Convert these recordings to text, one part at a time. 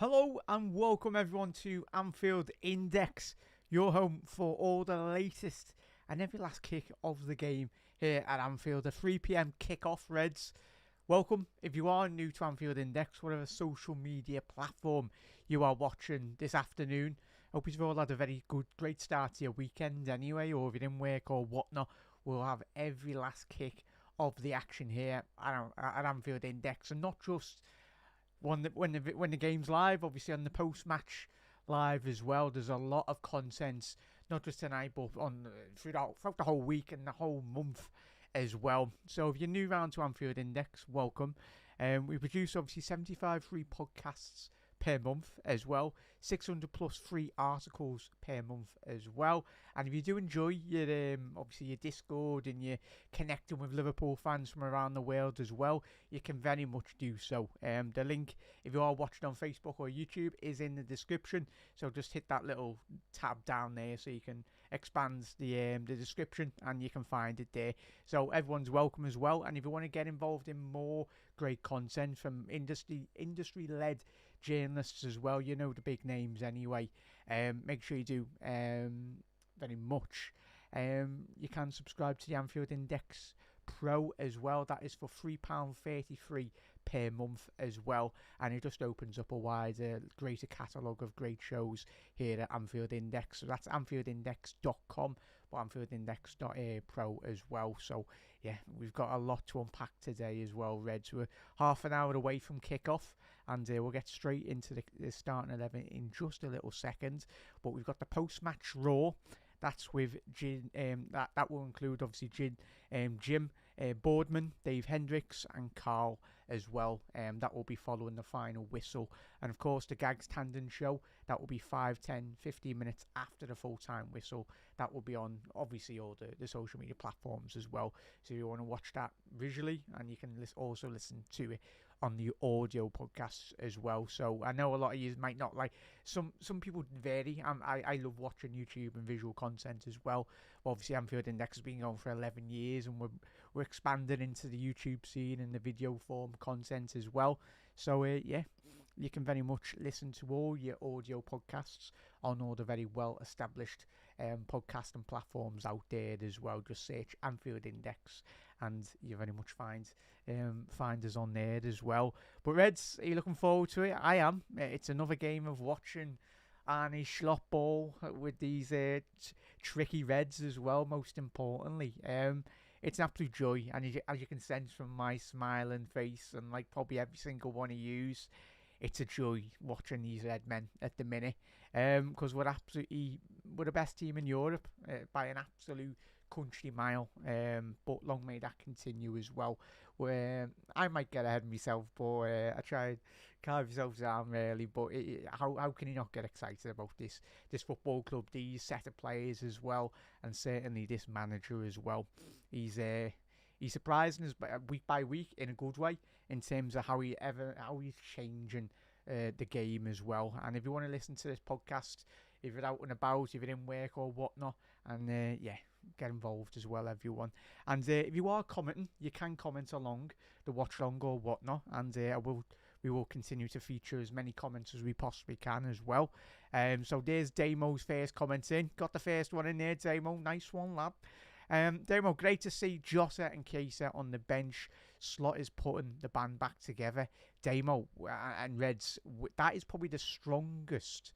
Hello and welcome everyone to Anfield Index, your home for all the latest and every last kick of the game here at Anfield. A 3 p.m. kickoff, Reds. Welcome if you are new to Anfield Index, whatever social media platform you are watching this afternoon. Hope you've all had a very great start to your weekend anyway, or if you're in work or whatnot. We'll have every last kick of the action here at Anfield Index, and not just when the game's live, obviously on the post-match live as well. There's a lot of content, not just tonight, but throughout the whole week and the whole month as well. So if you're new round to Anfield Index, welcome. We produce obviously 75 free podcasts per month as well, 600 plus free articles per month as well. And if you do enjoy your obviously your Discord and you're connecting with Liverpool fans from around the world as well, you can very much do so. The link, if you are watching on Facebook or YouTube, is in the description, so just hit that little tab down there so you can expand the description and you can find it there. So everyone's welcome as well. And if you want to get involved in more great content from industry-led journalists as well, you know the big names anyway, make sure you do very much. You can subscribe to the Anfield Index Pro as well. That is for £3.33 per month as well, and it just opens up a wider, greater catalogue of great shows here at Anfield Index. So that's AnfieldIndex.com, but AnfieldIndex.pro as well. So yeah, we've got a lot to unpack today as well, Reds. We're half an hour away from kickoff, and we'll get straight into the starting 11 in just a little second. But we've got the post-match Raw. That's with that will include obviously Jim Boardman, Dave Hendricks and Carl as well. That will be following the final whistle. And of course the Gags Tandem show, that will be 5, 10, 15 minutes after the full-time whistle. That will be on obviously all the social media platforms as well. So you want to watch that visually, and you can also listen to it on the audio podcasts as well. So I know a lot of you might not like, some people vary. I love watching YouTube and visual content as well. Obviously Anfield Index has been going for 11 years and we're expanding into the YouTube scene and the video form content as well. So yeah, you can very much listen to all your audio podcasts on all the very well established podcasting platforms out there as well. Just search Anfield Index and you very much find us on there as well. But Reds, are you looking forward to it? I am. It's another game of watching Arnie Schlott ball with these tricky Reds as well, most importantly. It's an absolute joy, and as you can sense from my smiling face and like probably every single one of yous, it's a joy watching these Red men at the minute, because we're the best team in Europe by an absolute country mile, but long may that continue as well. I might get ahead of myself, but I try to calm myself down really. But how can you not get excited about this football club, these set of players as well, and certainly this manager as well? He's surprising us week by week in a good way in terms of how he's changing the game as well. And if you want to listen to this podcast, if you're out and about, if you're in work or whatnot, and yeah, get involved as well, everyone. And if you are commenting, you can comment along the watch long or whatnot, and we will continue to feature as many comments as we possibly can as well. So there's Damo's first comment in. Got the first one in there, Damo. Nice one, lad. Damo, great to see Jota and Keita on the bench. Slot is putting the band back together. Damo and Reds, that is probably the strongest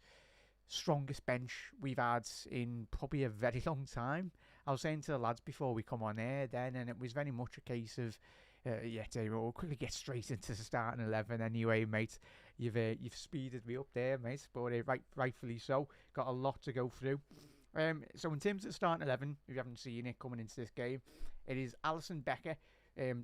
bench we've had in probably a very long time. I was saying to the lads before we come on air then, and it was very much a case of Damo, we'll quickly get straight into the starting 11 anyway, mate. You've speeded me up there, mate, but rightfully so. Got a lot to go through. So in terms of the starting 11, if you haven't seen it coming into this game, it is Alisson Becker,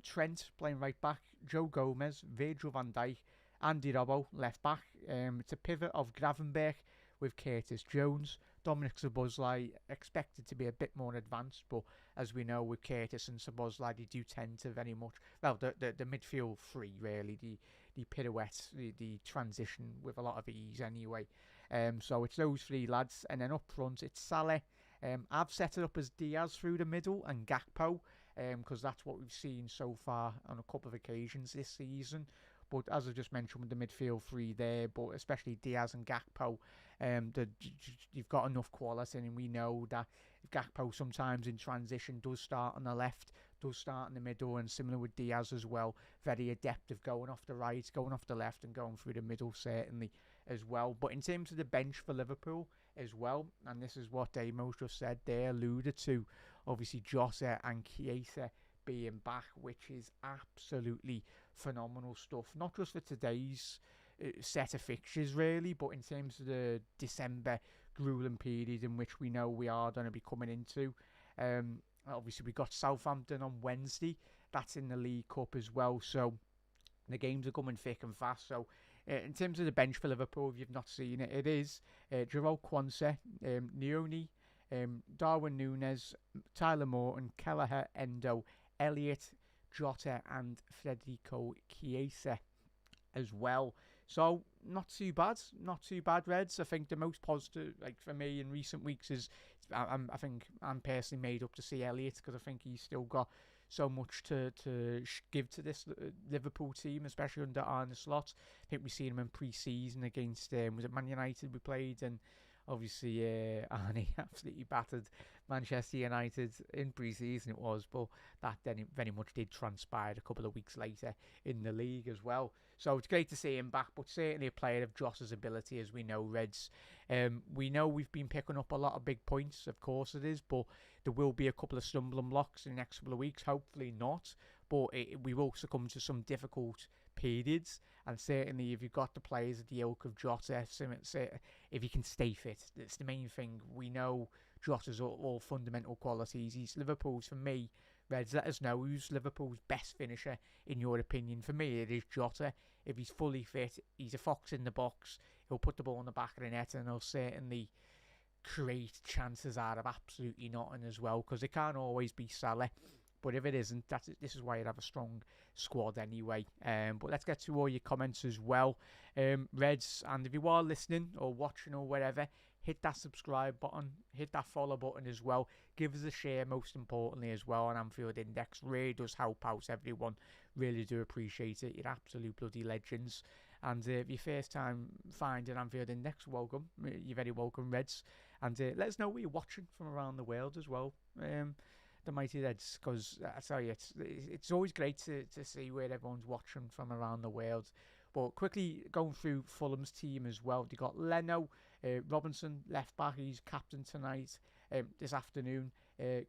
Trent playing right back, Joe Gomez, Virgil van Dijk, Andy Robbo left back. It's a pivot of Gravenberch with Curtis Jones. Dominic Szoboszlai expected to be a bit more advanced, but as we know with Curtis and Szoboszlai, they do tend to very much, well, the midfield three really, the pirouette, the transition with a lot of ease anyway. So it's those three lads, and then up front it's Salah. I've set it up as Diaz through the middle and Gakpo, because that's what we've seen so far on a couple of occasions this season. but as I just mentioned with the midfield three there, but especially Diaz and Gakpo, you've got enough quality, and we know that Gakpo sometimes in transition does start on the left, does start in the middle, and similar with Diaz as well, very adept of going off the right, going off the left, and going through the middle certainly as well. But in terms of the bench for Liverpool as well, and this is what Damos just said, they alluded to obviously Jota and Chiesa being back, which is absolutely phenomenal stuff, not just for today's set of fixtures really, but in terms of the December grueling period in which we know we are going to be coming into. Obviously we got Southampton on Wednesday, that's in the League Cup as well, so the games are coming thick and fast. So in terms of the bench for Liverpool, if you've not seen it, it is Jerome Quansah, Neone, Darwin Núñez, Tyler Morton, Kelleher, Endo, Elliott, Jota and Federico Chiesa as well. So not too bad, Reds. I think the most positive, like for me in recent weeks, is I think I'm personally made up to see Elliott, because I think he's still got so much to give to this Liverpool team, especially under Arne Slot. I think we've seen him in pre-season against was it Man United we played, and obviously Arne absolutely battered Manchester United in pre-season it was, but that then very much did transpire a couple of weeks later in the league as well. So it's great to see him back, but certainly a player of Joss's ability, as we know, Reds. We know we've been picking up a lot of big points, of course it is, but there will be a couple of stumbling blocks in the next couple of weeks, hopefully not, but we will succumb to some difficult periods, and certainly if you've got the players at the ilk of Jota, if you can stay fit, that's the main thing. We know Jota's all fundamental qualities. He's Liverpool's, for me, Reds, let us know who's Liverpool's best finisher in your opinion. For me, it is Jota. If he's fully fit, he's a fox in the box. He'll put the ball in the back of the net, and he'll certainly create chances out of absolutely nothing as well, because it can't always be Salah. But if it isn't, this is why you'd have a strong squad anyway. But let's get to all your comments as well, Reds. And if you are listening or watching or whatever, hit that subscribe button, hit that follow button as well. Give us a share, most importantly, as well on Anfield Index. Really does help out everyone. Really do appreciate it. You're absolute bloody legends. And if your first time finding Anfield Index, welcome. You're very welcome, Reds. And let us know where you're watching from around the world as well. The Mighty Reds, because I tell you, it's always great to see where everyone's watching from around the world. But quickly going through Fulham's team as well, they got Leno, Robertson, left back, he's captain tonight, this afternoon.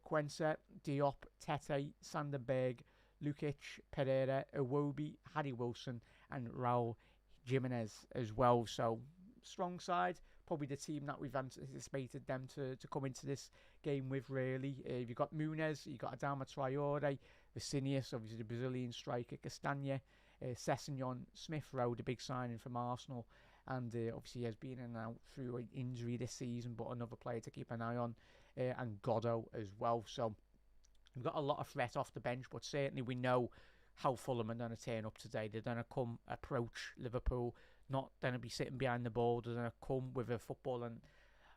Quansah, Diop, Tete, Sanderberg, Lukic, Pereira, Iwobi, Harry Wilson, and Raul Jimenez as well. So strong side, probably the team that we've anticipated them to come into this game with, really. You've got Munez, you've got Adama Traore, Vicinius, obviously the Brazilian striker, Castagne, Sessegnon, Smith Rowe, the big signing from Arsenal, and obviously he has been in and out through an injury this season, but another player to keep an eye on, and Godot as well. So we've got a lot of threat off the bench, but certainly we know how Fulham are going to turn up today. They're going to approach Liverpool, not going to be sitting behind the ball. They're going to come with a football and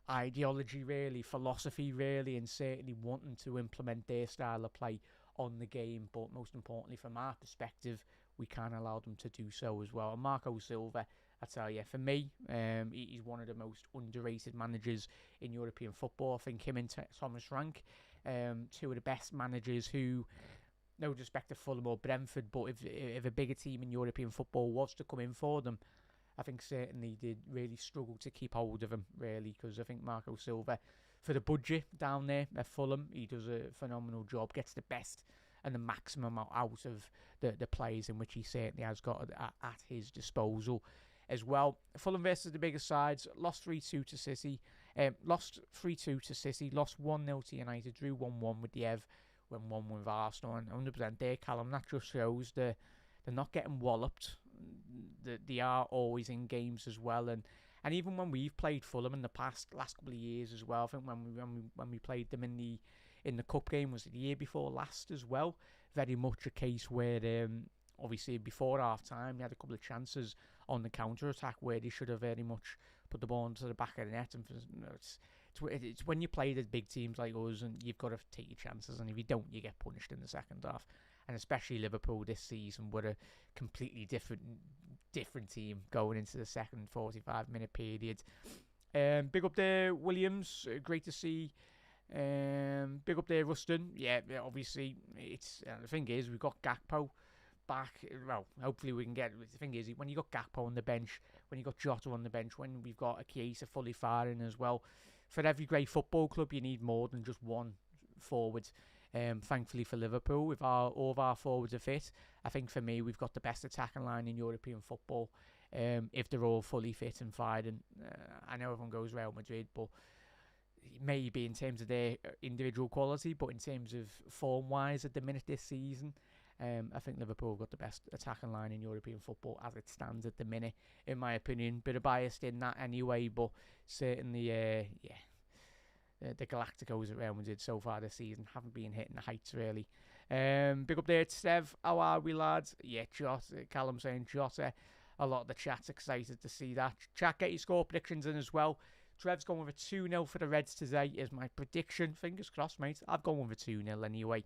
ideology, really, philosophy, really, and certainly wanting to implement their style of play on the game. But most importantly, from our perspective, we can't allow them to do so as well. And Marco Silva, I tell you, for me, he's one of the most underrated managers in European football. I think him and Thomas Rank, two of the best managers who, no disrespect to Fulham or Brentford, but if a bigger team in European football was to come in for them, I think certainly they'd really struggle to keep hold of him, really, because I think Marco Silva, for the budget down there at Fulham, he does a phenomenal job, gets the best and the maximum out of the players in which he certainly has got at his disposal as well. Fulham versus the bigger sides, lost 3-2 to City, lost 3-2 to City, lost 1-0 to United, drew 1-1 with the Ev, went 1-1 with Arsenal, and 100% there, Callum, that just shows they're not getting walloped. They are always in games as well, and even when we've played Fulham in the last couple of years as well, I think when we played them in the cup game, was it the year before last as well, very much a case where obviously before half time they had a couple of chances on the counter attack where they should have very much put the ball into the back of the net, and it's when you play the big teams like us and you've got to take your chances, and if you don't, you get punished in the second half. and especially Liverpool this season were a completely different team going into the second 45-minute period. Big up there, Williams. Great to see. Big up there, Ruston. Yeah, obviously, it's the thing is we've got Gakpo back. Well, hopefully we can get. The thing is, when you got Gakpo on the bench, when you got Jota on the bench, when we've got a Chiesa fully firing as well, for every great football club, you need more than just one forward. Thankfully for Liverpool, if all of our forwards are fit, I think for me we've got the best attacking line in European football. If they're all fully fit and firing, I know everyone goes Real Madrid, but maybe in terms of their individual quality, but in terms of form-wise at the minute this season, I think Liverpool have got the best attacking line in European football as it stands at the minute, in my opinion. Bit of biased in that anyway, but certainly, the Galacticos at Real Madrid so far this season haven't been hitting the heights, really. Big up there to Stev. How are we, lads? Yeah, Jota, Callum saying Jota. A lot of the chat's excited to see that. Chat, get your score predictions in as well. Trev's going with a 2-0 for the Reds today is my prediction. Fingers crossed, mate. I've gone with a 2-0 anyway.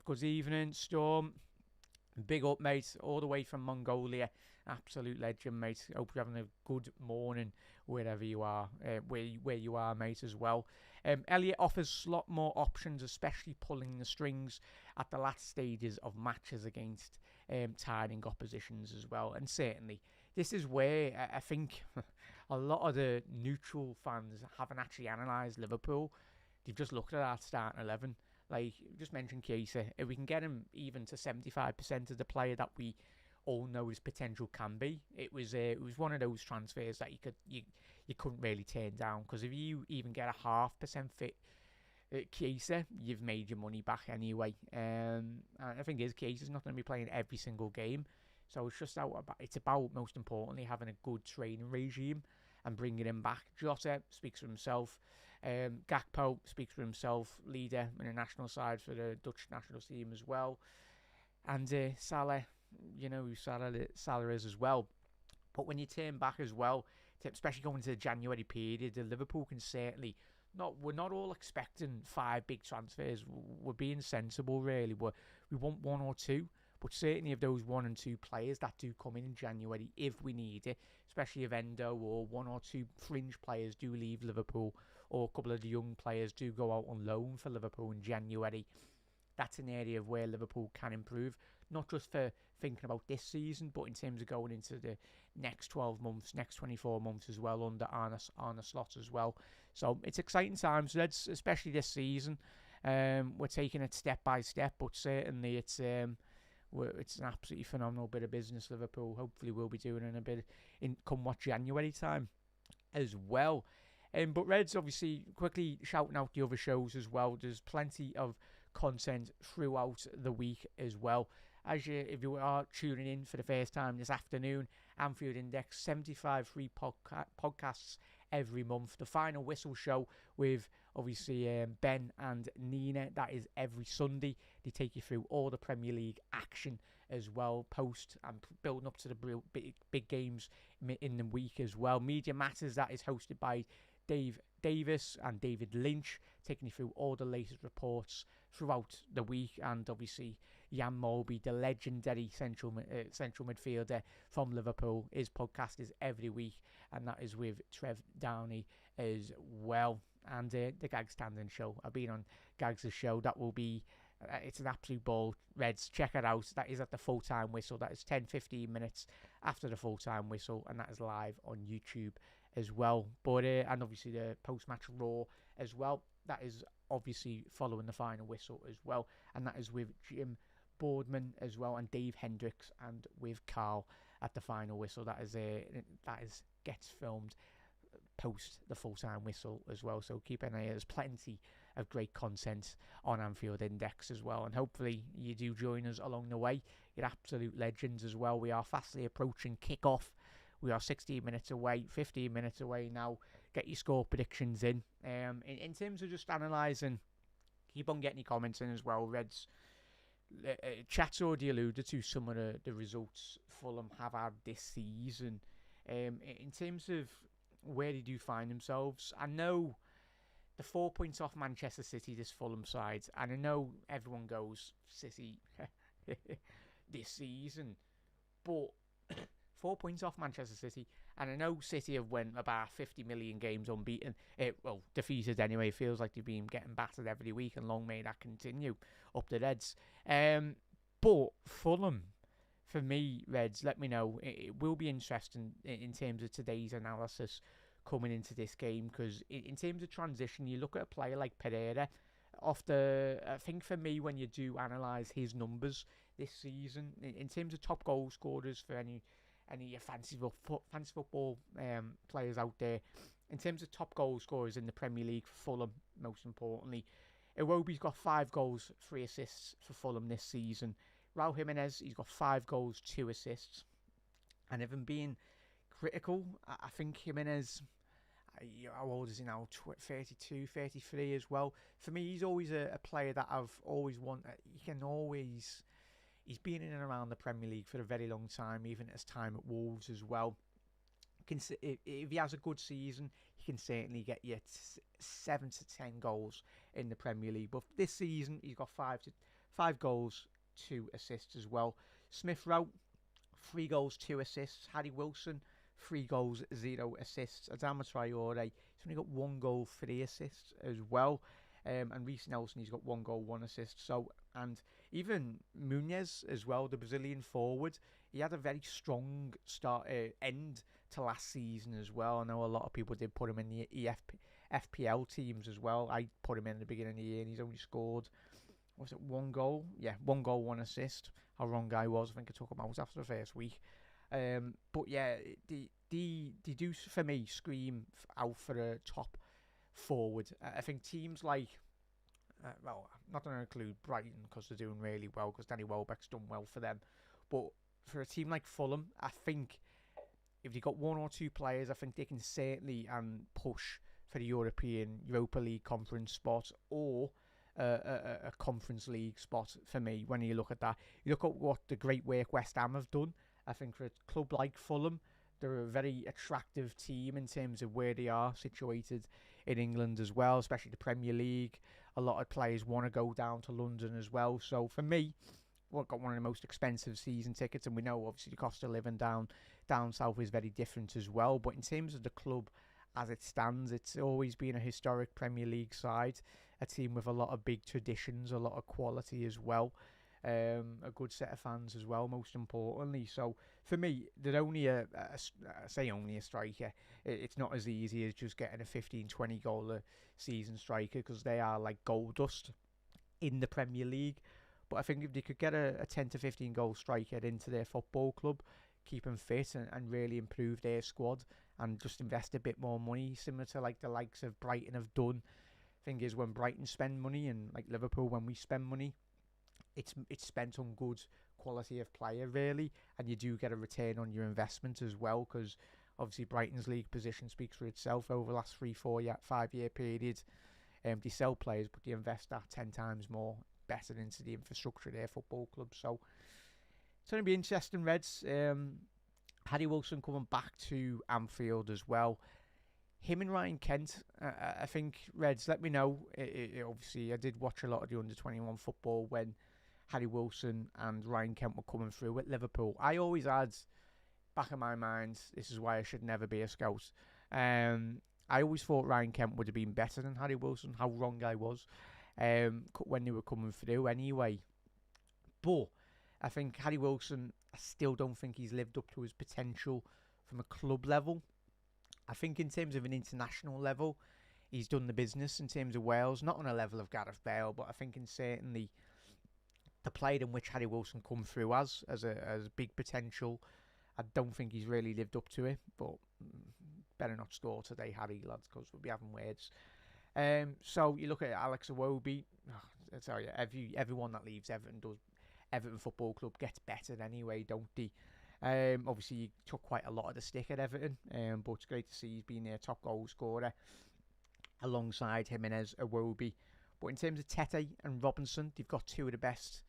Good evening, Storm. Big up, mate. All the way from Mongolia. Absolute legend, mate. Hope you're having a good morning wherever you are, where you are, mate, as well. Elliot offers a lot more options, especially pulling the strings at the last stages of matches against tiring oppositions as well. And certainly, this is where I think a lot of the neutral fans haven't actually analysed Liverpool. They've just looked at our starting 11. Like, just mentioned Chiesa. If we can get him even to 75% of the player that we all know his potential can be, it was one of those transfers that you couldn't really turn down, because if you even get a 0.5% fit Chiesa, you've made your money back anyway. And the thing is, Chiesa's not going to be playing every single game, so it's about most importantly having a good training regime and bringing him back. Jota speaks for himself. Gakpo speaks for himself, leader in the national side for the Dutch national team as well. And Salah, you know who Salah is as well. But when you turn back as well, especially going into the January period, the Liverpool can certainly we're not all expecting 5 big transfers. We're being sensible, really. We want 1 or 2. But certainly of those 1 and 2 players that do come in January, if we need it, especially if Endo or 1 or 2 fringe players do leave Liverpool, or a couple of the young players do go out on loan for Liverpool in January, that's an area where Liverpool can improve. Not just for thinking about this season, but in terms of going into the next 12 months, next 24 months as well, under Arne Slot as well. So it's exciting times, especially this season. We're taking it step by step, but certainly it's an absolutely phenomenal bit of business, Liverpool. Hopefully we'll be doing it in a bit come what January time as well. But Reds, obviously, quickly shouting out the other shows as well. There's plenty of content throughout the week as well. If you are tuning in for the first time this afternoon, Anfield Index, 75 free podcasts every month. The Final Whistle show with, obviously, Ben and Nina. That is every Sunday. They take you through all the Premier League action as well, post and building up to the big games in the week as well. Media Matters, that is hosted by Dave Davis and David Lynch, taking you through all the latest reports throughout the week. And obviously Jan Molby, the legendary central midfielder from Liverpool, his podcast is every week, and that is with Trev Downey as well. And the Gag Standing show, I've been on Gags' show. That will be it's an absolute ball. Reds, check it out. That is at the full-time whistle. That is 10-15 minutes after the full-time whistle, and that is live on YouTube as well. But and obviously the post-match Raw as well. That is obviously following the final whistle as well, and that is with Jim Boardman as well, and Dave Hendricks, and with Carl at the final whistle. That is gets filmed post the full-time whistle as well, so keep an eye. There's plenty of great content on Anfield Index as well, and hopefully you do join us along the way. You're absolute legends as well. We are fastly approaching kick-off. We are 16 minutes away, 15 minutes away now. Get your score predictions in. In terms of just analysing, keep on getting your comments in as well, Reds. Chat's already alluded to some of the results Fulham have had this season. In terms of where they do find themselves, I know the 4 points off Manchester City, this Fulham side, and I know everyone goes City this season, but 4 points off Manchester City, and I know City have went about 50 million games unbeaten, defeated anyway. It feels like they've been getting battered every week, and long may that continue up the Reds. But Fulham, for me, Reds, let me know. It will be interesting in terms of today's analysis coming into this game, because in terms of transition, you look at a player like Pereira. I think for me, when you do analyse his numbers this season, in terms of top goal scorers for any fancy football players out there, in terms of top goal scorers in the Premier League for Fulham, most importantly, Iwobi's got 5 goals, 3 assists for Fulham this season. Raul Jimenez, he's got 5 goals, 2 assists. And even being critical, I think Jimenez, how old is he now? 32, 33 as well. For me, he's always a player that I've always wanted. He's been in and around the Premier League for a very long time, even at his time at Wolves as well. If he has a good season, he can certainly get you 7 to 10 goals in the Premier League. But this season, he's got 5 goals, 2 assists as well. Smith Rowe, 3 goals, 2 assists. Harry Wilson, 3 goals, 0 assists. Adama Traore, he's only got 1 goal, 3 assists as well. And Reece Nelson, he's got 1 goal, 1 assist. And even Munez as well, the Brazilian forward, he had a very strong end to last season as well. I know a lot of people did put him in the FPL teams as well. I put him in at the beginning of the year, and he's only scored, was it 1 goal? Yeah, 1 goal, 1 assist. How wrong I was. I think I took him out after the first week. But yeah, they do, for me, scream out for a top forward. I think teams like, well, I'm not going to include Brighton because they're doing really well, because Danny Welbeck's done well for them. But for a team like Fulham, I think if they've got 1 or 2 players, I think they can certainly push for the European Europa League conference spot, or a Conference League spot for me. When you look at that, you look at what the great work West Ham have done. I think for a club like Fulham, they're a very attractive team in terms of where they are situated in England as well, especially the Premier League. A lot of players want to go down to London as well. So for me, we've got one of the most expensive season tickets, and we know obviously the cost of living down south is very different as well. But in terms of the club as it stands, it's always been a historic Premier League side, a team with a lot of big traditions, a lot of quality as well. A good set of fans as well, most importantly. So for me, they're only I say only a striker. It's not as easy as just getting a 15-20 goal a season striker, because they are like gold dust in the Premier League. But I think if they could get a 10 to 15 goal striker into their football club, keep them fit and really improve their squad, and just invest a bit more money, similar to like the likes of Brighton have done. Thing is, when Brighton spend money, and like Liverpool, when we spend money, it's spent on good quality of player, really, and you do get a return on your investment as well, because obviously Brighton's league position speaks for itself over the last 5 year period. They sell players, but they invest that 10 times more better into the infrastructure of their football club. So it's going to be interesting, Reds. Harry Wilson coming back to Anfield as well. Him and Ryan Kent, I think, Reds, let me know. Obviously, I did watch a lot of the under-21 football when Harry Wilson and Ryan Kent were coming through at Liverpool. I always had, back in my mind, this is why I should never be a scout. I always thought Ryan Kent would have been better than Harry Wilson. How wrong I was when they were coming through anyway. But I think Harry Wilson, I still don't think he's lived up to his potential from a club level. I think in terms of an international level, he's done the business in terms of Wales, not on a level of Gareth Bale, but I think in certainly the player in which Harry Wilson come through as big potential, I don't think he's really lived up to it. But better not score today, Harry, lads, because we'll be having words. So you look at Alex Iwobi. I tell you, everyone that leaves Everton Football Club gets better anyway, don't they? Obviously, he took quite a lot of the stick at Everton, but it's great to see he's been their top goal scorer alongside Jimenez, Iwobi. But in terms of Tete and Robertson, they've got 2 of the best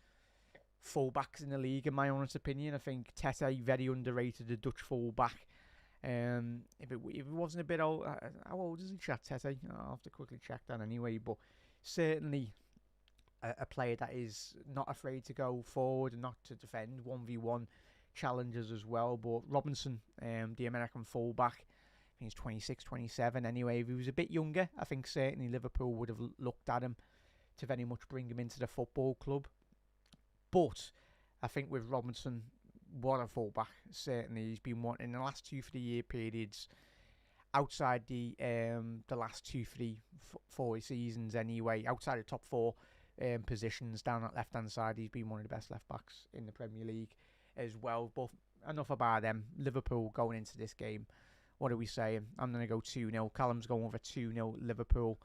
fullbacks in the league, in my honest opinion. I think Tete, very underrated, a Dutch fullback. If it wasn't a bit old, how old is he, chat Tete? I'll have to quickly check that anyway. But certainly a player that is not afraid to go forward and not to defend 1v1 challenges as well. But Robertson, the American fullback, I think he's 26, 27 anyway. If he was a bit younger, I think certainly Liverpool would have looked at him to very much bring him into the football club. But I think with Robertson, what a fullback. Certainly he's been one in the last 2-3 year periods, outside the last 2-3-4 seasons anyway, outside the top 4 positions down that left hand side, he's been one of the best left backs in the Premier League as well. But enough about them. Liverpool going into this game, what are we saying? I'm going to go 2-0. Callum's going with a 2-0 Liverpool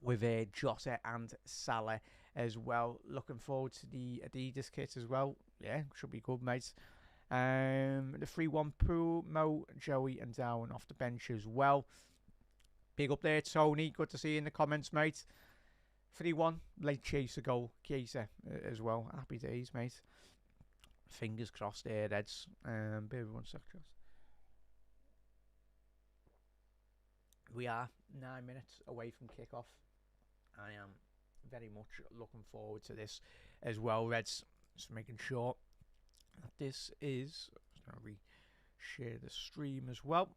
with Jota and Salah as well. Looking forward to the Adidas kit as well. Yeah, should be good, mate. The 3-1 pool, Mo, Joey and Darwin off the bench as well. Big up there, Tony. Good to see you in the comments, mate. 3-1, late chaser goal, Chiesa as well. Happy days, mate. Fingers crossed there, Reds. Bear with 1 sec, just. We are 9 minutes away from kickoff. I am very much looking forward to this as well, Reds. Just making sure that this is. Just going to re-share the stream as well.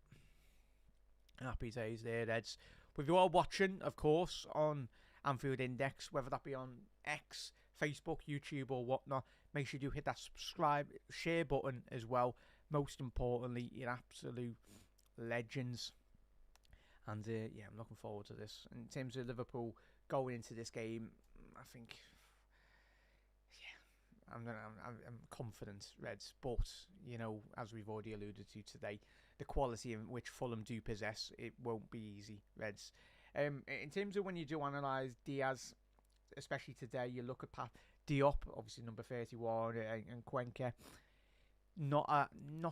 Happy days there, Reds. If you are watching, of course, on Anfield Index, whether that be on X, Facebook, YouTube or whatnot, make sure you hit that subscribe, share button as well. Most importantly, you're absolute legends. And yeah, I'm looking forward to this. In terms of Liverpool going into this game, I think, yeah, I'm confident, Reds. But, you know, as we've already alluded to today, the quality in which Fulham do possess, it won't be easy, Reds. In terms of when you do analyse Diaz, especially today, you look at Diop, obviously number 31, and Cuenca. Not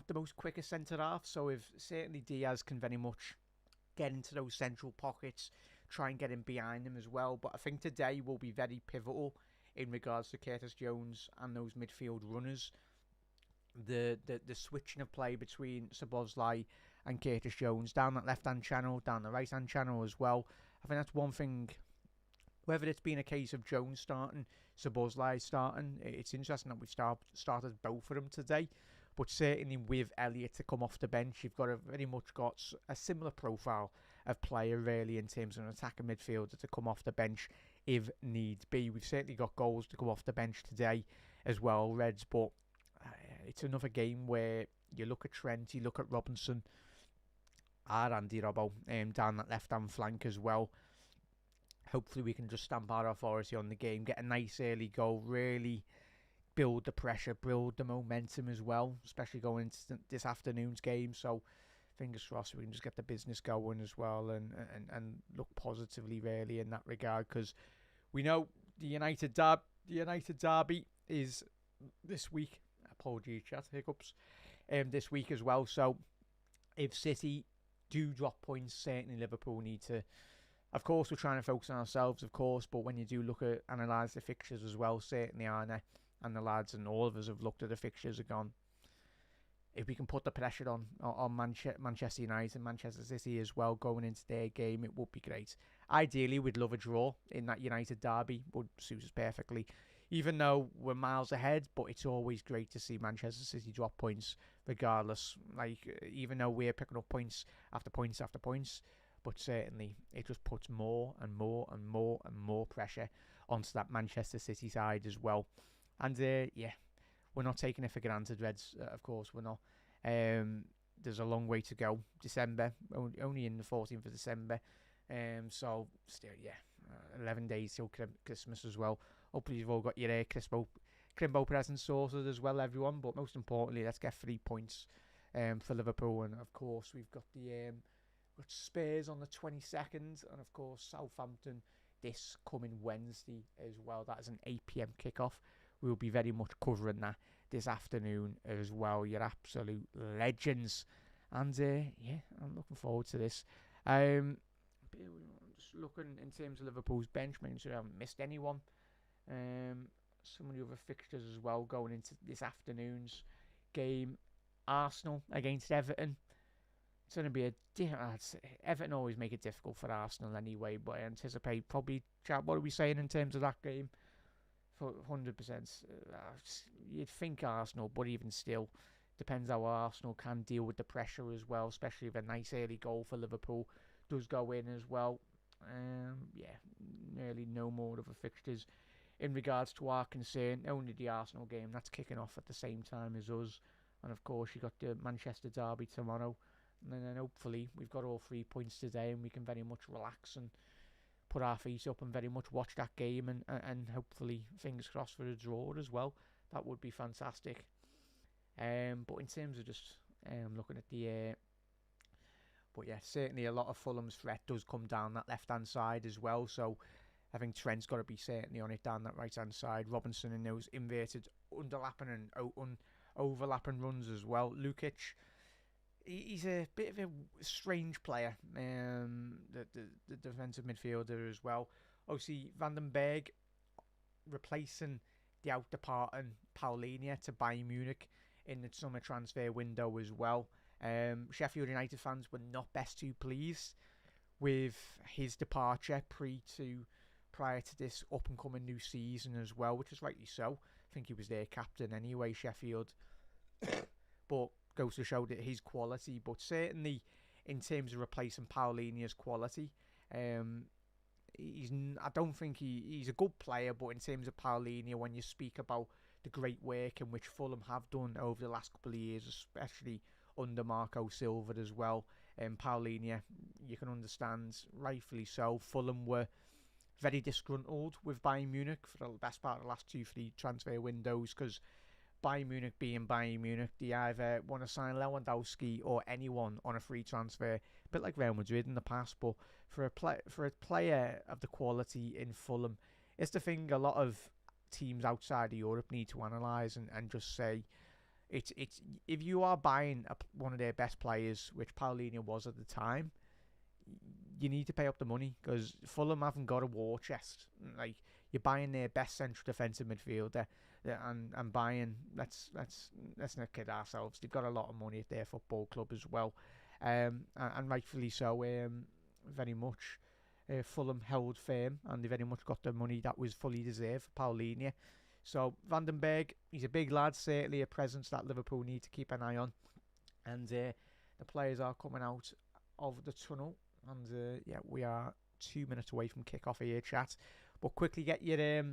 the most quickest centre half, so if certainly Diaz can very much get into those central pockets, try and get in behind them as well. But I think today will be very pivotal in regards to Curtis Jones and those midfield runners. The switching of play between Szoboszlai and Curtis Jones down that left-hand channel, down the right-hand channel as well. I think that's one thing. Whether it's been a case of Jones starting, Szoboszlai starting, it's interesting that we've started both of them today. But certainly with Elliott to come off the bench, you've very much got a similar profile of player really in terms of an attacking midfielder to come off the bench if needs be. We've certainly got goals to go off the bench today as well, Reds. But it's another game where you look at Trent, you look at Robertson, and Andy Robbo down that left-hand flank as well. Hopefully we can just stamp our authority on the game, get a nice early goal, really build the pressure, build the momentum as well, especially going into this afternoon's game. So fingers crossed we can just get the business going as well and look positively really in that regard, because we know the United derby is this week. Apologies, chat, hiccups. This week as well. So if City do drop points, certainly Liverpool need to. Of course, we're trying to focus on ourselves, of course, but when you do analyse the fixtures as well, certainly Arne and the lads and all of us have looked at the fixtures and gone, if we can put the pressure on Manchester United and Manchester City as well going into their game, it would be great. Ideally, we'd love a draw in that United derby, would suit us perfectly, even though we're miles ahead, but it's always great to see Manchester City drop points regardless, even though we're picking up points after points after points. But certainly, it just puts more and more and more and more pressure onto that Manchester City side as well. And yeah, we're not taking it for granted, Reds. Of course, we're not. There's a long way to go. December, only in the 14th of December. So still, yeah, 11 days till Christmas as well. Hopefully, you've all got your Crimbo presents sorted as well, everyone. But most importantly, let's get 3 points for Liverpool, and of course, we've got got Spurs on the 22nd, and of course Southampton this coming Wednesday as well. That is an 8 PM kickoff. We'll be very much covering that this afternoon as well. You're absolute legends, and yeah, I'm looking forward to this. Just looking in terms of Liverpool's bench, making sure I haven't missed anyone. Some of the other fixtures as well going into this afternoon's game. Arsenal against Everton. it's going to be Everton always make it difficult for Arsenal anyway, but I anticipate probably, Jack, what are we saying in terms of that game? For 100%. You'd think Arsenal, but even still, depends how Arsenal can deal with the pressure as well, especially if a nice early goal for Liverpool does go in as well. Yeah, nearly no more of a fixtures in regards to our concern. Only the Arsenal game that's kicking off at the same time as us, and of course you got the Manchester derby tomorrow, and then hopefully we've got all 3 points today, and we can very much relax and put our feet up and very much watch that game, and hopefully fingers crossed for a draw as well. That would be fantastic. But in terms of just looking at the but yeah, certainly a lot of Fulham's threat does come down that left hand side as well. So I think Trent's got to be certainly on it down that right hand side. Robertson in those inverted underlapping and overlapping runs as well. Lukic, he's a bit of a strange player, the defensive midfielder as well. Obviously, Van den Berg replacing the out-departing Paulinho to Bayern Munich in the summer transfer window as well. Sheffield United fans were not best too pleased with his departure prior to this up-and-coming new season as well, which is rightly so. I think he was their captain anyway, Sheffield. But goes to show that his quality, but certainly in terms of replacing Paulinho's quality, I don't think he's a good player, but in terms of Paulinho, when you speak about the great work in which Fulham have done over the last couple of years, especially under Marco Silva as well, Paulinho, you can understand, rightfully so, Fulham were very disgruntled with Bayern Munich for the best part of the last 2-3 transfer windows, because Bayern Munich being Bayern Munich, they either want to sign Lewandowski or anyone on a free transfer, a bit like Real Madrid in the past. But for a player of the quality in Fulham, it's the thing a lot of teams outside of Europe need to analyse and just say, it's if you are buying one of their best players, which Paulinho was at the time, you need to pay up the money, because Fulham haven't got a war chest. Like, you're buying their best central defensive midfielder, and buying, let's not kid ourselves, they've got a lot of money at their football club as well, and rightfully so. Very much Fulham held firm, and they very much got the money that was fully deserved for Paulinho. So Van den Berg, he's a big lad, certainly a presence that Liverpool need to keep an eye on, and the players are coming out of the tunnel, and yeah, we are 2 minutes away from kick-off here, chat. But quickly get your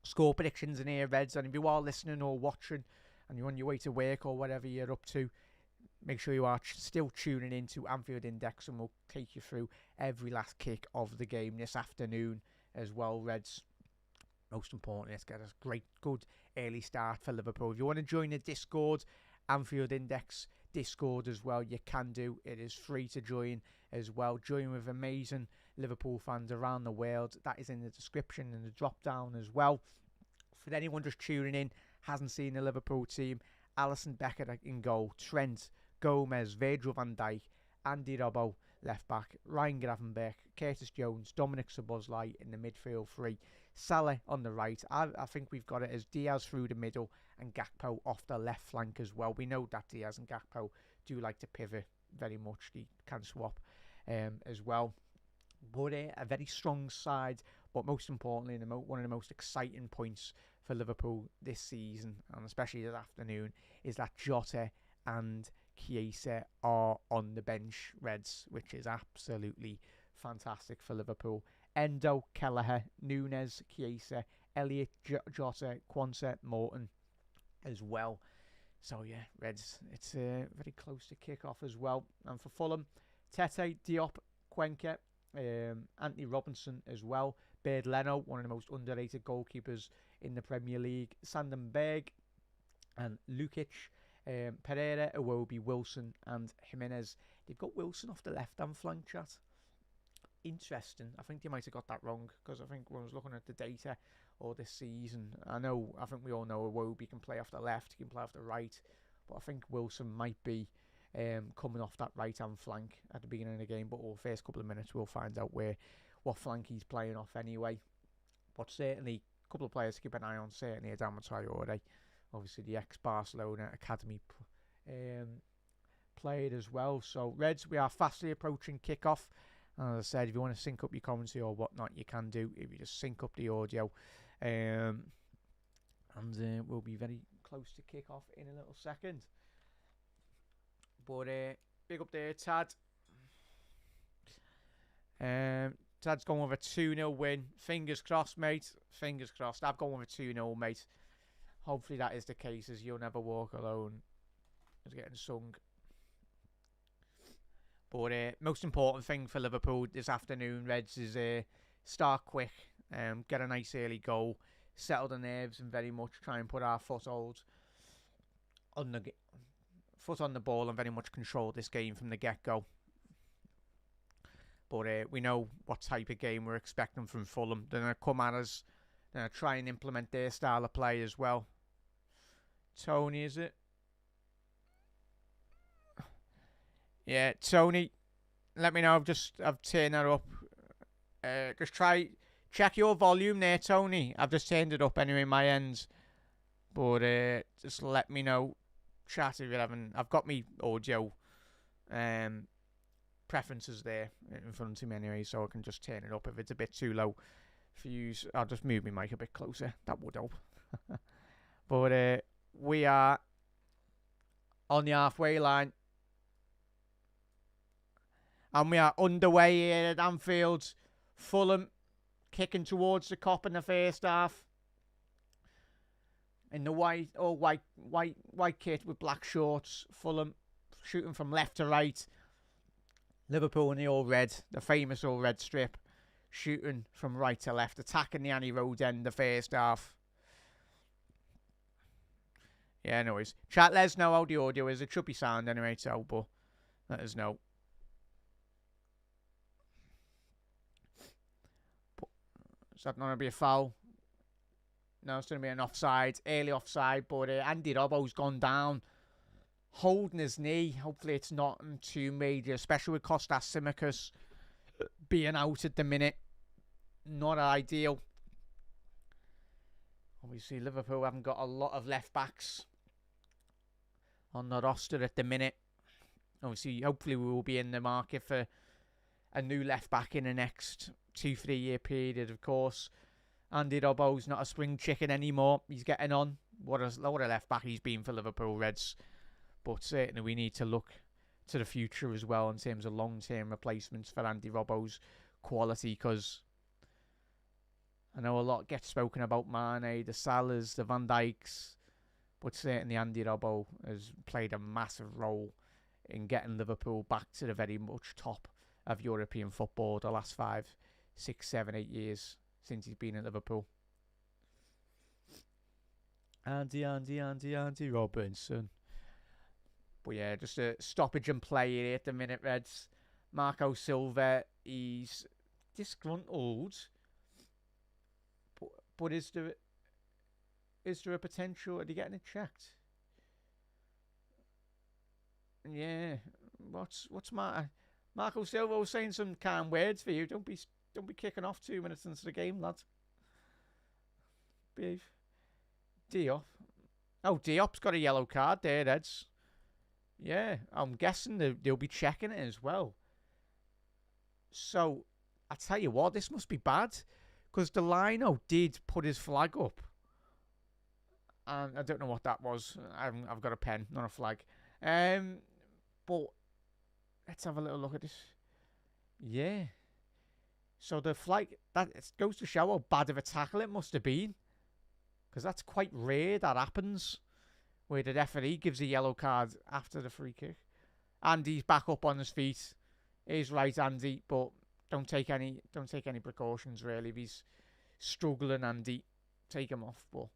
score predictions in here, Reds, and if you are listening or watching and you're on your way to work or whatever you're up to, make sure you are still tuning in to Anfield Index, and we'll take you through every last kick of the game this afternoon as well, Reds. Most importantly, let's get a good early start for Liverpool. If you want to join the Discord, Anfield Index Discord as well, you can do. It is free to join as well. Join with amazing Liverpool fans around the world. That is in the description and the drop down as well. For anyone just tuning in, hasn't seen the Liverpool team, Alisson Becker in goal, Trent, Gomez, Virgil van Dijk, Andy Robbo left back, Ryan Gravenberch, Curtis Jones, Dominic Szoboszlai in the midfield three, Salah on the right. I think we've got it as Diaz through the middle and Gakpo off the left flank as well. We know that Diaz and Gakpo do like to pivot very much. They can swap as well. But a very strong side, but most importantly, one of the most exciting points for Liverpool this season, and especially this afternoon, is that Jota and Chiesa are on the bench, Reds, which is absolutely fantastic for Liverpool. Endo, Kelleher, Núñez, Chiesa, Elliott, Jota, Quansah, Morton as well. So yeah, Reds, it's very close to kick-off as well. And for Fulham, Tete, Diop, Cuenca, Anthony Robinson as well. Bird Leno, one of the most underrated goalkeepers in the Premier League. Sandenberg and Lukic. Pereira, Iwobi, Wilson and Jimenez. They've got Wilson off the left-hand flank, chat. Interesting. I think they might have got that wrong, because I think when I was looking at the data or this season, I think we all know Iwobi can play off the left, he can play off the right, but I think Wilson might be coming off that right-hand flank at the beginning of the game. But over the first couple of minutes, we'll find out what flank he's playing off anyway. But certainly, a couple of players to keep an eye on. Certainly Adama Traore, obviously the ex-Barcelona Academy played as well. So, Reds, we are fastly approaching kickoff. And as I said, if you want to sync up your commentary or whatnot, you can do. If you just sync up the audio. And we'll be very close to kickoff in a little second. But big up there, Tad. Tad's going with a 2-0 win. Fingers crossed, mate. Fingers crossed. I've gone with a 2-0, mate. Hopefully that is the case, as You'll Never Walk Alone is getting sung. But most important thing for Liverpool this afternoon, Reds, is start quick, get a nice early goal, settle the nerves, and very much try and put our foothold on the ball and very much control this game from the get-go. But we know what type of game we're expecting from Fulham. They're going to come at us. They're going to try and implement their style of play as well. Tony, is it? Yeah, Tony, let me know. I've turned that up. Just check your volume there, Tony. I've just turned it up anyway, my ends. But just let me know. Chat if you haven't. I've got me audio preferences there in front of me anyway, so I can just turn it up if it's a bit too low for you. I'll just move my mic a bit closer. That would help. But we are on the halfway line. And we are underway here at Anfield. Fulham kicking towards the Kop in the first half. In the white kit with black shorts. Fulham shooting from left to right. Liverpool in the all red, the famous all red strip, shooting from right to left, attacking the Annie Road end the first half. Yeah, no worries. Chat, let us know how the audio is. It should be sound anyway, so, but let us know. Is that not going to be a foul? No, it's going to be an offside, early offside, but Andy Robbo's gone down, holding his knee. Hopefully it's not too major, especially with Kostas Tsimikas being out at the minute. Not ideal. Obviously, Liverpool haven't got a lot of left-backs on the roster at the minute. Obviously, hopefully we will be in the market for a new left-back in the next 2-3 year period, of course. Andy Robbo's not a spring chicken anymore. He's getting on. What a left-back he's been for Liverpool Reds. But certainly we need to look to the future as well in terms of long-term replacements for Andy Robbo's quality, because I know a lot gets spoken about Mane, the Salahs, the Van Dijks, but certainly Andy Robbo has played a massive role in getting Liverpool back to the very much top of European football the last 5, 6, 7, 8 years since he's been at Liverpool. Andy Robertson. But yeah, just a stoppage and play here at the minute, Reds. Marco Silva, he's disgruntled. But is there a potential? Are they getting it checked? Yeah. What's Marco Silva was saying some kind words for you. Don't be kicking off 2 minutes into the game, lad. Behave. Diop. Oh, Diop's got a yellow card there, Reds. Yeah, I'm guessing they'll be checking it as well. So, I tell you what, this must be bad, because Delino did put his flag up, and I don't know what that was. I've got a pen, not a flag. But let's have a little look at this. Yeah. So the flag, that goes to show how bad of a tackle it must have been, because that's quite rare that happens, where the referee gives a yellow card after the free kick. Andy's back up on his feet. He's right, Andy, but don't take any precautions really. If he's struggling, Andy, take him off. But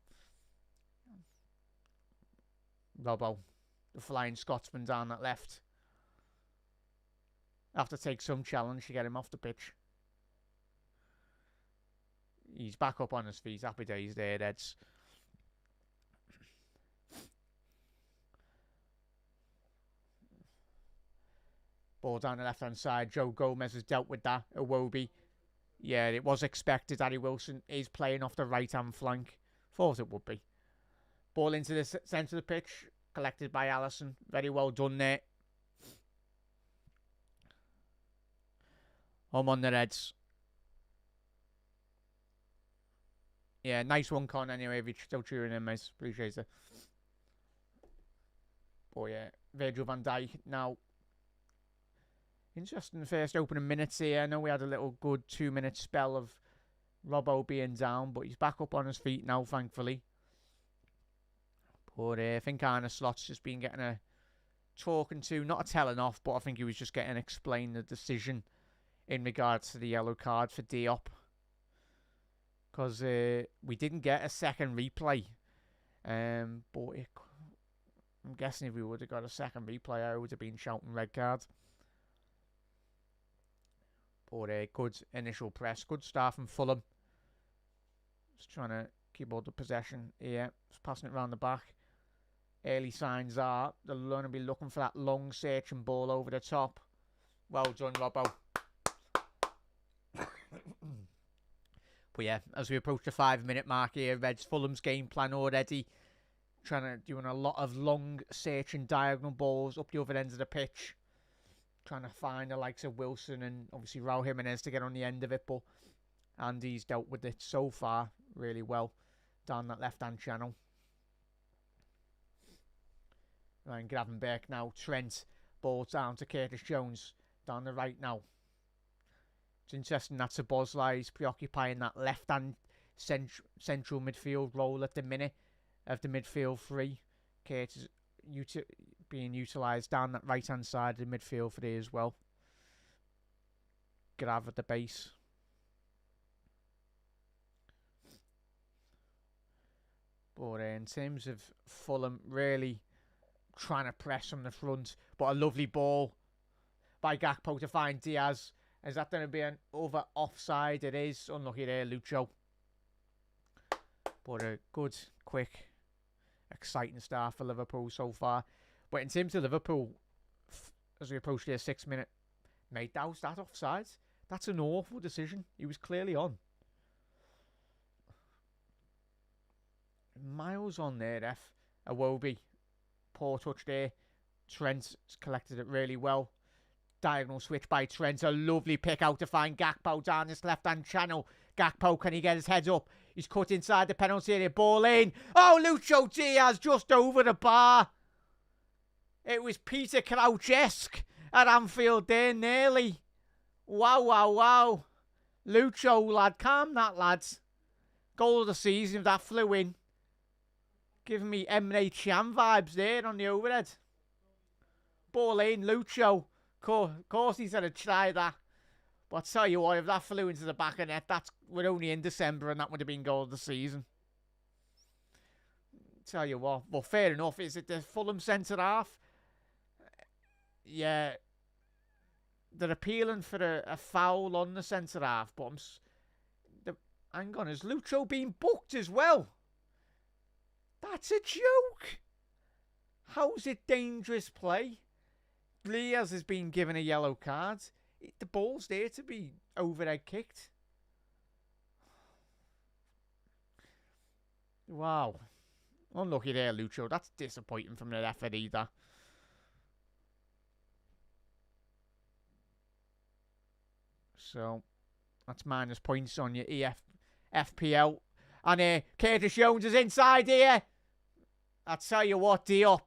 Robbo, the Flying Scotsman down that left, have to take some challenge to get him off the pitch. He's back up on his feet. Happy days there, Reds. Ball down the left-hand side. Joe Gomez has dealt with that. Iwobi. Yeah, it was expected. Harry Wilson is playing off the right-hand flank. Thought it would be. Ball into the centre of the pitch. Collected by Allison. Very well done there. I'm on the Reds. Yeah, nice one, Con, anyway, if you're still cheering in, mate. Appreciate it. Oh, yeah. Virgil van Dijk now. Interesting first opening minutes here. I know we had a little good 2-minute spell of Robbo being down, but he's back up on his feet now, thankfully. But I think Arne Slot's just been getting a talking to, not a telling off, but I think he was just getting explained the decision in regards to the yellow card for Diop. Because we didn't get a second replay. But I'm guessing if we would have got a second replay, I would have been shouting red card. But good initial press. Good start from Fulham. Just trying to keep all the possession here. Just passing it around the back. Early signs are they're going to be looking for that long searching ball over the top. Well done, Robbo. But yeah, as we approach the 5-minute mark here, Reds Fulham's game plan already. Doing a lot of long searching diagonal balls up the other ends of the pitch. Trying to find the likes of Wilson and obviously Raul Jimenez to get on the end of it. But Andy's dealt with it so far really well down that left-hand channel. Ryan Gravenberch now. Trent. Ball down to Curtis Jones. Down the right now. It's interesting that Szoboszlai is preoccupying that left-hand central midfield role at the minute of the midfield three. Curtis being utilised down that right-hand side of the midfield for there as well. Grav at the base. But in terms of Fulham, really trying to press from the front. But a lovely ball by Gakpo to find Diaz. Is that going to be an over offside? It is. Unlucky there, Lucho. But a good, quick, exciting start for Liverpool so far. But in terms of Liverpool, as we approach their 6-minute, mate, that was that offside. That's an awful decision. He was clearly on. Miles on there, F. Iwobi. Poor touch there. Trent collected it really well. Diagonal switch by Trent. A lovely pick out to find Gakpo down this left-hand channel. Gakpo, can he get his head up? He's cut inside the penalty area. Ball in. Oh, Lucho Diaz just over the bar. It was Peter Crouch-esque at Anfield there, nearly. Wow, wow, wow. Lucho, lad. Calm that, lads. Goal of the season if that flew in. Giving me Emre Can vibes there on the overhead. Ball in, Lucho. Of course he's going to try that. But I'll tell you what, if that flew into the back of net, we're only in December and that would have been goal of the season. Tell you what, well, fair enough. Is it the Fulham centre-half? Yeah. They're appealing for a foul on the centre-half, but hang on, is Lucho being booked as well? That's a joke. How's it dangerous play? Diaz has been given a yellow card. The ball's there to be overhead kicked. Wow. Unlucky there, Lucho. That's disappointing from the referee, that. So, that's minus points on your FPL. And Curtis Jones is inside here. I tell you what, Diop.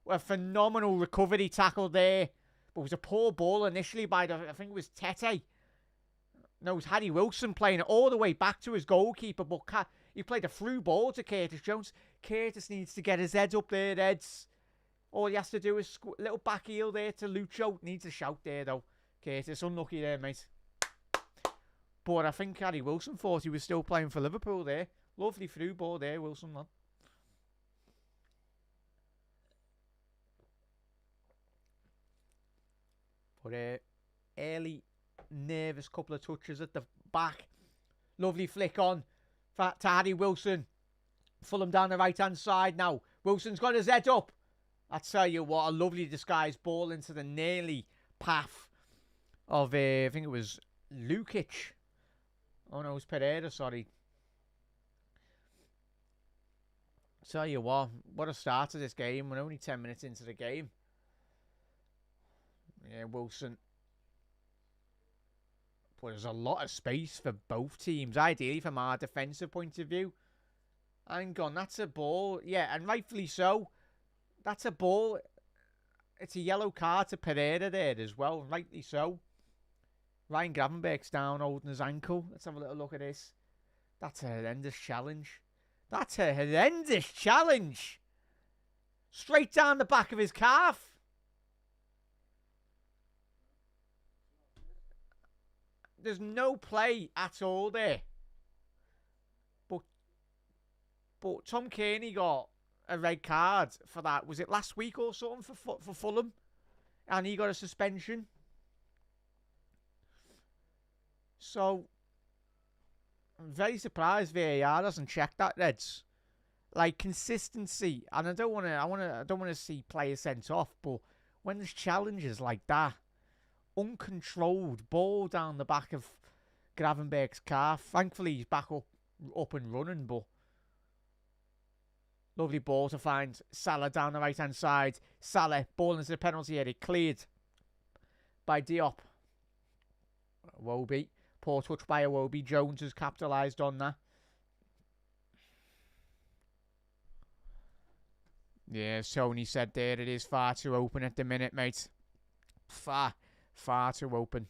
A phenomenal recovery tackle there. But it was a poor ball initially by I think it was Tete. No, it was Harry Wilson playing it all the way back to his goalkeeper. But he played a through ball to Curtis Jones. Curtis needs to get his head up there, Eds. All he has to do is a little back heel there to Lucho. Needs a shout there, though. Curtis, unlucky there, mate. But I think Harry Wilson thought he was still playing for Liverpool there. Lovely through ball there, Wilson, man. But early, nervous couple of touches at the back. Lovely flick on to Harry Wilson. Fulham down the right-hand side now. Wilson's got his head up. I tell you what, a lovely disguised ball into the nearly path of, I think it was Lukic. Oh no, it was Pereira, sorry. Tell you what a start to this game. We're only 10 minutes into the game. Yeah, Wilson But there's a lot of space for both teams, ideally from our defensive point of view. Hang on, that's a ball. Yeah, and rightfully so. That's a ball. It's a yellow card to Pereira there as well, rightly so. Ryan Gravenberch's down holding his ankle. Let's have a little look at this. That's a horrendous challenge. That's a horrendous challenge. Straight down the back of his calf. There's no play at all there. But Tom Kearney got a red card for that. Was it last week or something for Fulham? And he got a suspension. So I'm very surprised VAR doesn't check that, Reds. Like consistency, and I don't want to see players sent off, but when there's challenges like that, uncontrolled ball down the back of Gravenberch's calf. Thankfully he's back up and running, but lovely ball to find Salah down the right hand side. Salah ball into the penalty area, cleared by Diop. Iwobi. Poor touch by Iwobi. Jones has capitalised on that. Yeah, Tony said there, it is far too open at the minute, mate. Far too open.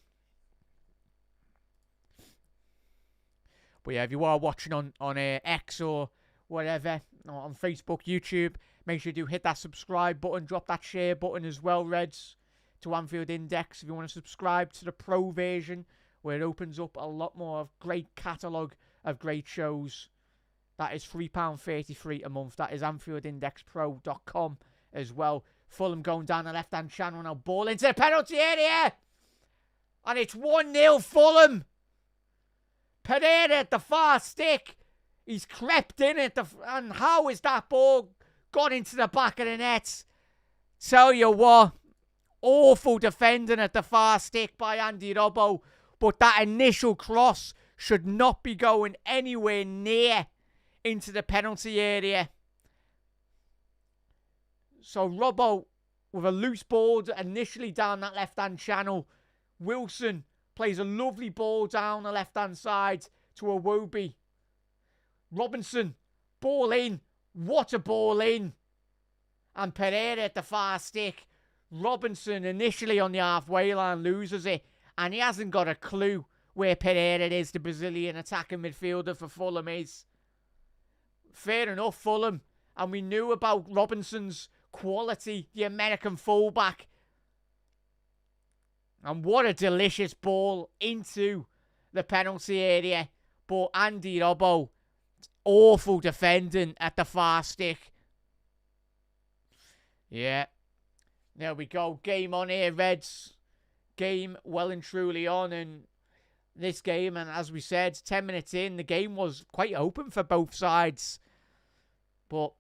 But yeah, if you are watching on X or whatever, or on Facebook, YouTube, make sure you do hit that subscribe button, drop that share button as well, Reds, to Anfield Index. If you want to subscribe to the Pro version, where it opens up a lot more of great catalogue of great shows. That is £3.33 a month. That is AnfieldIndexPro.com as well. Fulham going down the left-hand channel now. Ball into the penalty area. And it's 1-0 Fulham. Pereira at the far stick. He's crept in at the... And how is that ball got into the back of the net? Tell you what. Awful defending at the far stick by Andy Robbo. But that initial cross should not be going anywhere near into the penalty area. So Robbo with a loose ball initially down that left-hand channel. Wilson plays a lovely ball down the left-hand side to Iwobi. Robertson, ball in. What a ball in. And Pereira at the far stick. Robertson initially on the halfway line loses it. And he hasn't got a clue where Pereira is, the Brazilian attacking midfielder for Fulham is. Fair enough, Fulham. And we knew about Robinson's quality, the American fullback. And what a delicious ball into the penalty area. But Andy Robbo, awful defending at the far stick. Yeah. There we go. Game on here, Reds. Game well and truly on. And this game, and as we said, 10 minutes in, the game was quite open for both sides. But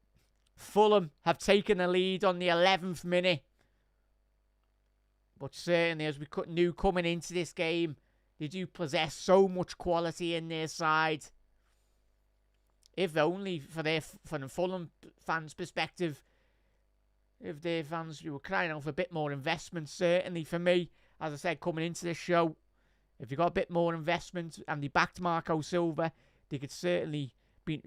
Fulham have taken the lead on the 11th minute. But certainly, as we knew coming into this game, they do possess so much quality in their side. If only from the Fulham fans' perspective, if their fans were crying out for a bit more investment, certainly for me, as I said, coming into this show, if you got a bit more investment and they backed Marco Silva, they could certainly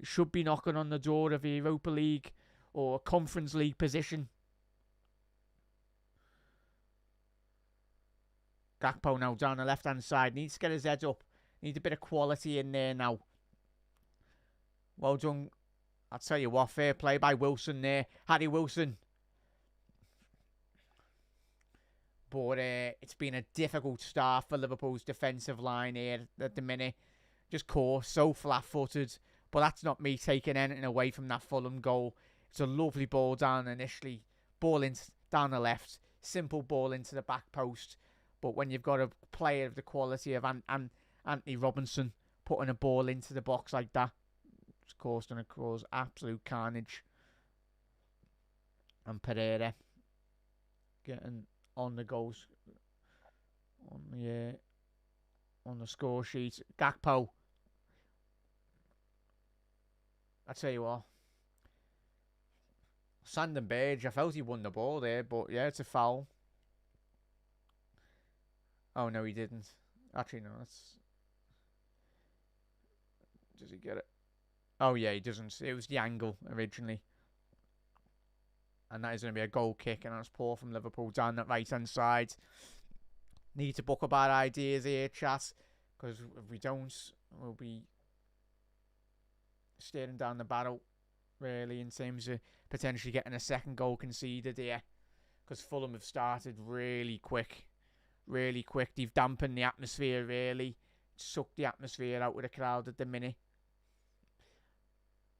should be knocking on the door of a Europa League or a Conference League position. Gakpo now down the left-hand side. Needs to get his head up. Needs a bit of quality in there now. Well done. I'll tell you what, fair play by Wilson there. Harry Wilson. But it's been a difficult start for Liverpool's defensive line here at the minute. Just caught so flat-footed. But that's not me taking anything away from that Fulham goal. It's a lovely ball down initially. Ball in down the left. Simple ball into the back post. But when you've got a player of the quality of Anthony Robinson putting a ball into the box like that, it's going to cause absolute carnage. And Pereira getting on the goals. On the score sheet. Gakpo. I tell you what. Sandon Berge, I felt he won the ball there, but yeah, it's a foul. Oh no, he didn't. Actually, no, that's... Does he get it? Oh, yeah, he doesn't. It was the angle originally. And that is going to be a goal kick, and that's poor from Liverpool down that right-hand side. Need to book about ideas here, chat, because if we don't, we'll be staring down the barrel, really, in terms of potentially getting a second goal conceded here, because Fulham have started really quick. Really quick. They've dampened the atmosphere, really. Sucked the atmosphere out with the crowd at the minute.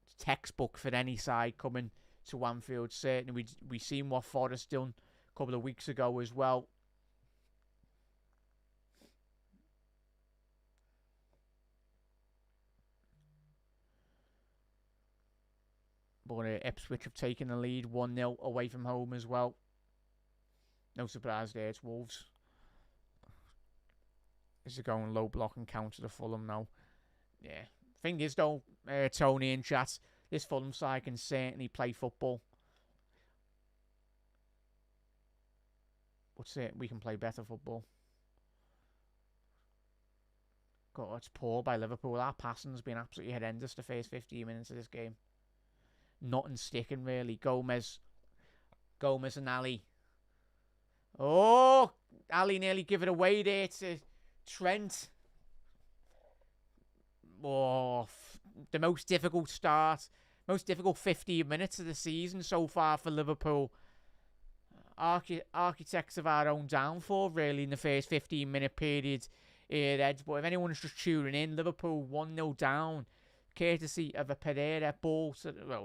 It's textbook for any side coming to Anfield. Certainly, we seen what Forest done a couple of weeks ago as well. But Ipswich have taken the lead 1-0 away from home as well. No surprise there, it's Wolves. Is it going low block and counter to Fulham now? Yeah. Thing is, though, Tony in chat, this Fulham side can certainly play football. But we can play better football. God, it's poor by Liverpool. Our passing's been absolutely horrendous the first 15 minutes of this game. Nothing sticking, really. Gomez and Ali. Oh, Ali nearly give it away there to Trent. Oh, the most difficult start. Most difficult 15 minutes of the season so far for Liverpool. Architects of our own downfall, really, in the first 15-minute period here, Ed. But if anyone's just tuning in, Liverpool 1-0 down, courtesy of a Pereira ball,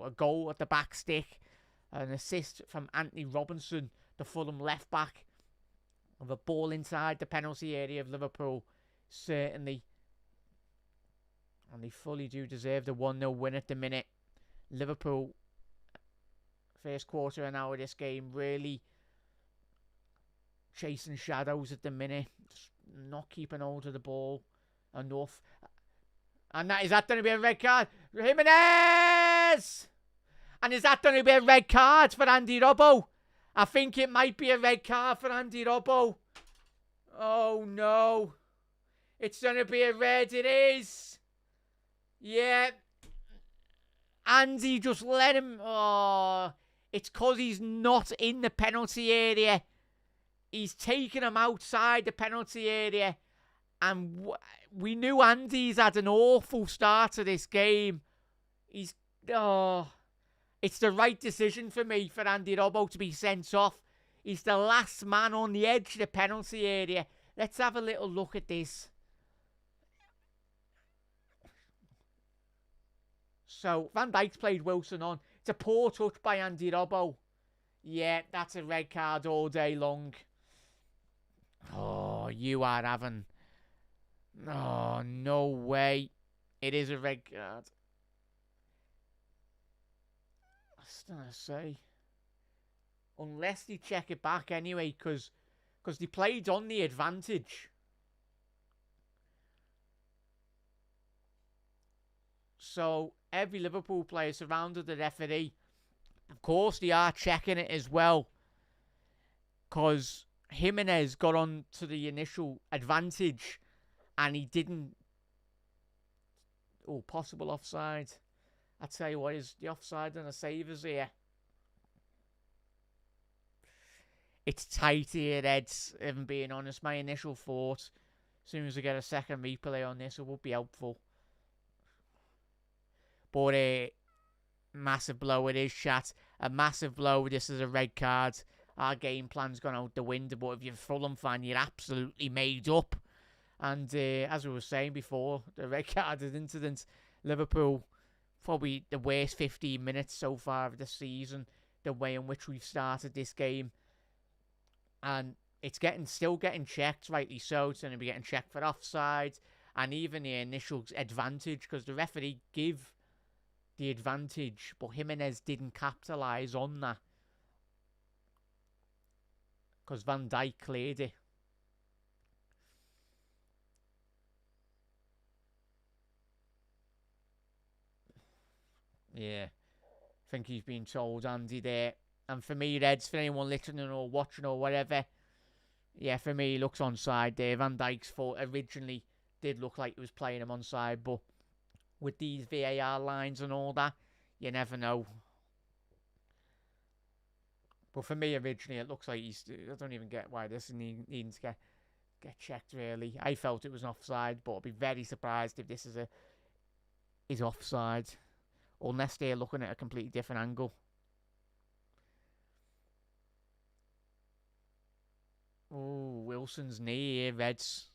a goal at the back stick, an assist from Anthony Robertson, the Fulham left back, of a ball inside the penalty area of Liverpool, certainly. And they fully do deserve the 1-0 win at the minute. Liverpool, first quarter and hour of this game, really chasing shadows at the minute, just not keeping hold of the ball enough. And is that going to be a red card? Jimenez! And is that going to be a red card for Andy Robbo? I think it might be a red card for Andy Robbo. Oh no. It's going to be a red, it is. Yeah. Andy just let him... Oh, it's because he's not in the penalty area. He's taken him outside the penalty area. And we knew Andy's had an awful start to this game. It's the right decision for me for Andy Robbo to be sent off. He's the last man on the edge of the penalty area. Let's have a little look at this. So, Van Dijk's played Wilson on. It's a poor touch by Andy Robbo. Yeah, that's a red card all day long. Oh, you are having... Oh, no way. It is a red card. I was going to say... Unless they check it back anyway, because they played on the advantage. So, every Liverpool player surrounded the referee. Of course, they are checking it as well. Because Jimenez got on to the initial advantage. And he didn't... Oh, possible offside. I tell you what, is the offside and the savers here. It's tight here, Ed, if I'm being honest. My initial thought, as soon as I get a second replay on this, it would be helpful. But a massive blow it is, chat. A massive blow. This is a red card. Our game plan's gone out the window. But if you're a Fulham fan, you're absolutely made up. And as we were saying before, the red carded incident, Liverpool, probably the worst 15 minutes so far of the season, the way in which we've started this game. And it's still getting checked, rightly so. It's going to be getting checked for offside and even the initial advantage, because the referee gave the advantage, but Jimenez didn't capitalise on that because Van Dijk cleared it. Yeah, I think he's been told, Andy, there. And for me, Reds, for anyone listening or watching or whatever, Yeah, for me, he looks onside there. Van Dijk's fault originally did look like he was playing him onside, but with these VAR lines and all that, you never know. But for me, originally, it looks like I don't even get why this needs to get checked, really. I felt it was offside, but I'd be very surprised if this is offside. Unless they're looking at a completely different angle. Oh, Wilson's knee here, Reds.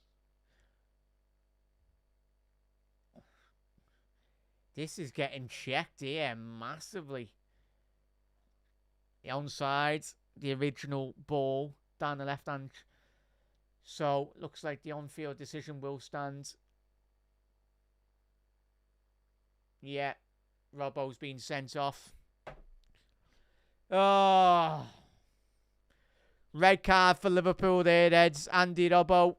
This is getting checked here massively. The onside, the original ball down the left hand. So, looks like the on-field decision will stand. Yeah, Robbo's been sent off. Oh, red card for Liverpool there, Eds. Andy Robbo.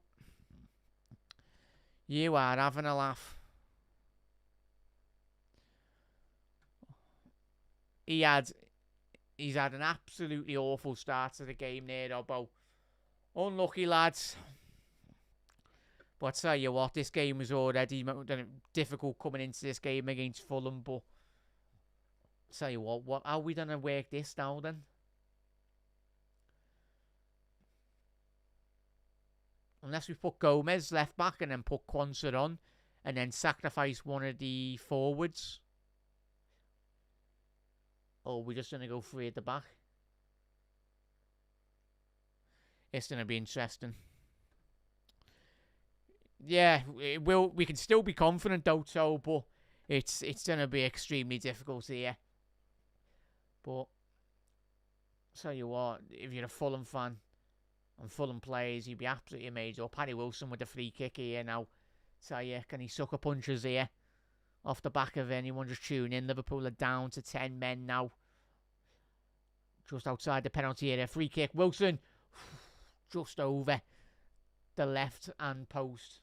You are having a laugh. He's had an absolutely awful start to the game there, Robbo. Unlucky, lads. But I tell you what, this game was already difficult coming into this game against Fulham. But I tell you what are we going to work this now then? Unless we put Gomez left back and then put Quansah on and then sacrifice one of the forwards. Or we're just going to go free at the back. It's going to be interesting. Yeah, we can still be confident, Doto, but it's going to be extremely difficult here. But tell you what, if you're a Fulham fan and Fulham players, you'd be absolutely amazed. Or Paddy Wilson with the free kick here now. Tell you, can he sucker punches here? Off the back of anyone just tuning in, Liverpool are down to 10 men now. Just outside the penalty area. Free kick. Wilson. Just over the left hand post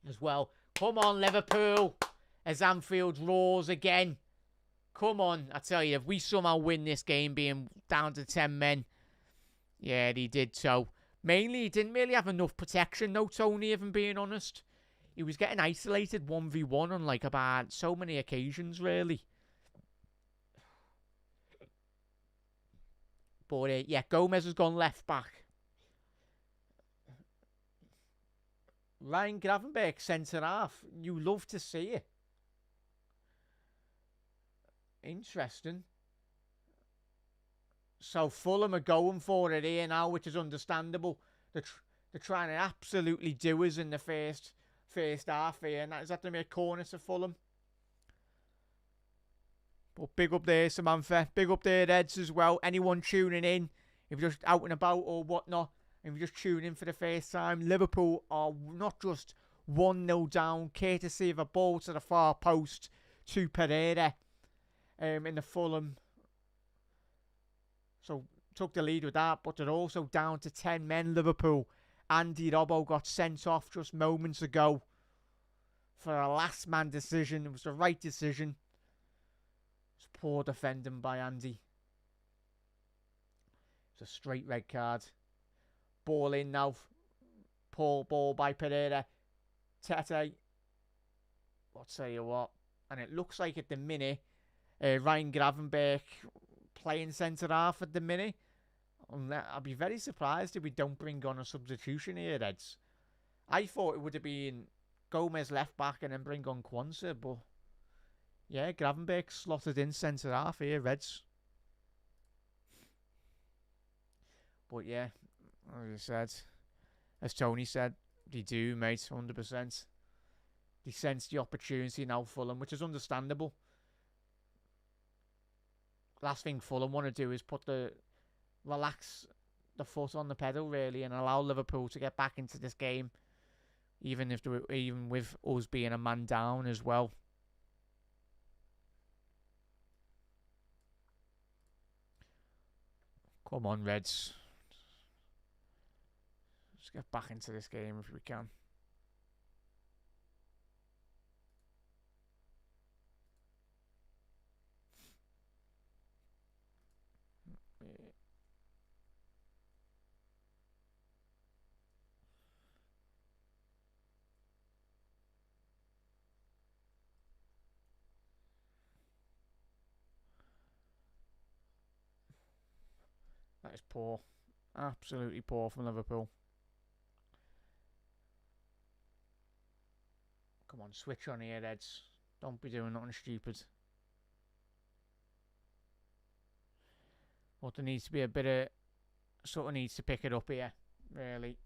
as well. Come on, Liverpool. As Anfield roars again. Come on. I tell you, if we somehow win this game being down to 10 men. Yeah, he did so. Mainly, he didn't really have enough protection, though, Tony, if I'm being honest. He was getting isolated 1v1 on like about so many occasions, really. But yeah, Gomez has gone left back. Ryan Gravenberch centre half. You love to see it. Interesting. So Fulham are going for it here now, which is understandable. They're trying to absolutely do us in the first half here, and is that going to be a corner to Fulham? But big up there, Samantha. Big up there, Eds, as well. Anyone tuning in, if you're just out and about or whatnot, if you're just tuning in for the first time, Liverpool are not just 1-0 down, courtesy of a ball to the far post to Pereira in the Fulham. So took the lead with that, but they're also down to 10 men, Liverpool. Andy Robbo got sent off just moments ago for a last man decision. It was the right decision. It's poor defending by Andy. It's a straight red card. Ball in now. Poor ball by Pereira. Tete. I'll tell you what. And it looks like at the minute, Ryan Gravenberch playing centre half at the minute. I'll be very surprised if we don't bring on a substitution here, Reds. I thought it would have been Gomez left back and then bring on Quansah, but yeah, Gravenberch slotted in centre half here, Reds. But yeah, as I said, as Tony said, they do, mate, 100%. They sense the opportunity now, Fulham, which is understandable. Last thing Fulham want to do is relax the foot on the pedal, really, and allow Liverpool to get back into this game, even with us being a man down as well. Come on, Reds. Let's get back into this game if we can. is poor. Absolutely poor from Liverpool. Come on, switch on here, Reds. Don't be doing nothing stupid. But there needs to be a bit of... Sort of needs to pick it up here, really.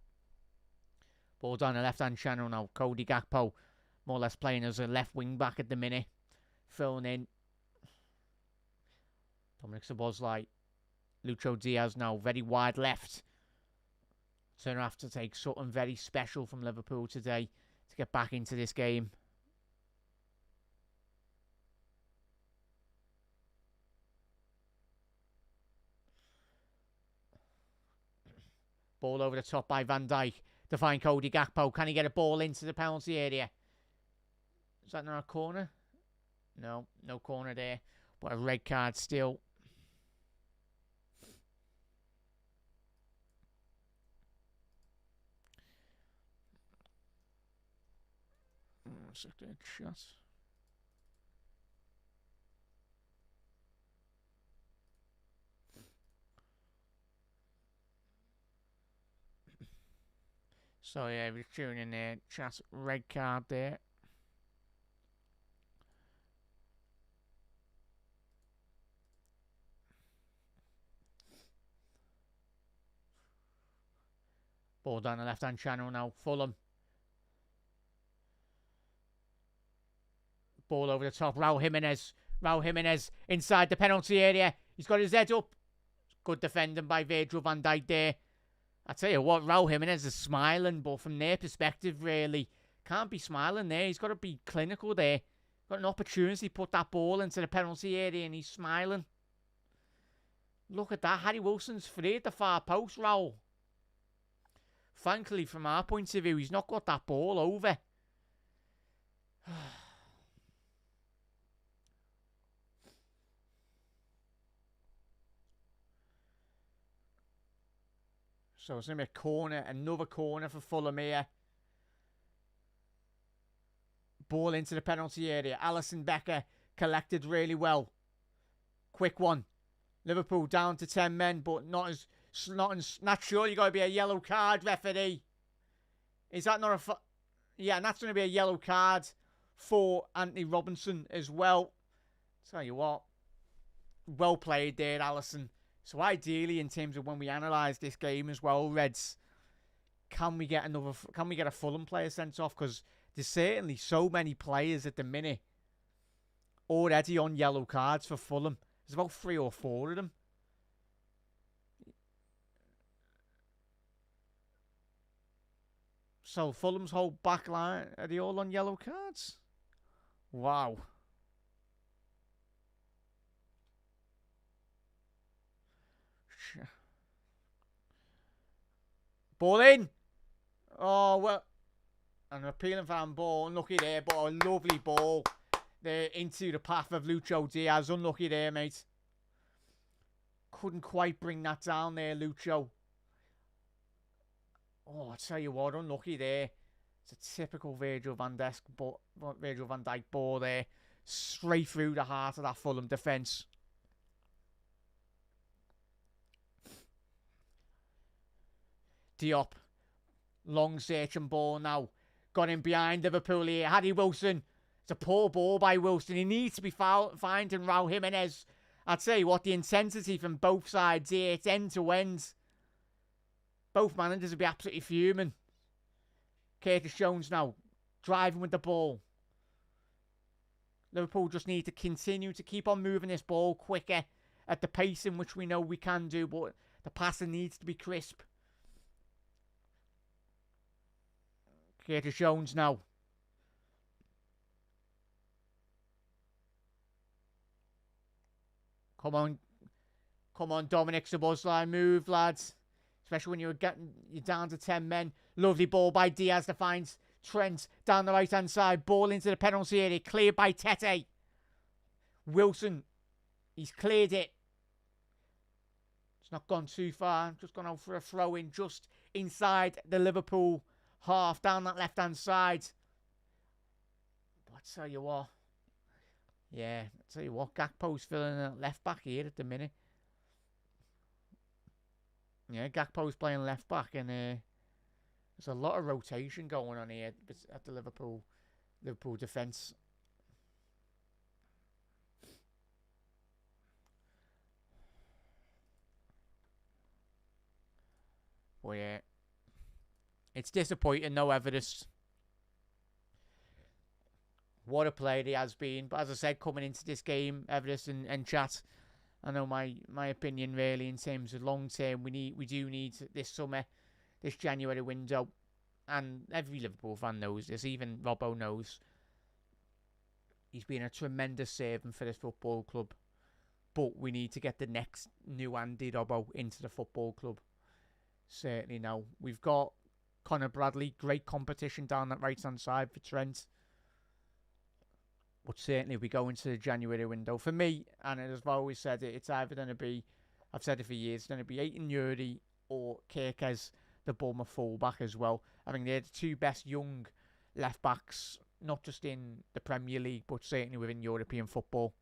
Ball down the left-hand channel now. Cody Gakpo, more or less playing as a left wing-back at the minute. Filling in. Dominic Szoboszlai. Lucho Diaz now, very wide left. So they're going to have to take something very special from Liverpool today to get back into this game. Ball over the top by Van Dijk to find Cody Gakpo. Can he get a ball into the penalty area? Is that not a corner? No, no corner there. But a red card still. Second shot. So yeah, we're tuning in there. Chat, red card there. Ball down the left-hand channel now. Fulham. Ball over the top. Raul Jimenez. Raul Jimenez inside the penalty area. He's got his head up. Good defending by Virgil van Dijk there. I tell you what, Raul Jimenez is smiling, but from their perspective, really, can't be smiling there. He's got to be clinical there. Got an opportunity to put that ball into the penalty area and he's smiling. Look at that. Harry Wilson's free at the far post, Raul. Frankly, from our point of view, he's not got that ball over. So it's going to be a corner, another corner for Fulham here. Ball into the penalty area. Alisson Becker collected really well. Quick one. Liverpool down to 10 men, but not sure. You got to be a yellow card, referee. Is that not a... Yeah, and that's going to be a yellow card for Anthony Robertson as well. Tell you what. Well played there, Alisson. So ideally, in terms of when we analyse this game as well, Reds, can we get a Fulham player sent off? Because there's certainly so many players at the minute already on yellow cards for Fulham. There's about 3 or 4 of them. So Fulham's whole back line, are they all on yellow cards? Wow. Ball in. Oh, well. An appealing for handball. Unlucky there, but a lovely ball there into the path of Lucho Diaz. Unlucky there, mate. Couldn't quite bring that down there, Lucho. Oh, I tell you what, unlucky there. It's a typical Virgil van Dijk ball there. Straight through the heart of that Fulham defence. Diop. Long searching ball now. Got him behind Liverpool here. Harry Wilson. It's a poor ball by Wilson. He needs to be finding Raul Jimenez. I'll tell you what, the intensity from both sides here. It's end to end. Both managers will be absolutely fuming. Curtis Jones now. Driving with the ball. Liverpool just need to continue to keep on moving this ball quicker at the pace in which we know we can do. But the passing needs to be crisp. Curtis Jones now. Come on, Dominic Szoboszlai, move, lads. Especially when you're down to 10 men. Lovely ball by Diaz to find Trent down the right-hand side. Ball into the penalty area. Cleared by Tete. Wilson, he's cleared it. It's not gone too far. Just gone out for a throw-in just inside the Liverpool half down that left-hand side. But I tell you what. Yeah, I tell you what. Gakpo's filling a left back here at the minute. Yeah, Gakpo's playing left back, and there's a lot of rotation going on here at the Liverpool defence. But yeah, it's disappointing, no evidence. What a player he has been. But as I said, coming into this game, Everest and chat, I know my opinion really in terms of long term, we do need this summer, this January window, and every Liverpool fan knows this. Even Robbo knows. He's been a tremendous servant for this football club, but we need to get the next new Andy Robbo into the football club. Certainly now. We've got Connor Bradley, great competition down that right hand side for Trent. But certainly we go into the January window. For me, and as I've always said it's either going to be, I've said it for years, it's going to be Aiton Yuri or Kirkes, the Bournemouth fullback as well. I think they're the two best young left backs, not just in the Premier League, but certainly within European football.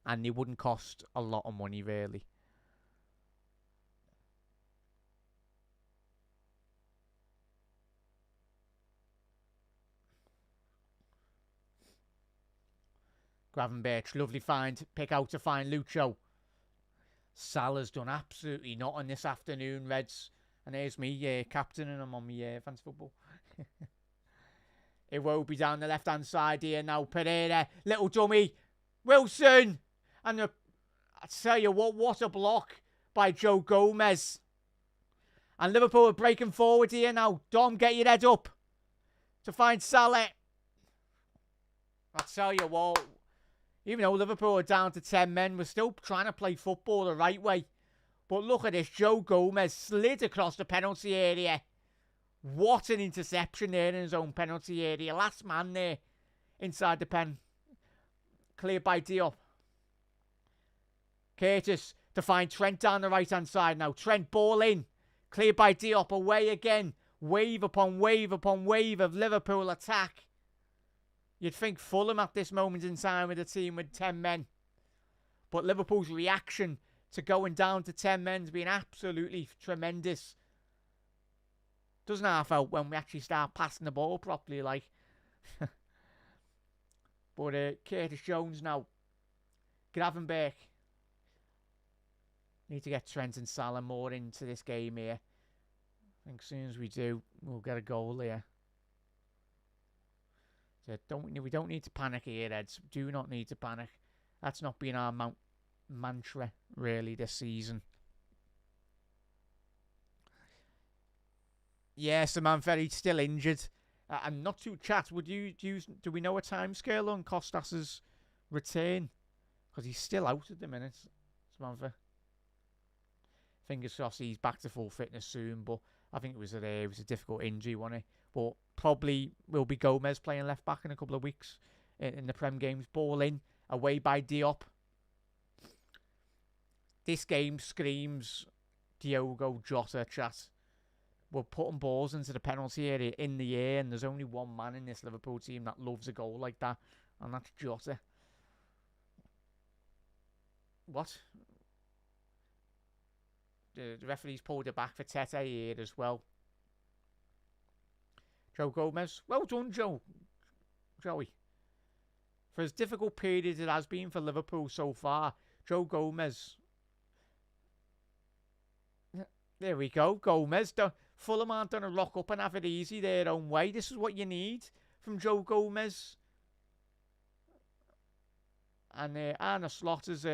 And they wouldn't cost a lot of money, really. Gravenberch, lovely find. Pick out to find Lucho. Salah's done absolutely nothing this afternoon, Reds. And there's me, captaining him on my fantasy football. It will be down the left-hand side here now. Pereira, little dummy. Wilson. And I tell you what a block by Joe Gomez. And Liverpool are breaking forward here now. Dom, get your head up to find Salah. I tell you what, even though Liverpool are down to 10 men, we're still trying to play football the right way. But look at this. Joe Gomez slid across the penalty area. What an interception there in his own penalty area. Last man there inside the pen. Cleared by Diop. Curtis to find Trent down the right-hand side now. Trent ball in. Cleared by Diop. Away again. Wave upon wave upon wave of Liverpool attack. You'd think Fulham at this moment in time with a team with 10 men. But Liverpool's reaction to going down to 10 men has been absolutely tremendous. Doesn't half out when we actually start passing the ball properly, like. But Curtis Jones now. Gravenberch. Need to get Trent and Salah more into this game here. I think as soon as we do, we'll get a goal here. So we don't need to panic here, Eds. Do not need to panic. That's not been our mantra, really, this season. Yes, the man very still injured. And not to chat, do we know a timescale on Costas's return? Because he's still out at the minute, Samantha. Fingers crossed he's back to full fitness soon, but I think it was a difficult injury, wasn't it? But probably will be Gomez playing left back in a couple of weeks in the Prem games. Ball in, away by Diop. This game screams Diogo Jota, chat. We're putting balls into the penalty area in the air, and there's only one man in this Liverpool team that loves a goal like that, and that's Jota. What? The referee's pulled it back for Tete here as well. Joe Gomez. Well done, Joey. For as difficult period it has been for Liverpool so far, Joe Gomez. There we go, Gomez. Fulham aren't going to rock up and have it easy their own way. This is what you need from Joe Gomez. And Arne Slotter's...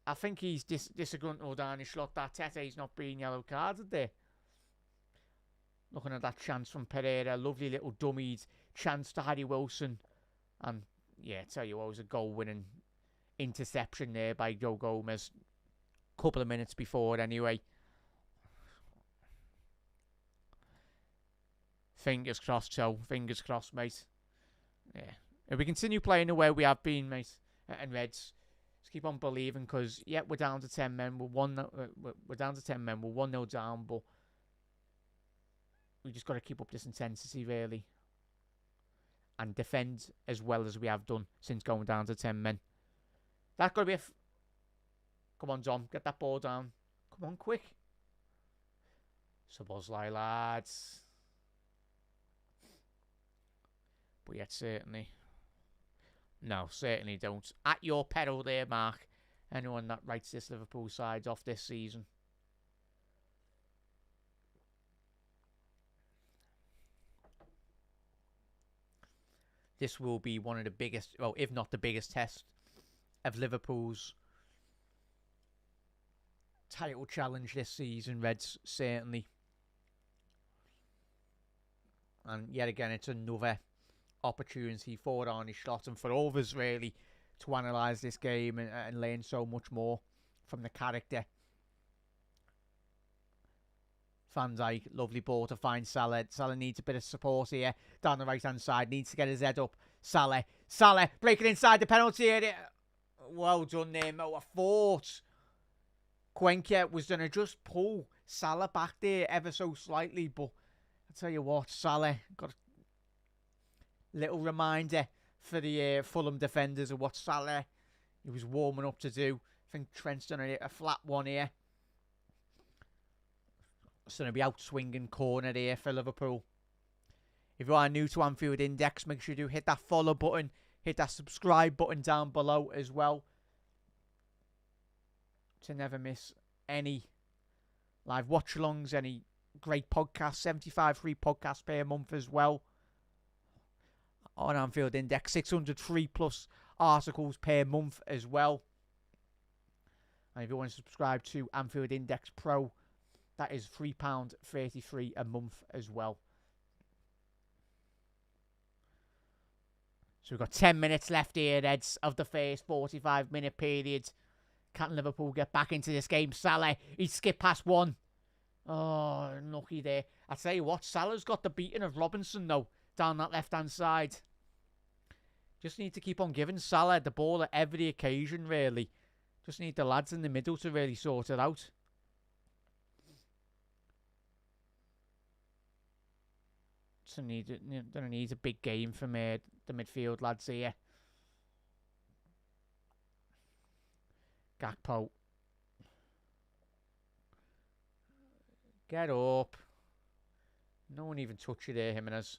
I think he's disgruntled Arne Slot that Tete's not being yellow carded there. Looking at that chance from Pereira. Lovely little dummies. Chance to Harry Wilson. And, yeah, tell you what, it was a goal-winning interception there by Joe Gomez. Couple of minutes before, anyway. Fingers crossed, Joe. Fingers crossed, mate. Yeah. If we continue playing the way we have been, mate, and Reds, just keep on believing, because, yeah, we're down to 10 men. We're down to 10 men. We're 1-0 down, but we just got to keep up this intensity, really. And defend as well as we have done since going down to 10 men. That's got to be Come on, Dom. Get that ball down. Come on, quick. Szoboszlai, lads. But yet, certainly. No, certainly don't. At your peril there, Mark. Anyone that writes this Liverpool side off this season. This will be one of the biggest, well, if not the biggest test of Liverpool's title challenge this season, Reds, certainly. And yet again, it's another opportunity for Arne Slot and for all of us, really, to analyse this game and learn so much more from the character. Van Dijk, lovely ball to find Salah. Salah needs a bit of support here. Down the right-hand side, needs to get his head up. Salah, breaking inside the penalty area. Well done there, Mo. I thought Cuenca was going to just pull Salah back there ever so slightly, but I'll tell you what, Salah got a little reminder for the Fulham defenders of what Salah he was warming up to do. I think Trent's done a flat one here. It's going to be out swinging corner here for Liverpool. If you are new to Anfield Index, make sure you do hit that follow button, hit that subscribe button down below as well, to never miss any live watch-alongs, any great podcasts, 75 free podcasts per month as well on Anfield Index, 600 free plus articles per month as well. And if you want to subscribe to Anfield Index Pro, that is £3.33 a month as well. So we've got 10 minutes left here, Reds, of the first 45-minute period. Can Liverpool get back into this game? Salah, he skipped past one. Oh, unlucky there. I tell you what, Salah's got the beating of Robertson, though, down that left-hand side. Just need to keep on giving Salah the ball at every occasion, really. Just need the lads in the middle to really sort it out. So gonna need a big game from the midfield lads here. Gakpo. Get up. No one even touched you there, Jimenez.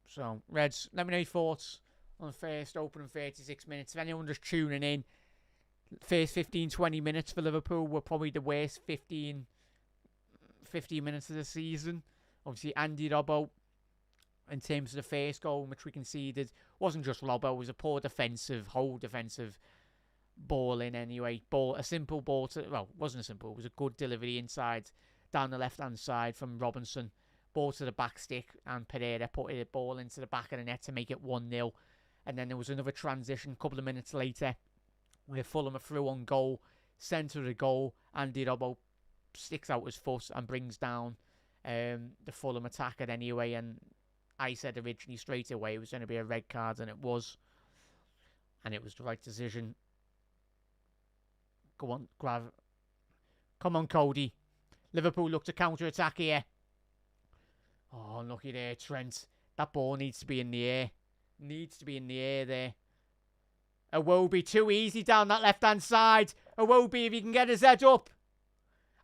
So, Reds, let me know your thoughts on the first opening 36 minutes. If anyone just tuning in, first 15-20 minutes for Liverpool were probably the worst 15 minutes of the season. Obviously, Andy Robbo, in terms of the first goal, which we conceded, wasn't just Robbo, it was a poor whole defensive ball in anyway. A simple ball to, well, it wasn't a simple, it was a good delivery inside, down the left-hand side from Robinson. Ball to the back stick, and Pereira put the ball into the back of the net to make it 1-0. And then there was another transition a couple of minutes later, where Fulham are through on goal, centre of the goal, Andy Robbo sticks out his foot and brings down the Fulham attacker anyway. And I said originally straight away it was going to be a red card, and it was. And it was the right decision. Go on, grab. Come on, Cody. Liverpool look to counter-attack here. Oh, unlucky there, Trent. That ball needs to be in the air. Needs to be in the air there. Iwobi, too easy down that left-hand side. Iwobi, if he can get his head up.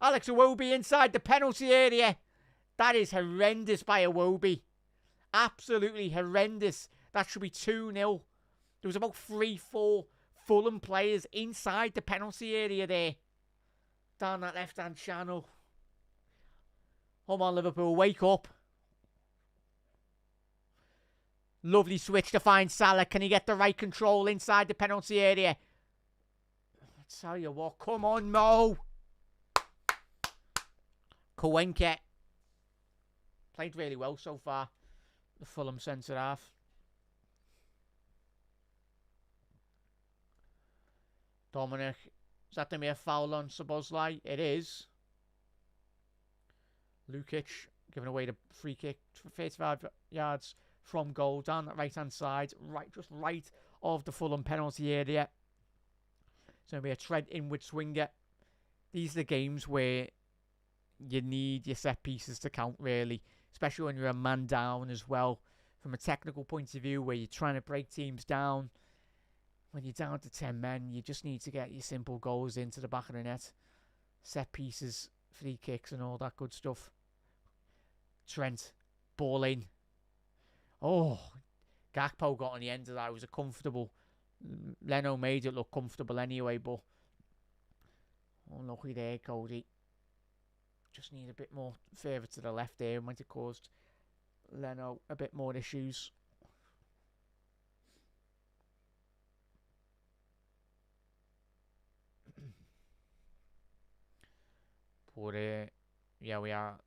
Alex Iwobi inside the penalty area. That is horrendous by Iwobi. Absolutely horrendous. That should be 2-0. There was about 3-4 Fulham players inside the penalty area there. Down that left-hand channel. Come on, Liverpool, wake up. Lovely switch to find Salah. Can he get the right control inside the penalty area? I tell you what, come on, Mo. Cuenca played really well so far, the Fulham centre-half. Dominic, is that going to be a foul on Szoboszlai? It is. Lukic giving away the free kick for 35 yards from goal, down that right-hand side, just right of the Fulham penalty area. It's going to be a Trent inward swinger. These are the games where you need your set pieces to count, really. especially when you're a man down as well. From a technical point of view, where you're trying to break teams down, when you're down to 10 men, you just need to get your simple goals into the back of the net. Set pieces, free kicks and all that good stuff. Trent, ball in. Oh, Gakpo got on the end of that. It was a comfortable. Leno made it look comfortable anyway, but unlucky there, Cody. Just need a bit more further to the left there, and might have caused Leno a bit more issues. But yeah, we are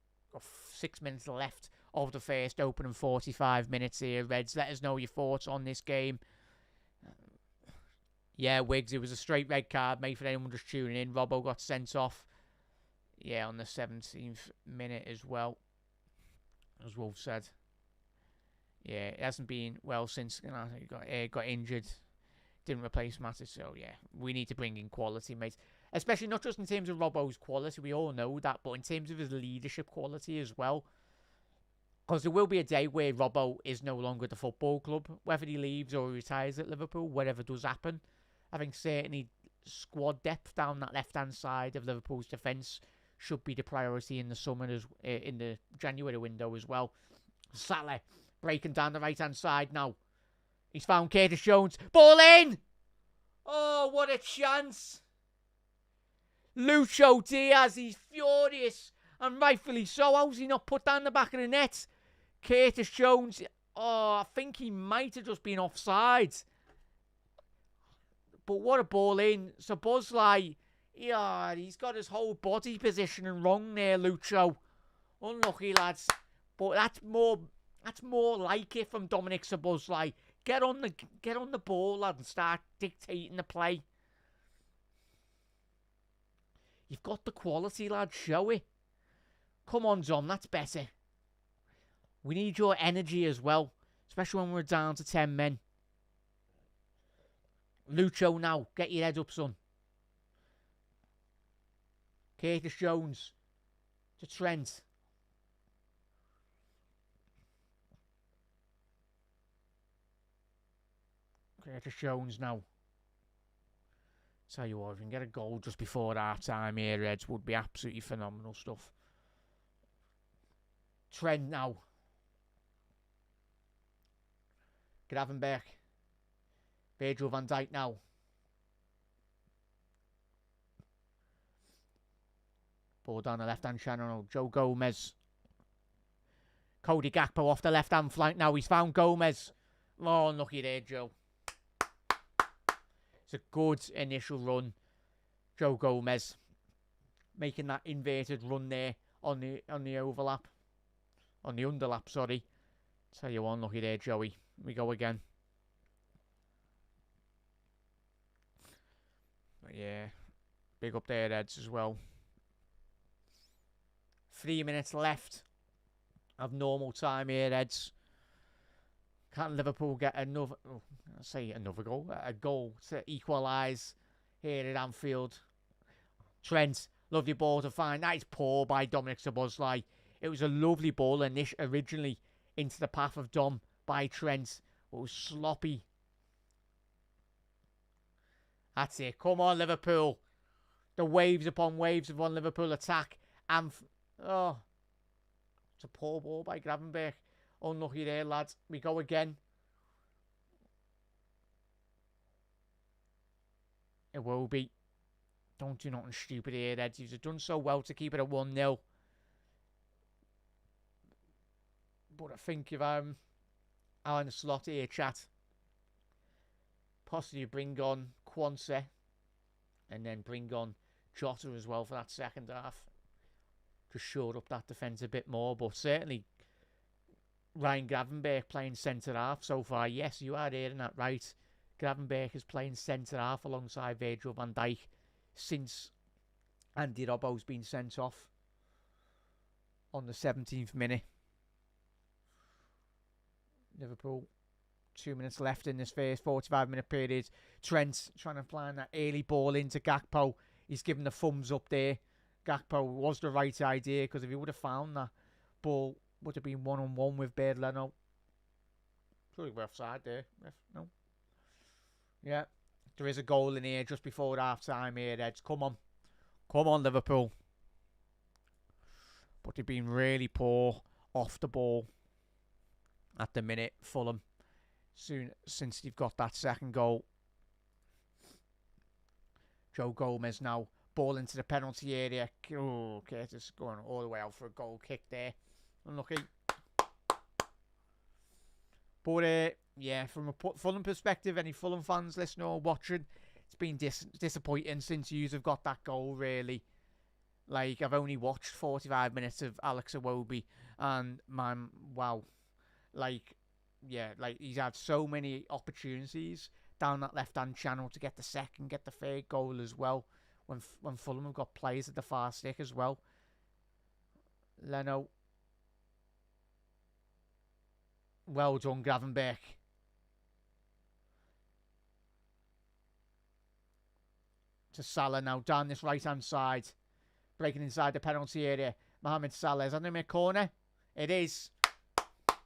6 minutes left of the first opening 45 minutes here. Reds, let us know your thoughts on this game. Yeah, Wiggs, it was a straight red card, mate, for anyone just tuning in. Robbo got sent off. Yeah, on the 17th minute as well, as Wolf said. Yeah, it hasn't been well since he got injured. Didn't replace Matic, so yeah, we need to bring in quality, mate. Especially not just in terms of Robbo's quality, we all know that, but in terms of his leadership quality as well. Because there will be a day where Robbo is no longer at the football club, whether he leaves or he retires at Liverpool, whatever does happen. I think certainly squad depth down that left-hand side of Liverpool's defence should be the priority in the summer, in the January window as well. Salah breaking down the right-hand side now. He's found Curtis Jones. Ball in! Oh, what a chance! Lucho Diaz, he's furious. And rightfully so. How's he not put down the back of the net? Curtis Jones. Oh, I think he might have just been offside. But what a ball in. So Bosley, yeah, he's got his whole body positioning wrong there, Lucho. Unlucky, lads. But that's more like it from Dominic Szoboszlai. Get on the ball, lad, and start dictating the play. You've got the quality, lad. Show it. Come on, Dom. That's better. We need your energy as well, especially when we're down to 10 men. Lucho now. Get your head up, son. Curtis Jones to Trent. Curtis Jones now. Tell you what, if we can get a goal just before our time here, Reds, would be absolutely phenomenal stuff. Trent now. Gravenberch. Virgil van Dijk now. Ball down the left-hand channel. Joe Gomez. Cody Gakpo off the left-hand flank now. He's found Gomez. Oh, unlucky there, Joe. It's a good initial run. Joe Gomez making that inverted run there on the overlap. On the underlap, sorry. Tell you what, unlucky there, Joey. We go again. But yeah, big up there, Reds, as well. 3 minutes left of normal time here, Reds. Can Liverpool get another? Oh, I say another goal. A goal to equalise here at Anfield. Trent, lovely ball to find. That is poor by Dominic Szoboszlai. It was a lovely ball originally into the path of Dom by Trent. It was sloppy. That's it. Come on, Liverpool. The waves upon waves of one Liverpool attack. And oh, it's a poor ball by Gravenberch. Unlucky there, lads. We go again. It will be. Don't do nothing stupid here, Reds. You've done so well to keep it at 1-0. But I think if I'm Alan Slot here, chat, possibly bring on Quansah and then bring on Jota as well for that second half. Just shore up that defence a bit more. But certainly Ryan Gravenberch playing centre half so far. Yes, you are hearing that right. Gravenberch is playing centre half alongside Virgil van Dijk since Andy Robbo's been sent off on the 17th minute. Liverpool, 2 minutes left in this first 45-minute period. Trent trying to plan that early ball into Gakpo. He's given the thumbs up there. Gakpo was the right idea, because if he would have found that ball would have been one-on-one with Baird Leno. Probably we're offside there. No. Yeah. There is a goal in here just before half-time here, Eds. Come on. Come on, Liverpool. But they've been really poor off the ball at the minute, Fulham. Since they've got that second goal. Joe Gomez now. Ball into the penalty area. Oh, Curtis going all the way out for a goal kick there. Unlucky. But, yeah, from a Fulham perspective, any Fulham fans listening or watching, it's been disappointing since you've got that goal, really. Like, I've only watched 45 minutes of Alex Iwobi, and, man, wow. Like, yeah, like, he's had so many opportunities down that left-hand channel to get the second, get the third goal as well. When Fulham have got players at the far stick as well. Leno. Well done, Gravenberch. To Salah now, down this right-hand side. Breaking inside the penalty area. Mohamed Salah, is that in a corner? It is.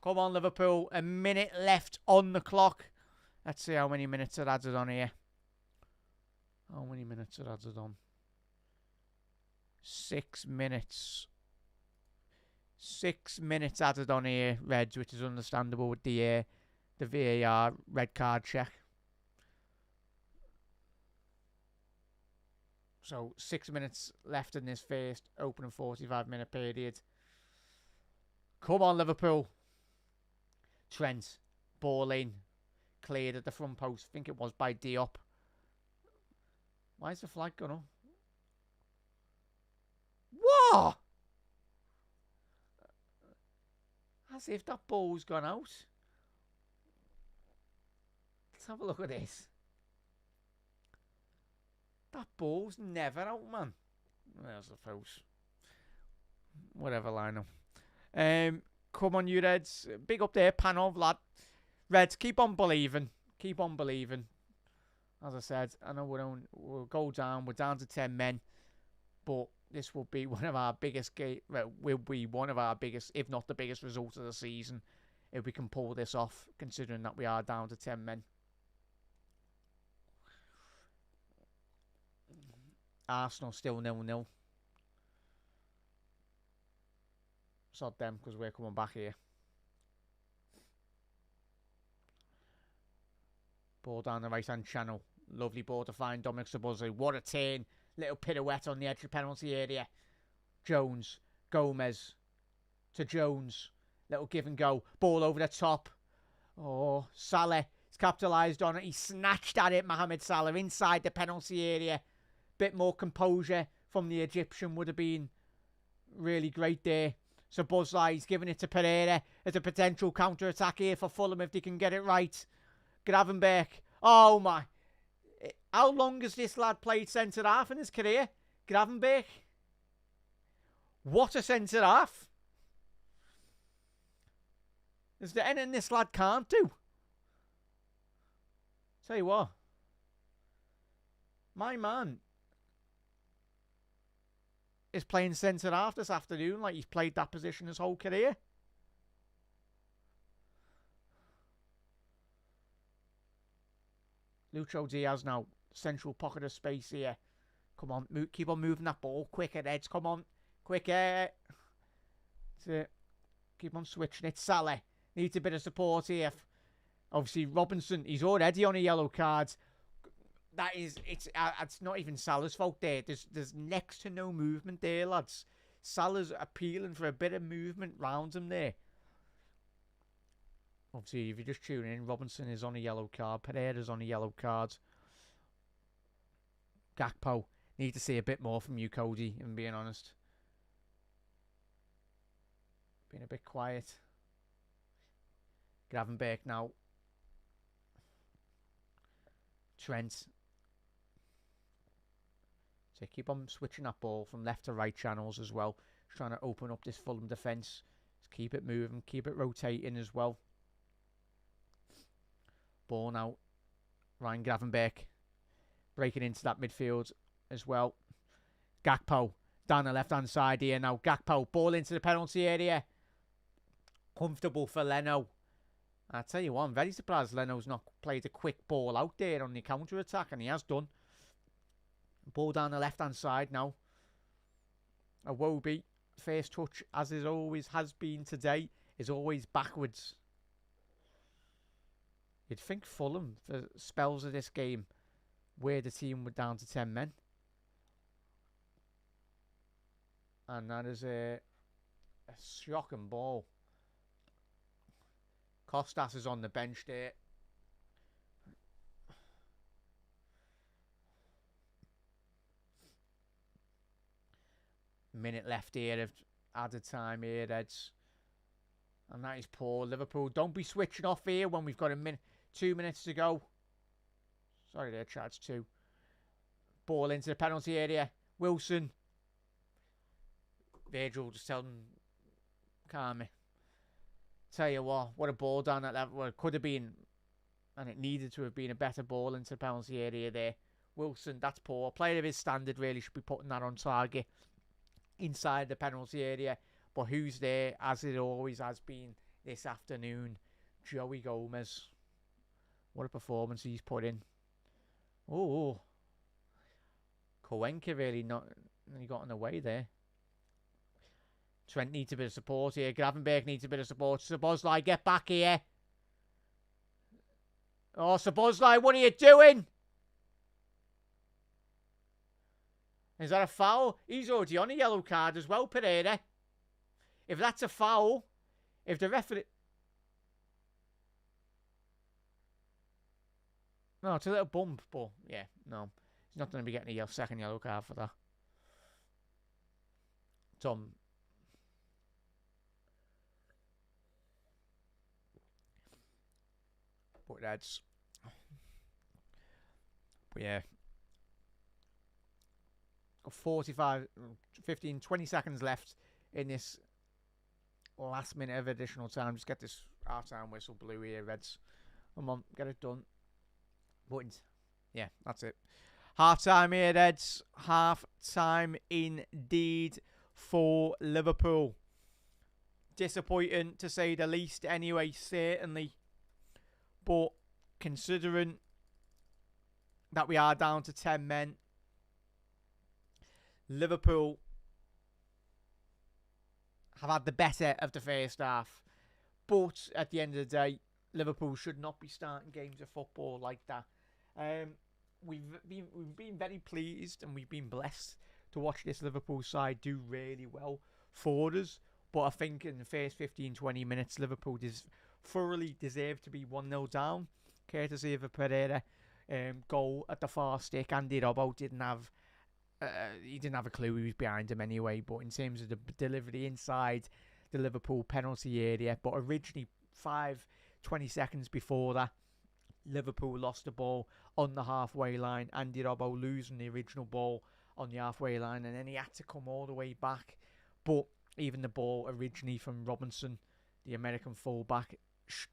Come on, Liverpool. A minute left on the clock. Let's see how many minutes it added on here. How many minutes it added on? 6 minutes. 6 minutes added on here, Reds, which is understandable with the VAR red card check. So 6 minutes left in this first opening 45-minute period. Come on, Liverpool. Trent, ball in, cleared at the front post. I think it was by Diop. Why is the flag gone up? What? As if that ball's gone out. Let's have a look at this. That ball's never out, man. There's the post. Whatever, Lionel. Come on, you Reds. Big up there, Panov, lad. Reds, keep on believing. Keep on believing. As I said, I know we'll go down. We're down to 10 men. But this will be one of our biggest will be one of our biggest, if not the biggest result of the season, if we can pull this off, considering that we are down to 10 men. Arsenal still 0-0. Sod them, because we're coming back here. Ball down the right-hand channel. Lovely ball to find Dominic Szoboszlai. What a turn. Little pirouette on the edge of the penalty area. Jones. Gomez. To Jones. Little give and go. Ball over the top. Oh, Salah. He's capitalised on it. He snatched at it, Mohamed Salah, inside the penalty area. Bit more composure from the Egyptian would have been really great there. So Szoboszlai's giving it to Pereira as a potential counter-attack here for Fulham if they can get it right. Gravenberch. Oh, my. How long has this lad played centre-half in his career? Gravenberch. What a centre-half. Is there anything this lad can't do? Tell you what. My man is playing centre-half this afternoon like he's played that position his whole career. Lucho Diaz now. Central pocket of space here. Come on. Keep on moving that ball. Quicker, Eds. Come on. Quicker. Keep on switching it. Salah needs a bit of support here. Obviously, Robertson, he's already on a yellow card. It's not even Salah's fault there. There's next to no movement there, lads. Salah's appealing for a bit of movement round him there. Obviously, if you're just tuning in, Robertson is on a yellow card. Pereira's on a yellow card. Gakpo. Need to see a bit more from you, Cody, if I'm being honest. Being a bit quiet. Gravenberch now. Trent. So keep on switching that ball from left to right channels as well. Just trying to open up this Fulham defence. Just keep it moving. Keep it rotating as well. Ball now. Ryan Gravenberch. Breaking into that midfield as well. Gakpo. Down the left-hand side here now. Gakpo. Ball into the penalty area. Comfortable for Leno. I tell you what, I'm very surprised Leno's not played a quick ball out there on the counter-attack, and he has done. Ball down the left-hand side now. Iwobi, first touch, as it always has been today, is always backwards. You'd think Fulham, for spells of this game, where the team were down to 10 men. And that is a shocking ball. Costas is on the bench there. Minute left here of added time here, Reds. And that is poor. Liverpool, don't be switching off here when we've got 2 minutes to go. Sorry there, Chad's 2. Ball into the penalty area. Wilson. Virgil just tell him, calm me. Tell you what a ball down that level. Well, it could have been, and it needed to have been a better ball into the penalty area there. Wilson, that's poor. Player of his standard really should be putting that on target inside the penalty area. But who's there, as it always has been this afternoon? Joey Gomez. What a performance he's put in. Oh, Kowenka really got in the way there. Trent needs a bit of support here. Gravenberg needs a bit of support. Szoboszlai, get back here. Oh, Szoboszlai, what are you doing? Is that a foul? He's already on a yellow card as well, Pereira. If that's a foul, if the referee... No, it's a little bump, but yeah, no. He's not going to be getting a second yellow card for that. Tom... But that's... But yeah. 15, 20 seconds left in this last minute of additional time. Just get this half-time whistle blew here, Reds. Come on, get it done. Buttons. Yeah, that's it. Half-time here, Reds. Half-time indeed for Liverpool. Disappointing, to say the least, anyway, certainly. But considering that we are down to 10 men, Liverpool have had the better of the first half. But at the end of the day, Liverpool should not be starting games of football like that. We've been very pleased and we've been blessed to watch this Liverpool side do really well for us. But I think in the first 15-20 minutes, Liverpool thoroughly deserved to be 1-0 down, courtesy of a Pereira goal at the far stick. Andy Robbo didn't have a clue he was behind him anyway. But in terms of the delivery inside the Liverpool penalty area, but originally 20 seconds before that, Liverpool lost the ball on the halfway line. Andy Robbo losing the original ball on the halfway line, and then he had to come all the way back. But even the ball originally from Robertson, the American fullback,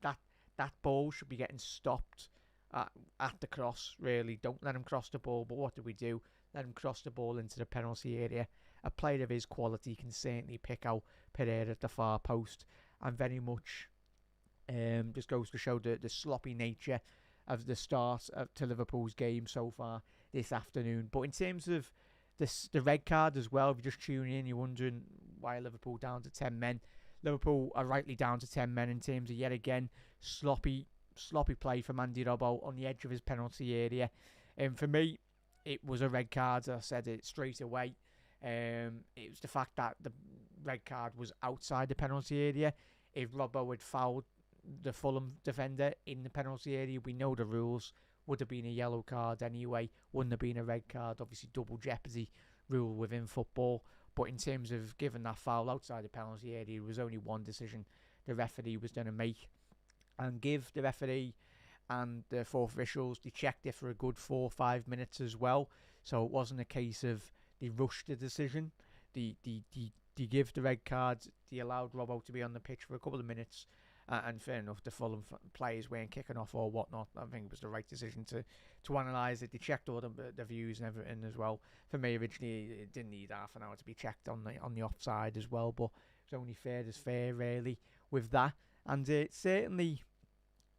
that ball should be getting stopped at the cross, really. Don't let him cross the ball, but what do we do? Let him cross the ball into the penalty area. A player of his quality can certainly pick out Pereira at the far post, and very much just goes to show the sloppy nature of the start to Liverpool's game so far this afternoon. But in terms of the red card as well, if you're just tuning in, you're wondering why Liverpool down to 10 men. Liverpool are rightly down to 10 men in terms of, yet again, sloppy play from Andy Robbo on the edge of his penalty area. And for me, it was a red card. I said it straight away. It was the fact that the red card was outside the penalty area. If Robbo had fouled the Fulham defender in the penalty area, we know the rules. Would have been a yellow card anyway. Wouldn't have been a red card. Obviously, double jeopardy rule within football. But in terms of giving that foul outside the penalty area, there was only one decision the referee was going to make. And give the referee and the fourth officials, they checked it for a good 4 or 5 minutes as well. So it wasn't a case of they rushed the decision. They give the red card. They allowed Robbo to be on the pitch for a couple of minutes. And fair enough, the Fulham players weren't kicking off or whatnot. I think it was the right decision to analyse it. They checked all the views and everything as well. For me, originally, it didn't need half an hour to be checked on the offside as well. But it's only fair as fair, really. with that. And certainly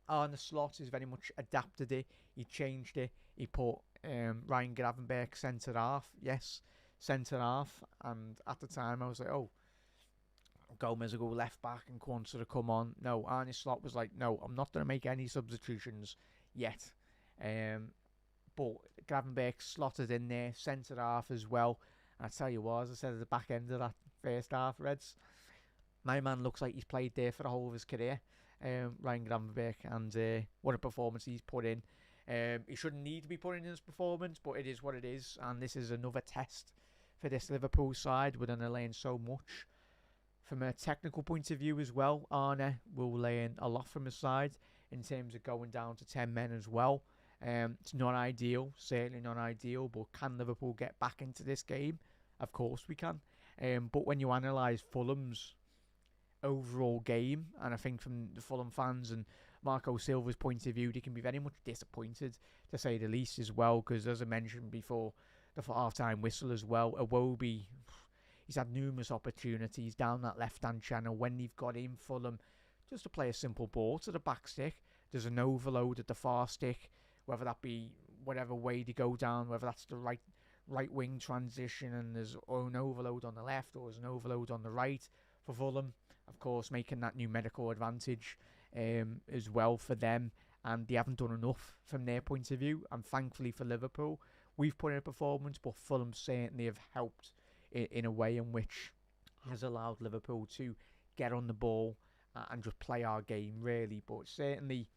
Arne Slot has very much adapted it. He changed it. He put Ryan Gravenberch centre half. Yes, centre half. And at the time, I was like, oh, Gomez will go left back and Quansah to come on. No, Arne Slot was like, no, I'm not going to make any substitutions yet. But Gravenberch slotted in there, centre half as well. And I tell you what, as I said at the back end of that first half, Reds, my man looks like he's played there for the whole of his career. Ryan Gravenberch, and what a performance he's put in. He shouldn't need to be putting in his performance, but it is what it is, and this is another test for this Liverpool side. We're going to learn so much from a technical point of view as well. Arne will learn a lot from his side in terms of going down to 10 men as well. It's not ideal, certainly not ideal, but can Liverpool get back into this game? Of course we can. But when you analyse Fulham's overall game, and I think from the Fulham fans and Marco Silva's point of view, they can be very much disappointed, to say the least, as well, because as I mentioned before, the half-time whistle as well, Iwobi, he's had numerous opportunities down that left-hand channel when they've got in Fulham just to play a simple ball to the back stick. There's an overload at the far stick, whether that be whatever way they go down, whether that's the right wing transition and there's an overload on the left or there's an overload on the right for Fulham. Of course, making that numerical advantage as well for them, and they haven't done enough from their point of view. And thankfully for Liverpool, we've put in a performance, but Fulham certainly have helped in a way in which has allowed Liverpool to get on the ball and just play our game, really. But certainly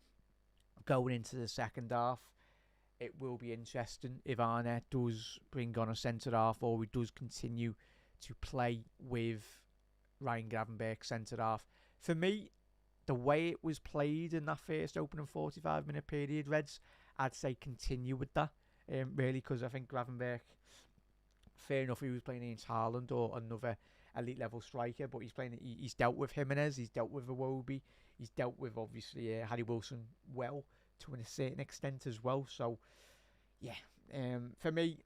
going into the second half, it will be interesting if Arne does bring on a centre half or he does continue to play with Ryan Gravenberch centre half. For me, the way it was played in that first opening 45-minute period, Reds, I'd say continue with that, really, because I think Gravenberch, fair enough, he was playing against Haaland or another elite level striker, but he's dealt with Jimenez, he's dealt with Iwobi, he's dealt with obviously Harry Wilson well to a certain extent as well. So yeah, for me,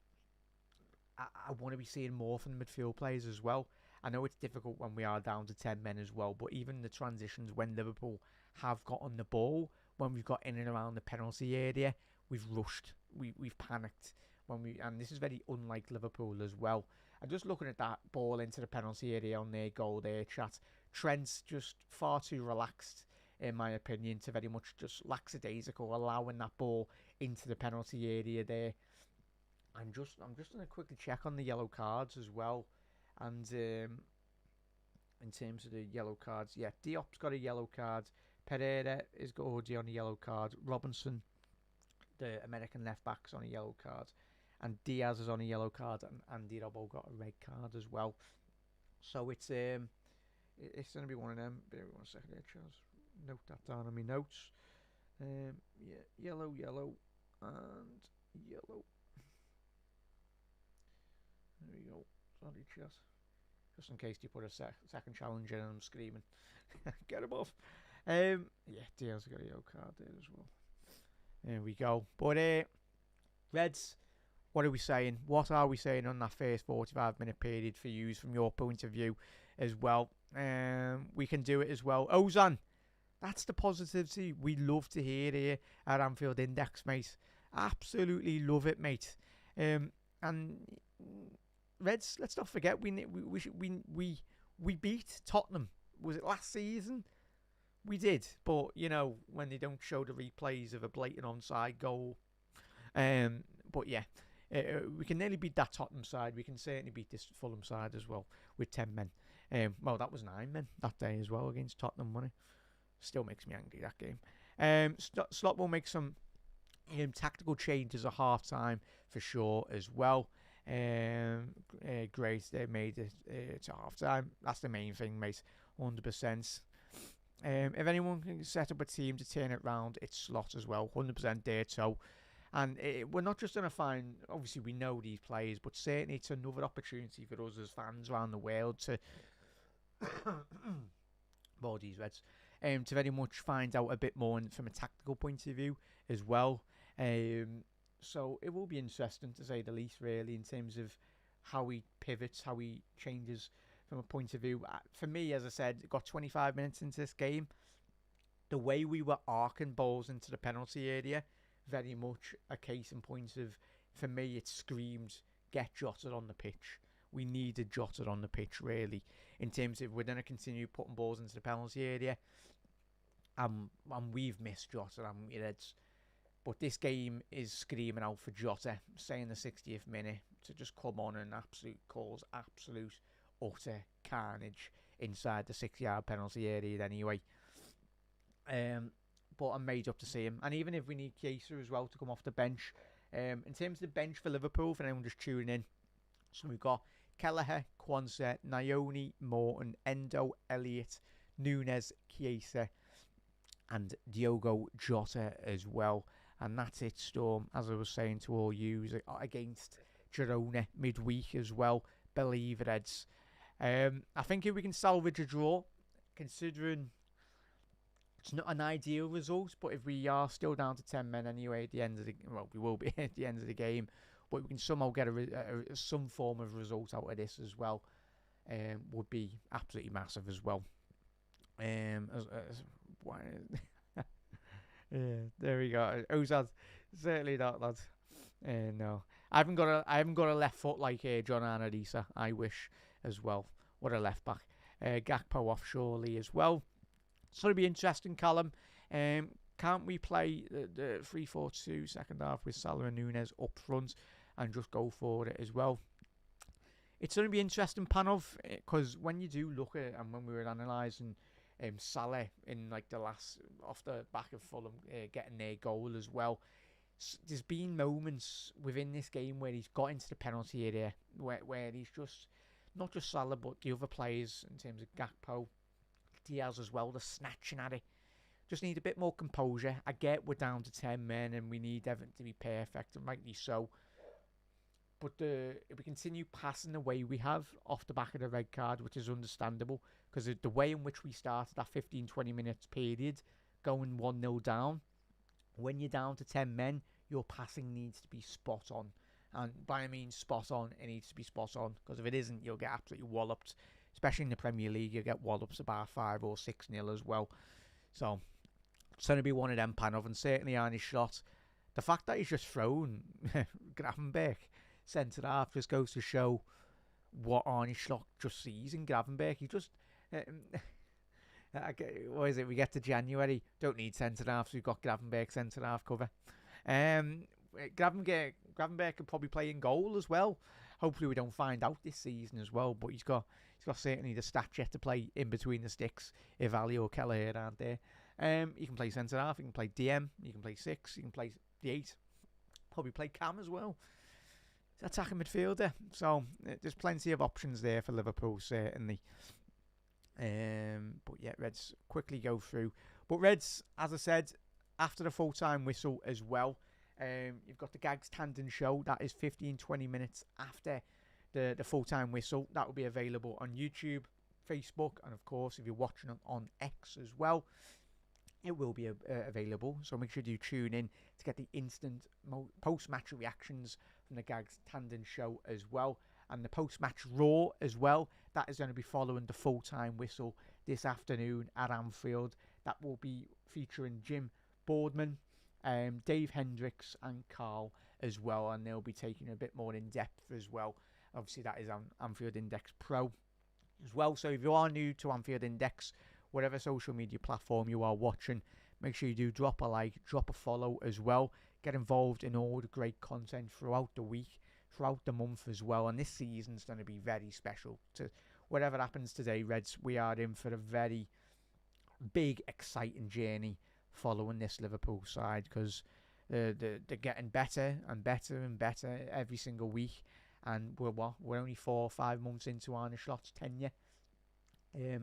I want to be seeing more from the midfield players as well. I know it's difficult when we are down to 10 men as well, but even the transitions when Liverpool have got on the ball, when we've got in and around the penalty area, we've rushed, we've panicked, and this is very unlike Liverpool as well. And just looking at that ball into the penalty area on their goal there, chat, Trent's just far too relaxed, in my opinion, to very much just lackadaisical, allowing that ball into the penalty area there. I'm just going to quickly check on the yellow cards as well. And in terms of the yellow cards, yeah, Diop's got a yellow card. Pereira is got already on a yellow card. Robertson, the American left back's on a yellow card. And Diaz is on a yellow card. And Andy Robbo got a red card as well. So it's going to be one of them. Bear with 1 second here, Charles. Note that down on my notes. Yeah, yellow, and yellow. There we go. Sorry, chat. Just in case you put a second challenge in and I'm screaming. Get him off. Yeah, Diaz got a yellow card there as well. There we go. But Reds, what are we saying? What are we saying on that first 45-minute period for you from your point of view as well? We can do it as well. Ozan, that's the positivity we love to hear here at Anfield Index, mate. Absolutely love it, mate. And Reds, let's not forget we beat Tottenham. Was it last season? We did, but you know when they don't show the replays of a blatant onside goal. But yeah, we can nearly beat that Tottenham side. We can certainly beat this Fulham side as well with 10 men. Well, that was 9 men that day as well against Tottenham, wasn't it? Still makes me angry, that game. Slot will make some tactical changes at half time for sure as well. Great, they made it to half time. That's the main thing, mate. 100%. If anyone can set up a team to turn it round, it's Slot as well. 100% there, so. And we're not just going to find, obviously we know these players, but certainly it's another opportunity for us as fans around the world to bodies, Reds, to very much find out a bit more from a tactical point of view as well. So it will be interesting, to say the least, really, in terms of how he pivots, how he changes from a point of view. For me, as I said, got 25 minutes into this game. The way we were arcing balls into the penalty area, very much a case in point of, for me, it screamed, get Jota on the pitch. We needed Jota on the pitch, really, in terms of we're going to continue putting balls into the penalty area. And we've missed Jota, haven't we, Reds? But this game is screaming out for Jota, say in the 60th minute, to just come on and cause absolute, utter carnage inside the 6-yard penalty area anyway. But I'm made up to see him. And even if we need Chiesa as well to come off the bench. In terms of the bench for Liverpool, for anyone just tuning in, so we've got Kelleher, Kwanzaa, Nyoni, Morton, Endo, Elliott, Nunes, Chiesa, and Diogo Jota as well. And that's it, Storm, as I was saying to all you, against Girona midweek as well. Believe it, Eds. I think if we can salvage a draw, considering it's not an ideal result, but if we are still down to 10 men anyway at the end of the, well, we will be at the end of the game, but we can somehow get some form of result out of this as well, would be absolutely massive as well. Yeah, there we go. Ozad, certainly not, lads. No, I haven't got a left foot like John Arnalisa. I wish as well. What a left back. Gakpo off surely as well. So it'll be interesting, Callum. Can't we play the 3-4-2 second half with Salah and Nunes up front and just go for it as well? It's going to be interesting, Panov, because when you do look at it, and when we were analysing Salah in like the last, off the back of Fulham getting their goal as well, there's been moments within this game where he's got into the penalty area where he's just, not just Salah but the other players in terms of Gakpo, Diaz as well, they're snatching at it. Just need a bit more composure. I get we're down to 10 men and we need everything to be perfect, and rightly so. But if we continue passing the way we have off the back of the red card, which is understandable, because the way in which we started that 15-20 minutes period, going 1-0 down, when you're down to 10 men, your passing needs to be spot on. And by I mean spot on, it needs to be spot on, because if it isn't, you'll get absolutely walloped. Especially in the Premier League, you'll get wallops about 5 or 6-0 as well. So it's going to be one of them, Panov, and certainly Arne's shot. The fact that he's just thrown Gravenberch centre half just goes to show what Arne Slot just sees in Gravenberch. He just, what is it? We get to January, don't need centre half, so we've got Gravenberch centre half cover. Gravenberch could probably play in goal as well. Hopefully we don't find out this season as well. But he's got certainly the stature to play in between the sticks if Ali or Kelleher aren't there. He can play centre half, he can play DM, he can play 6, he can play the 8, probably play Cam as well. Attacking midfielder. So there's plenty of options there for Liverpool, certainly. But yeah, Reds quickly go through. But Reds, as I said, after the full-time whistle as well, you've got the Gags Tandem show. That is 15-20 minutes after the full-time whistle. That will be available on YouTube, Facebook, and of course, if you're watching it on X as well, it will be available. So make sure you tune in to get the instant post-match reactions from the Gags Tandem show as well. And the post-match Raw as well. That is going to be following the full-time whistle this afternoon at Anfield. That will be featuring Jim Boardman, Dave Hendricks and Carl as well. And they'll be taking a bit more in-depth as well. Obviously, that is on Anfield Index Pro as well. So if you are new to Anfield Index, whatever social media platform you are watching, make sure you do drop a like, drop a follow as well. Get involved in all the great content throughout the week, throughout the month as well. And this season's going to be very special. To whatever happens today, Reds, we are in for a very big, exciting journey following this Liverpool side, because they're getting better and better and better every single week. And we're only 4 or 5 months into Arne Slot's tenure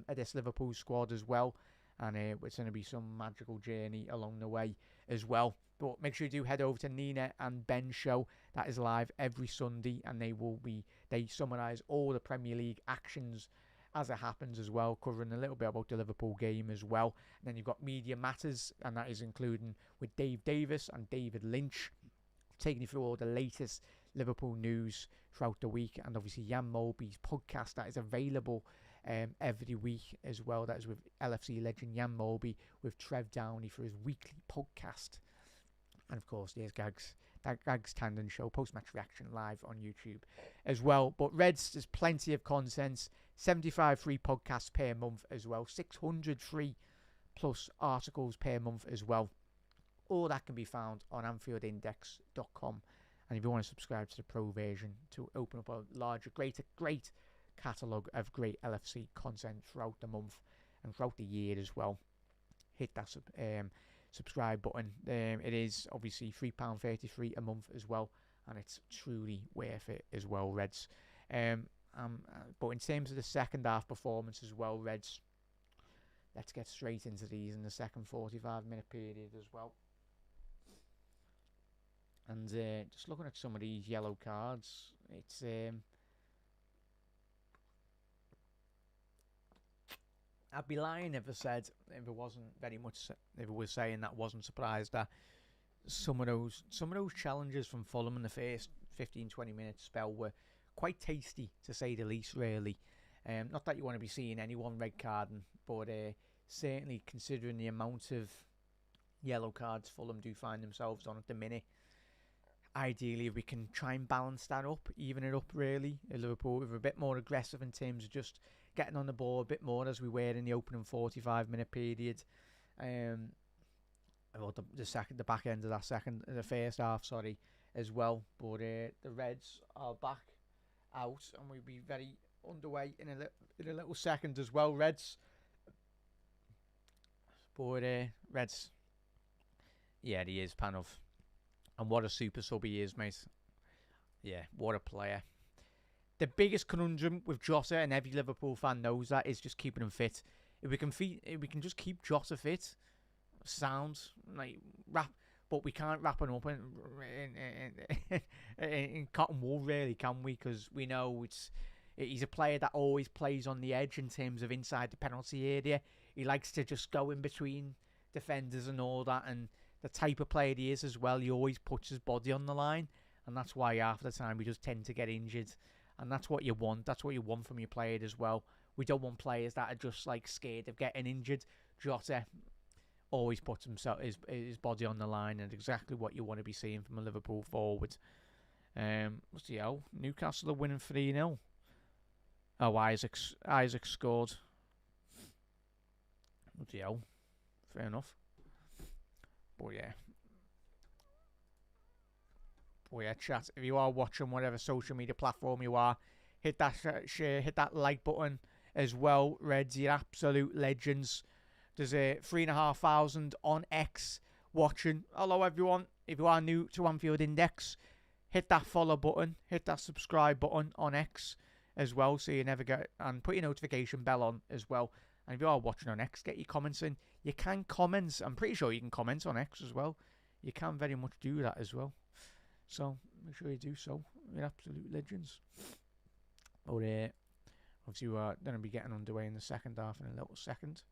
at this Liverpool squad as well, and it's going to be some magical journey along the way as well. But make sure you do head over to Nina and Ben's show. That is live every Sunday, and they summarise all the Premier League actions as it happens as well, covering a little bit about the Liverpool game as well. And then you've got Media Matters, and that is including with Dave Davis and David Lynch, taking you through all the latest Liverpool news throughout the week, and obviously Jan Molby's podcast that is available every week as well. That is with LFC legend Jan Molby with Trev Downey for his weekly podcast. And of course, there's Gag's Tandem Show, post-match reaction live on YouTube as well. But Reds, there's plenty of content. 75 free podcasts per month as well. 600 free plus articles per month as well. All that can be found on AnfieldIndex.com. And if you want to subscribe to the pro version to open up a larger, great catalogue of great LFC content throughout the month and throughout the year as well, hit that subscribe button. It is obviously £3.33 a month as well, and it's truly worth it as well, Reds. But in terms of the second half performance as well, Reds, let's get straight into these in the second 45-minute period as well. And just looking at some of these yellow cards, it's I'd be lying if I said if it was saying that wasn't surprised that some of those challenges from Fulham in the first 15-20 minute spell were quite tasty, to say the least, really. Not that you want to be seeing anyone red carding, but certainly considering the amount of yellow cards Fulham do find themselves on at the minute, ideally if we can try and balance that up, even it up really, Liverpool with a bit more aggressive in terms of just getting on the ball a bit more as we were in the opening 45-minute period. Well, the back end of the first half, as well. But the Reds are back out, and we'll be very underway in a little second as well, Reds. But Reds, yeah, he is Panov, and what a super sub he is, mate. Yeah, what a player. The biggest conundrum with Jota, and every Liverpool fan knows that, is just keeping him fit. If we can just keep Jota fit, sounds like but we can't wrap him up in cotton wool, really, can we? Because we know he's a player that always plays on the edge in terms of inside the penalty area. He likes to just go in between defenders and all that, and the type of player he is as well, he always puts his body on the line, and that's why half the time we just tend to get injured. And that's what you want. That's what you want from your player as well. We don't want players that are just like scared of getting injured. Jota always puts his body on the line, and exactly what you want to be seeing from a Liverpool forward. What's the hell? Newcastle are winning 3-0. Oh, Isaac scored. What's the hell? Fair enough. But yeah. But yeah, chat, if you are watching whatever social media platform you are, hit that share, hit that like button as well. Reds, you're absolute legends. There's 3,500 on X watching. Hello everyone. If you are new to Anfield Index, hit that follow button, hit that subscribe button on X as well, so you never get, and put your notification bell on as well. And if you are watching on X, get your comments in. You can comment. I'm pretty sure you can comment on X as well. You can very much do that as well. So make sure you do so. You're absolute legends. But obviously we're going to be getting underway in the second half in a little second.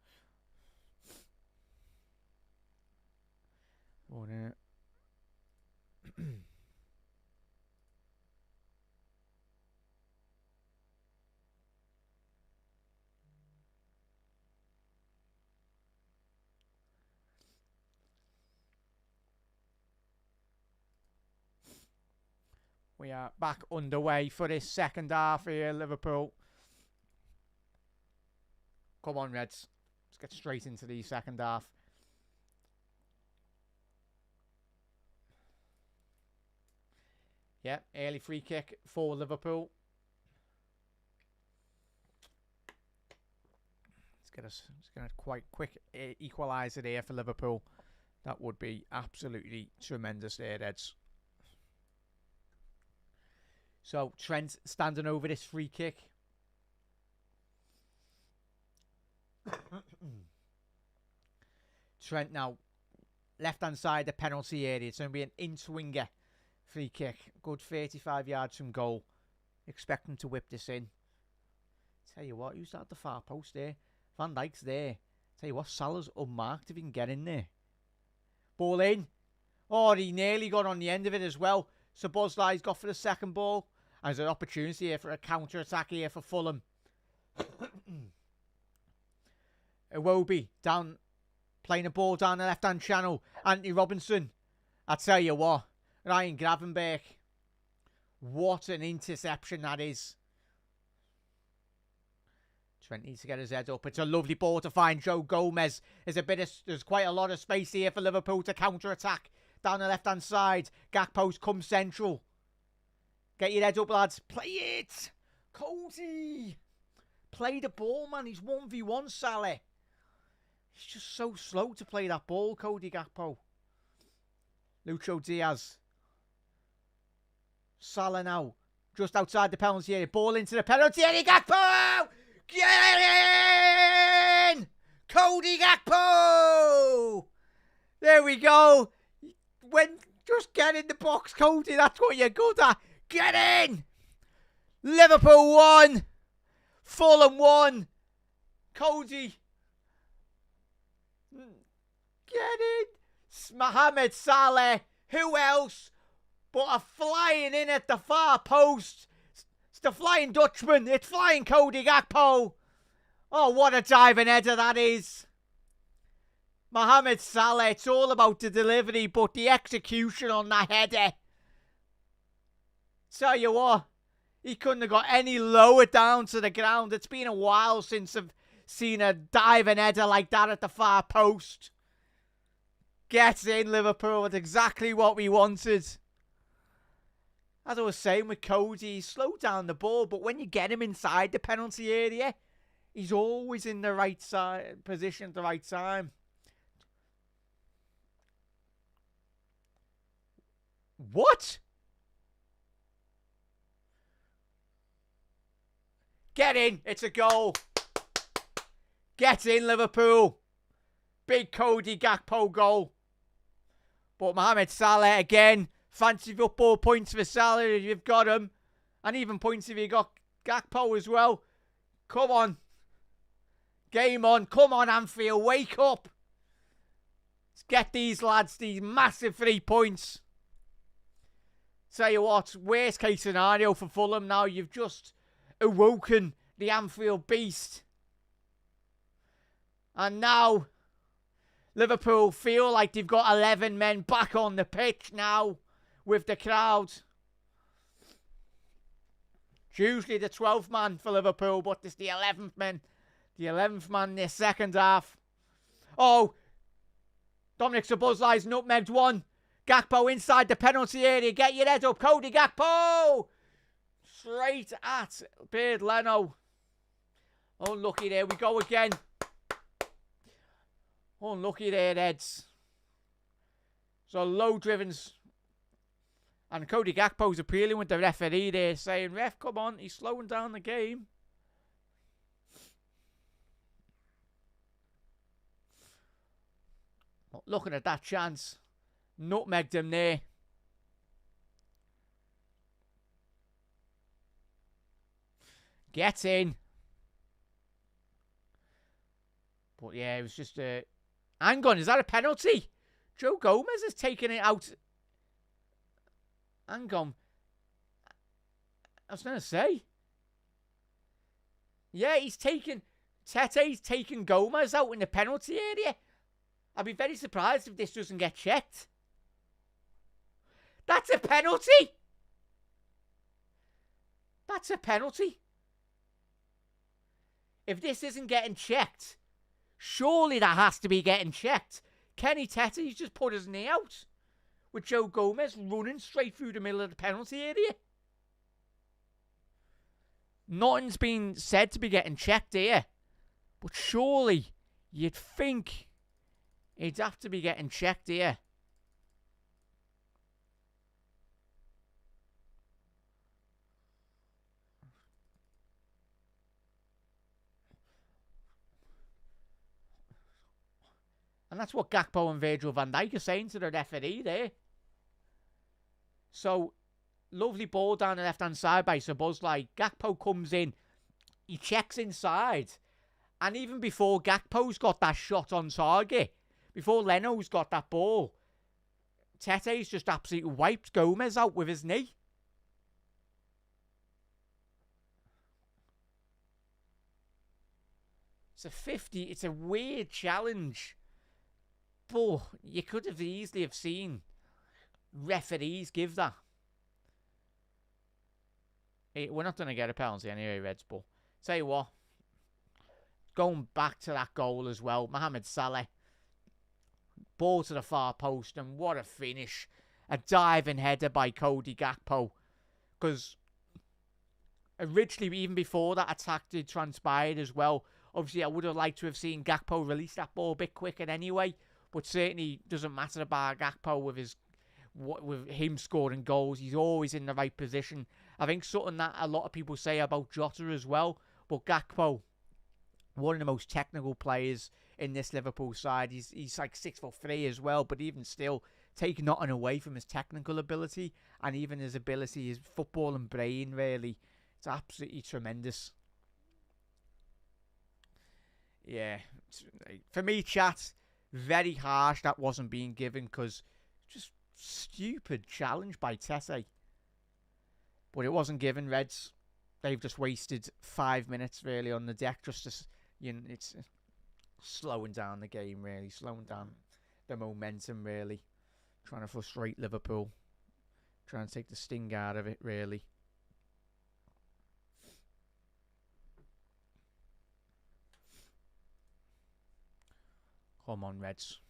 But we are back underway for this second half here, Liverpool. Come on, Reds. Let's get straight into the second half. Yeah, early free kick for Liverpool. Let's get a quite quick equaliser there for Liverpool. That would be absolutely tremendous there, Reds. So Trent standing over this free kick. Trent now left hand side the penalty area. It's going to be an in-swinger free kick. Good 35 yards from goal. Expecting to whip this in. Tell you what, who's at the far post there? Van Dijk's there. Tell you what, Salah's unmarked if he can get in there. Ball in. Oh, he nearly got on the end of it as well. Szoboszlai's got for the second ball. And there's an opportunity here for a counter-attack here for Fulham. Iwobi down, playing the ball down the left-hand channel. Anthony Robertson. I tell you what, Ryan Gravenberch. What an interception that is. Trent needs to get his head up. It's a lovely ball to find Joe Gomez. There's quite a lot of space here for Liverpool to counter-attack. Down the left-hand side. Gakpo's come central. Get your head up, lads. Play it. Cody. Play the ball, man. He's 1v1, Salah. He's just so slow to play that ball, Cody Gakpo. Lucho Diaz. Salah now. Just outside the penalty area. Ball into the penalty area. Gakpo! Get in! Cody Gakpo! There we go. Just get in the box, Cody. That's what you're good at. Get in! Liverpool 1. Fulham 1. Cody. Get in. Mohamed Salah. Who else but a flying in at the far post? It's the Flying Dutchman. It's Flying Cody Gakpo. Oh, what a diving header that is. Mohamed Salah, it's all about the delivery, but the execution on that header. Tell you what, he couldn't have got any lower down to the ground. It's been a while since I've seen a diving header like that at the far post. Gets in, Liverpool. It's exactly what we wanted. As I was saying with Cody, he slowed down the ball, but when you get him inside the penalty area, he's always in the right side position at the right time. What? Get in. It's a goal. Get in, Liverpool. Big Cody Gakpo goal. But Mohamed Salah again. Fancy football points for Salah if you've got him. And even points if you got Gakpo as well. Come on. Game on. Come on, Anfield. Wake up. Let's get these lads these massive 3 points. Tell you what, worst case scenario for Fulham now. You've just awoken the Anfield beast. And now Liverpool feel like they've got 11 men back on the pitch now with the crowd. It's usually the 12th man for Liverpool, but it's the 11th man. The 11th man in the second half. Oh, Dominic Szoboszlai's nutmegged one. Gakpo inside the penalty area. Get your head up, Cody Gakpo. Straight at Beard Leno. Unlucky there. We go again. Unlucky there, Eds. So low drivens. And Cody Gakpo's appealing with the referee there, saying, ref, come on, he's slowing down the game. But looking at that chance. Nutmegged him there. Get in. But yeah, it was just a... Hang on, is that a penalty? Joe Gomez is taking it out. Hang on. I was going to say. Yeah, he's taking... Tete's taking Gomez out in the penalty area. I'd be very surprised if this doesn't get checked. That's a penalty. That's a penalty. If this isn't getting checked, surely that has to be getting checked. Kenny Tete's just put his knee out with Joe Gomez running straight through the middle of the penalty area. Nothing's been said to be getting checked here. But surely you'd think it'd have to be getting checked here. And that's what Gakpo and Virgil van Dijk are saying to the referee there. So, lovely ball down the left-hand side by Szoboszlai. Gakpo comes in. He checks inside. And even before Gakpo's got that shot on target, before Leno's got that ball, Tete's just absolutely wiped Gomez out with his knee. It's a 50. It's a weird challenge. But you could have easily have seen referees give that. We're not going to get a penalty anyway, Reds, but tell you what, going back to that goal as well, Mohamed Salah, ball to the far post, and what a finish. A diving header by Cody Gakpo. Because originally, even before that attack did transpired as well, obviously I would have liked to have seen Gakpo release that ball a bit quicker anyway, but certainly doesn't matter about Gakpo with him scoring goals. He's always in the right position. I think something that a lot of people say about Jota as well, but Gakpo, one of the most technical players in this Liverpool side. He's like 6'3" as well, but even still, taking nothing away from his technical ability and even his ability, his football and brain, really. It's absolutely tremendous. Yeah, for me, chat, very harsh that wasn't being given, because just stupid challenge by Tete. But it wasn't given, Reds. They've just wasted 5 minutes, really, on the deck. Just to, it's slowing down the game, really. Slowing down the momentum, really. Trying to frustrate Liverpool. Trying to take the sting out of it, really. Come on, Reds.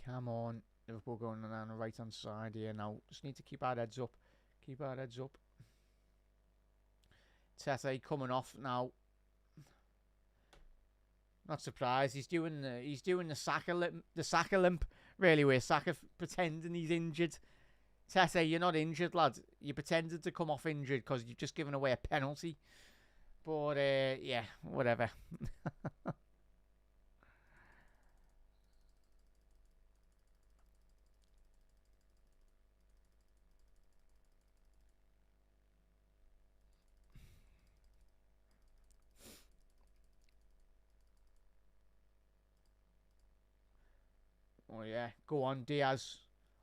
Come on. Liverpool going down the right-hand side here now. Just need to keep our heads up. Keep our heads up. Tete coming off now. Not surprised. He's doing the Saka limp, really, where Saka pretending he's injured. Tete, you're not injured, lad. You pretended to come off injured because you've just given away a penalty. But yeah, whatever. Oh, yeah. Go on, Diaz.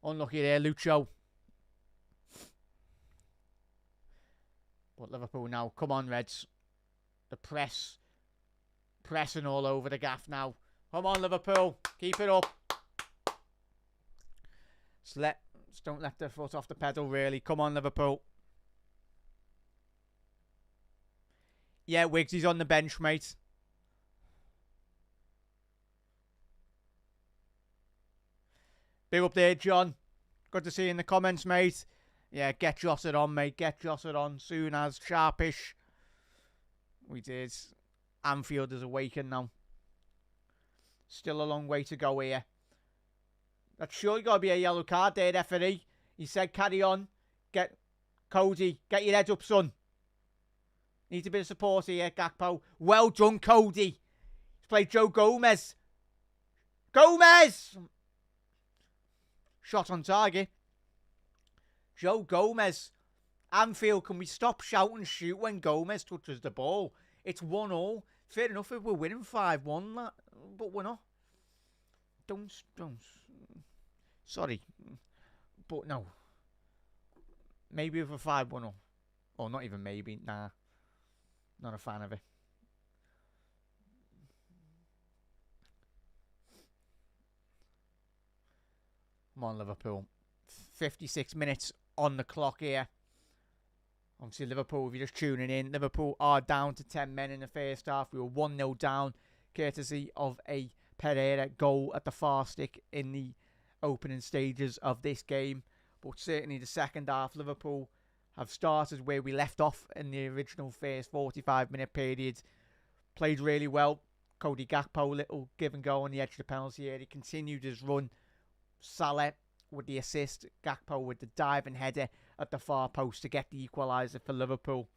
Unlucky there, Lucho. But Liverpool now. Come on, Reds. The press. Pressing all over the gaff now. Come on, Liverpool. Keep it up. Just don't let the foot off the pedal, really. Come on, Liverpool. Yeah, Wiggs, he's on the bench, mate. Big up there, John. Good to see you in the comments, mate. Yeah, get jotted on, mate. Get jotted on soon as sharpish. We did. Anfield is awakened now. Still a long way to go here. That's surely got to be a yellow card there, referee. He said carry on. Get Cody. Get your head up, son. Needs a bit of support here, Gakpo. Well done, Cody. He's played Joe Gomez. Gomez! Shot on target. Joe Gomez. Anfield, can we stop shout and shoot when Gomez touches the ball? It's 1-1. Fair enough if we're winning 5-1, but we're not. Don't. Sorry. But no. Maybe if we're 5-1. Or not even maybe. Nah. Not a fan of it. Come on, Liverpool. 56 minutes on the clock here. Obviously, Liverpool, if you're just tuning in, Liverpool are down to 10 men in the first half. We were 1-0 down, courtesy of a Pereira goal at the far stick in the opening stages of this game. But certainly the second half, Liverpool have started where we left off in the original first 45-minute period. Played really well. Cody Gakpo, little give and go on the edge of the penalty area. He continued his run. Salah with the assist, Gakpo with the diving header at the far post to get the equaliser for Liverpool.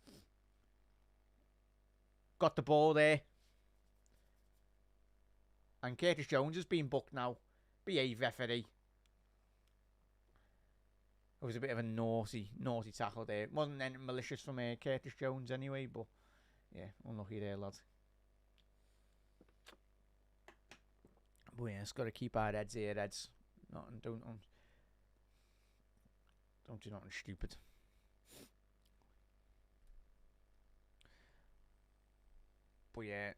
got the ball there. And Curtis Jones has been booked now. Behave, referee. It was a bit of a naughty tackle there. It wasn't anything malicious from Curtis Jones anyway, but yeah, unlucky there, lad. But yeah, it's got to keep our heads here, heads. Don't do nothing stupid. But yeah.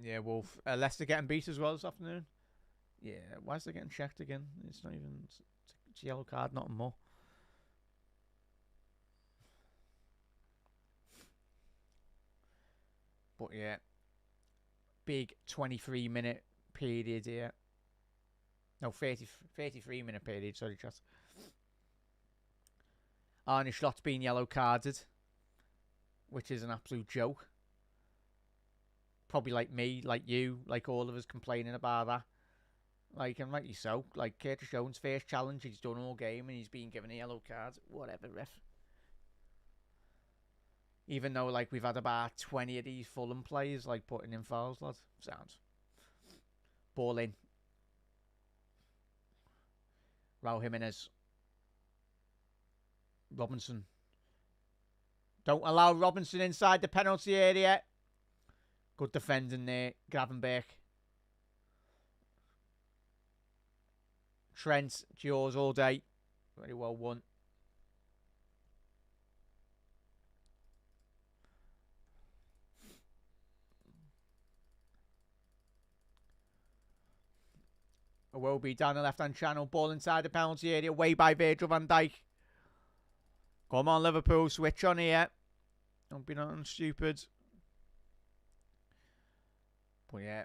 Yeah, Wolf. Leicester getting beat as well this afternoon. Yeah, why is they getting checked again? It's not even... It's a yellow card, nothing more. But yeah. Big 23-minute period here. No, 33-minute period, sorry, chat. Arne Slot's been yellow carded, which is an absolute joke. Probably like me, like you, like all of us complaining about that. Like, and rightly so. Like, Curtis Jones' first challenge, he's done all game and he's been given a yellow card. Whatever, ref. Even though, like, we've had about 20 of these Fulham players, like, putting in fouls, lad. Sounds. Ball in. Raul Jimenez. Robinson. Don't allow Robinson inside the penalty area. Good defending there. Gravenberch. Trent. It's yours all day. Very well won. Iwobi down the left-hand channel. Ball inside the penalty area. Way by Virgil van Dijk. Come on, Liverpool. Switch on here. Don't be nothing stupid. But yeah.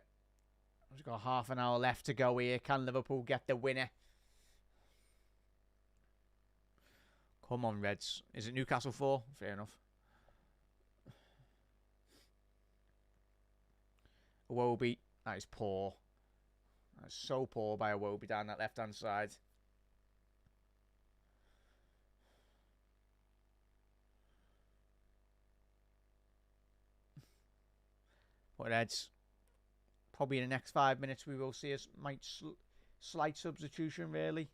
We've got half an hour left to go here. Can Liverpool get the winner? Come on, Reds. Is it Newcastle 4? Fair enough. Iwobi. That is poor. That's so poor by Iwobi down that left-hand side. But Reds. Probably in the next 5 minutes we will see a slight substitution, really.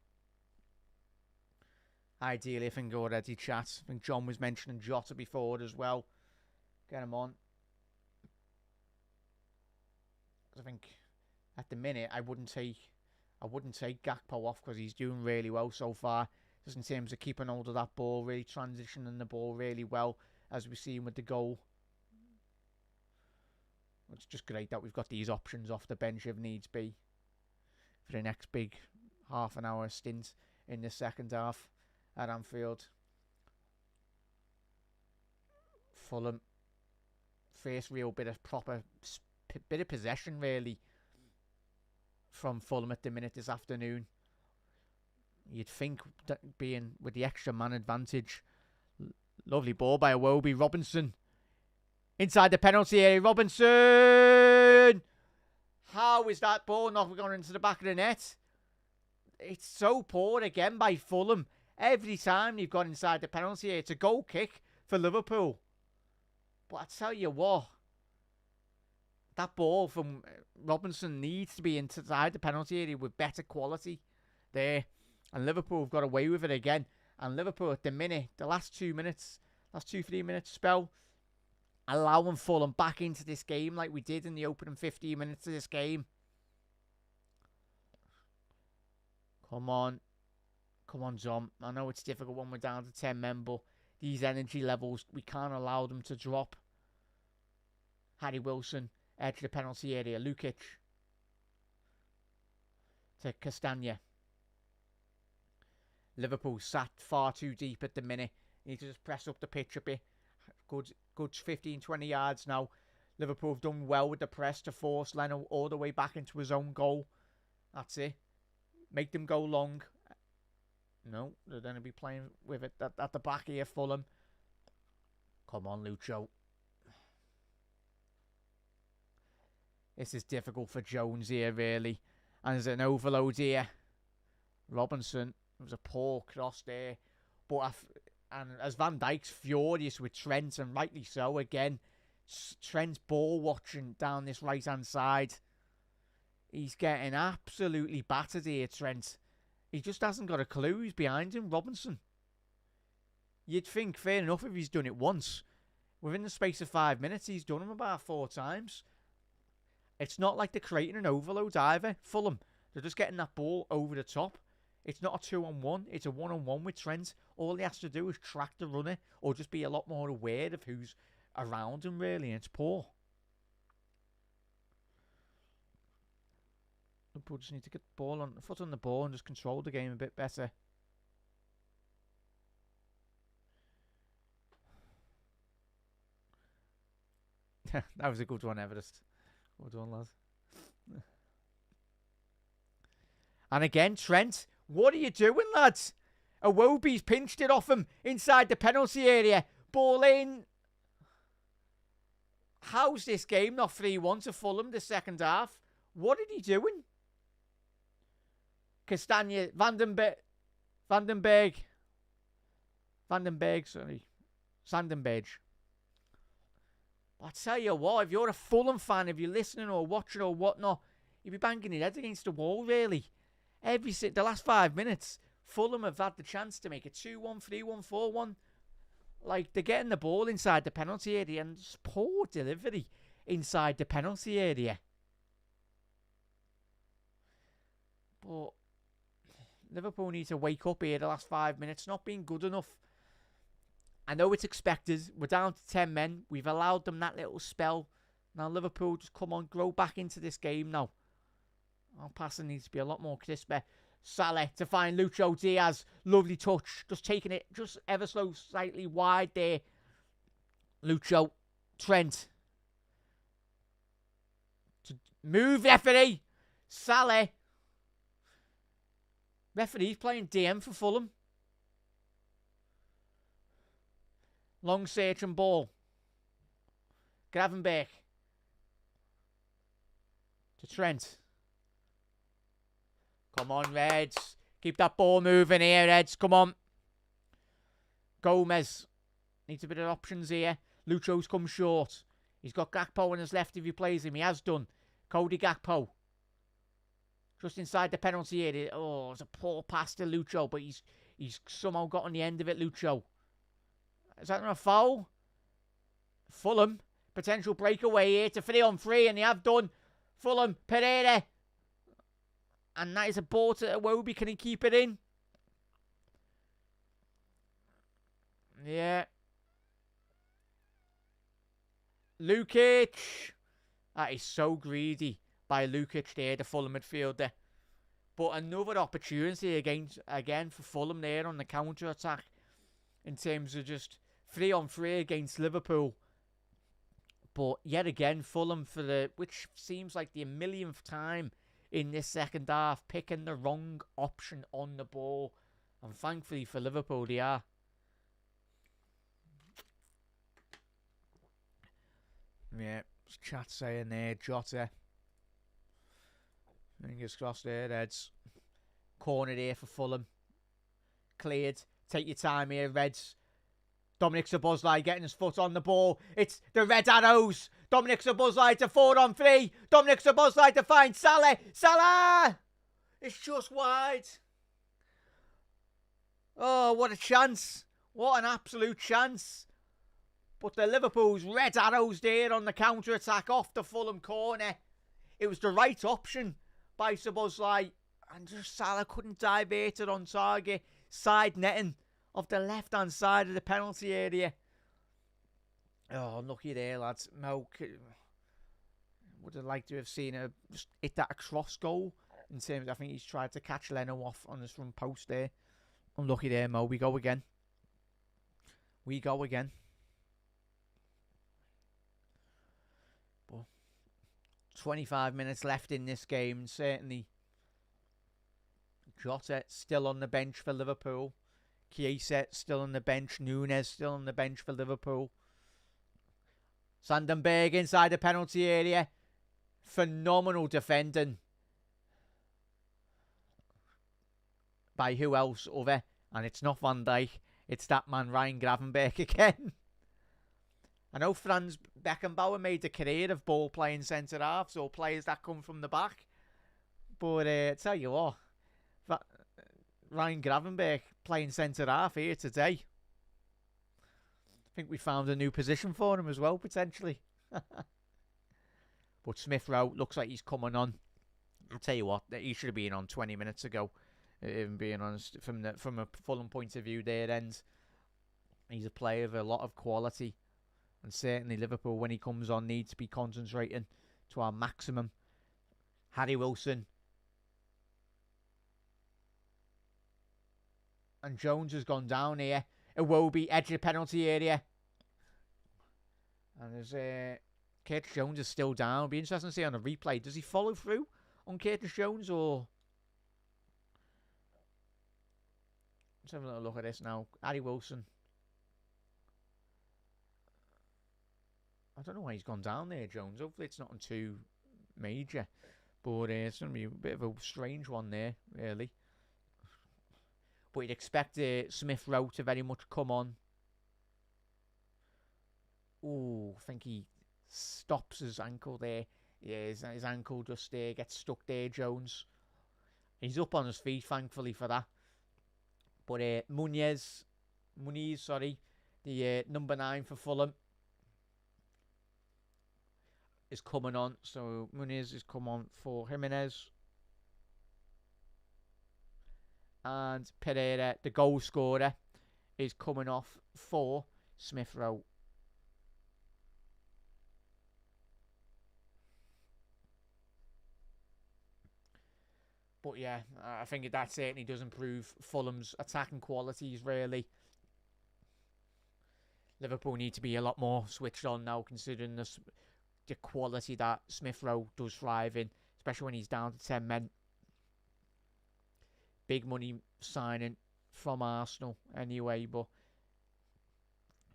Ideally, I think already chat. I think John was mentioning Jota before as well. Get him on. I think at the minute I wouldn't take Gakpo off because he's doing really well so far. Just in terms of keeping hold of that ball, really transitioning the ball really well, as we've seen with the goal. It's just great that we've got these options off the bench if needs be for the next big half an hour stint in the second half at Anfield. Fulham, first real bit of possession really from Fulham at the minute this afternoon. You'd think that being with the extra man advantage. Lovely ball by Iwobi. Robinson inside the penalty area. Robinson! How is that ball not going into the back of the net? It's so poor again by Fulham. Every time you've gone inside the penalty area, it's a goal kick for Liverpool. But I tell you what, that ball from Robinson needs to be inside the penalty area with better quality there. And Liverpool have got away with it again. And Liverpool at the minute, the last 3 minutes spell, allowing Fulham back into this game like we did in the opening 15 minutes of this game. Come on. Come on, Zom. I know it's difficult when we're down to 10 men, but these energy levels, we can't allow them to drop. Harry Wilson, edge of the penalty area. Lukic to Castagna. Liverpool sat far too deep at the minute. Need to just press up the pitch a bit. Good 15, 20 yards now. Liverpool have done well with the press to force Leno all the way back into his own goal. That's it. Make them go long. No, they're going to be playing with it at the back here, Fulham. Come on, Lucho. This is difficult for Jones here, really. And there's an overload here. Robinson. It was a poor cross there. But And as Van Dijk's furious with Trent, and rightly so, again, Trent's ball watching down this right-hand side. He's getting absolutely battered here, Trent. He just hasn't got a clue who's behind him, Robertson. You'd think, fair enough, if he's done it once. Within the space of 5 minutes, he's done him about 4 times. It's not like they're creating an overload either. Fulham, they're just getting that ball over the top. It's not a 2-on-1, it's a 1-on-1 with Trent. All he has to do is track the runner or just be a lot more aware of who's around him, really, and it's poor. Liverpool just need to get the ball on, foot on the ball and just control the game a bit better. That was a good one, Everest. Good one, lads. And again, Trent, what are you doing, lads? Iwobi's pinched it off him inside the penalty area. Ball in. How's this game not 3-1 to Fulham the second half? What are he doing? Castagna, Sandenberg, I tell you what, if you're a Fulham fan, if you're listening or watching or whatnot, you'd be banging your head against the wall, really. The last 5 minutes, Fulham have had the chance to make it 2-1, 3-1, 4-1. Like, they're getting the ball inside the penalty area and just poor delivery inside the penalty area. But Liverpool need to wake up here the last 5 minutes. Not being good enough. I know it's expected. We're down to 10 men. We've allowed them that little spell. Now Liverpool, just come on, grow back into this game now. Our passing needs to be a lot more crisper. Salah to find Lucho Diaz. Lovely touch. Just taking it just ever so slightly wide there. Lucho. Trent. To move, referee. Salah. Referee's playing DM for Fulham. Long searching ball. Gravenberch. To Trent. Come on, Reds. Keep that ball moving here, Reds. Come on. Gomez. Needs a bit of options here. Lucho's come short. He's got Gakpo on his left if he plays him. He has done. Cody Gakpo. Just inside the penalty area. Oh, it's a poor pass to Lucho, but he's somehow got on the end of it, Lucho. Is that not a foul? Fulham. Potential breakaway here to 3-on-3, and they have done. Fulham. Pereira. And that is a ball to Iwobi. Can he keep it in? Yeah. Lukic. That is so greedy by Lukic there, the Fulham midfielder. But another opportunity again for Fulham there on the counter-attack. In terms of just 3-on-3 against Liverpool. But yet again, Fulham which seems like the millionth time in this second half, picking the wrong option on the ball. And thankfully for Liverpool, they are. Yeah, chat saying there, Jota. Fingers crossed there, Reds. Corner here for Fulham. Cleared. Take your time here, Reds. Dominic Szoboszlai getting his foot on the ball. It's the Red Arrows. Dominic Szoboszlai to 4-on-3. Dominic Szoboszlai to find Salah. Salah! It's just wide. Oh, what a chance. What an absolute chance. But the Liverpool's Red Arrows there on the counter-attack off the Fulham corner. It was the right option by Szoboszlai. And just Salah couldn't divert it on target. Side netting of the left-hand side of the penalty area. Oh, unlucky there, lads. Mo would have liked to have seen her just hit that across goal. In terms, I think he's tried to catch Leno off on his front post there. Unlucky there, Mo. We go again. We go again. But 25 minutes left in this game. Certainly, Jota still on the bench for Liverpool. Chiesa still on the bench. Núñez still on the bench for Liverpool. Sandenberg inside the penalty area. Phenomenal defending by who else other, and it's not Van Dijk, it's that man Ryan Gravenberch again. I know Franz Beckenbauer made a career of ball playing centre halves or players that come from the back. But tell you what, Ryan Gravenberch playing centre half here today. I think we found a new position for him as well, potentially. But Smith Rowe looks like he's coming on. I'll tell you what, he should have been on 20 minutes ago. Even being honest, from a Fulham point of view, there ends. He's a player of a lot of quality, and certainly Liverpool, when he comes on, need to be concentrating to our maximum. Harry Wilson and Jones has gone down here. Iwobi edge of the penalty area, and there's Curtis Jones is still down. It'll be interesting to see on a replay. Does he follow through on Curtis Jones, or let's have a little look at this now. Harry Wilson. I don't know why he's gone down there, Jones. Hopefully it's not too major, but it's going to be a bit of a strange one there, really. But you'd expect Smith Rowe to very much come on. Ooh, I think he stops his ankle there. Yeah, his ankle just gets stuck there, Jones. He's up on his feet, thankfully, for that. But Muniz, the number 9 for Fulham, is coming on. So Muniz is come on for Jimenez. And Pereira, the goal scorer, is coming off for Smith Rowe. But yeah, I think that certainly does improve Fulham's attacking qualities, really. Liverpool need to be a lot more switched on now, considering the quality that Smith Rowe does thrive in, especially when he's down to 10 men. Big money signing from Arsenal anyway, but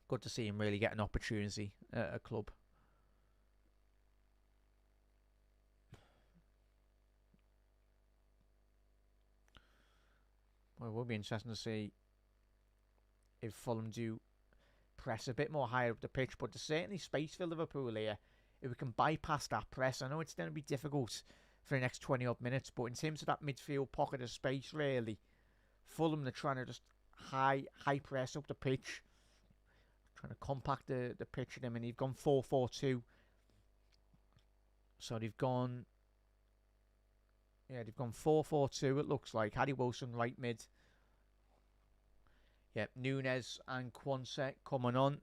good to see him really get an opportunity at a club. Well, it will be interesting to see if Fulham do press a bit more higher up the pitch, but there's certainly space for Liverpool here. If we can bypass that press, I know it's going to be difficult for the next 20 odd minutes, but in terms of that midfield pocket of space, really, Fulham, they're trying to just high press up the pitch, trying to compact the pitch of them, and they've gone 4-4-2. So they've gone 4-4-2, it looks like. Harry Wilson right mid. Yep, Núñez and Quansah coming on.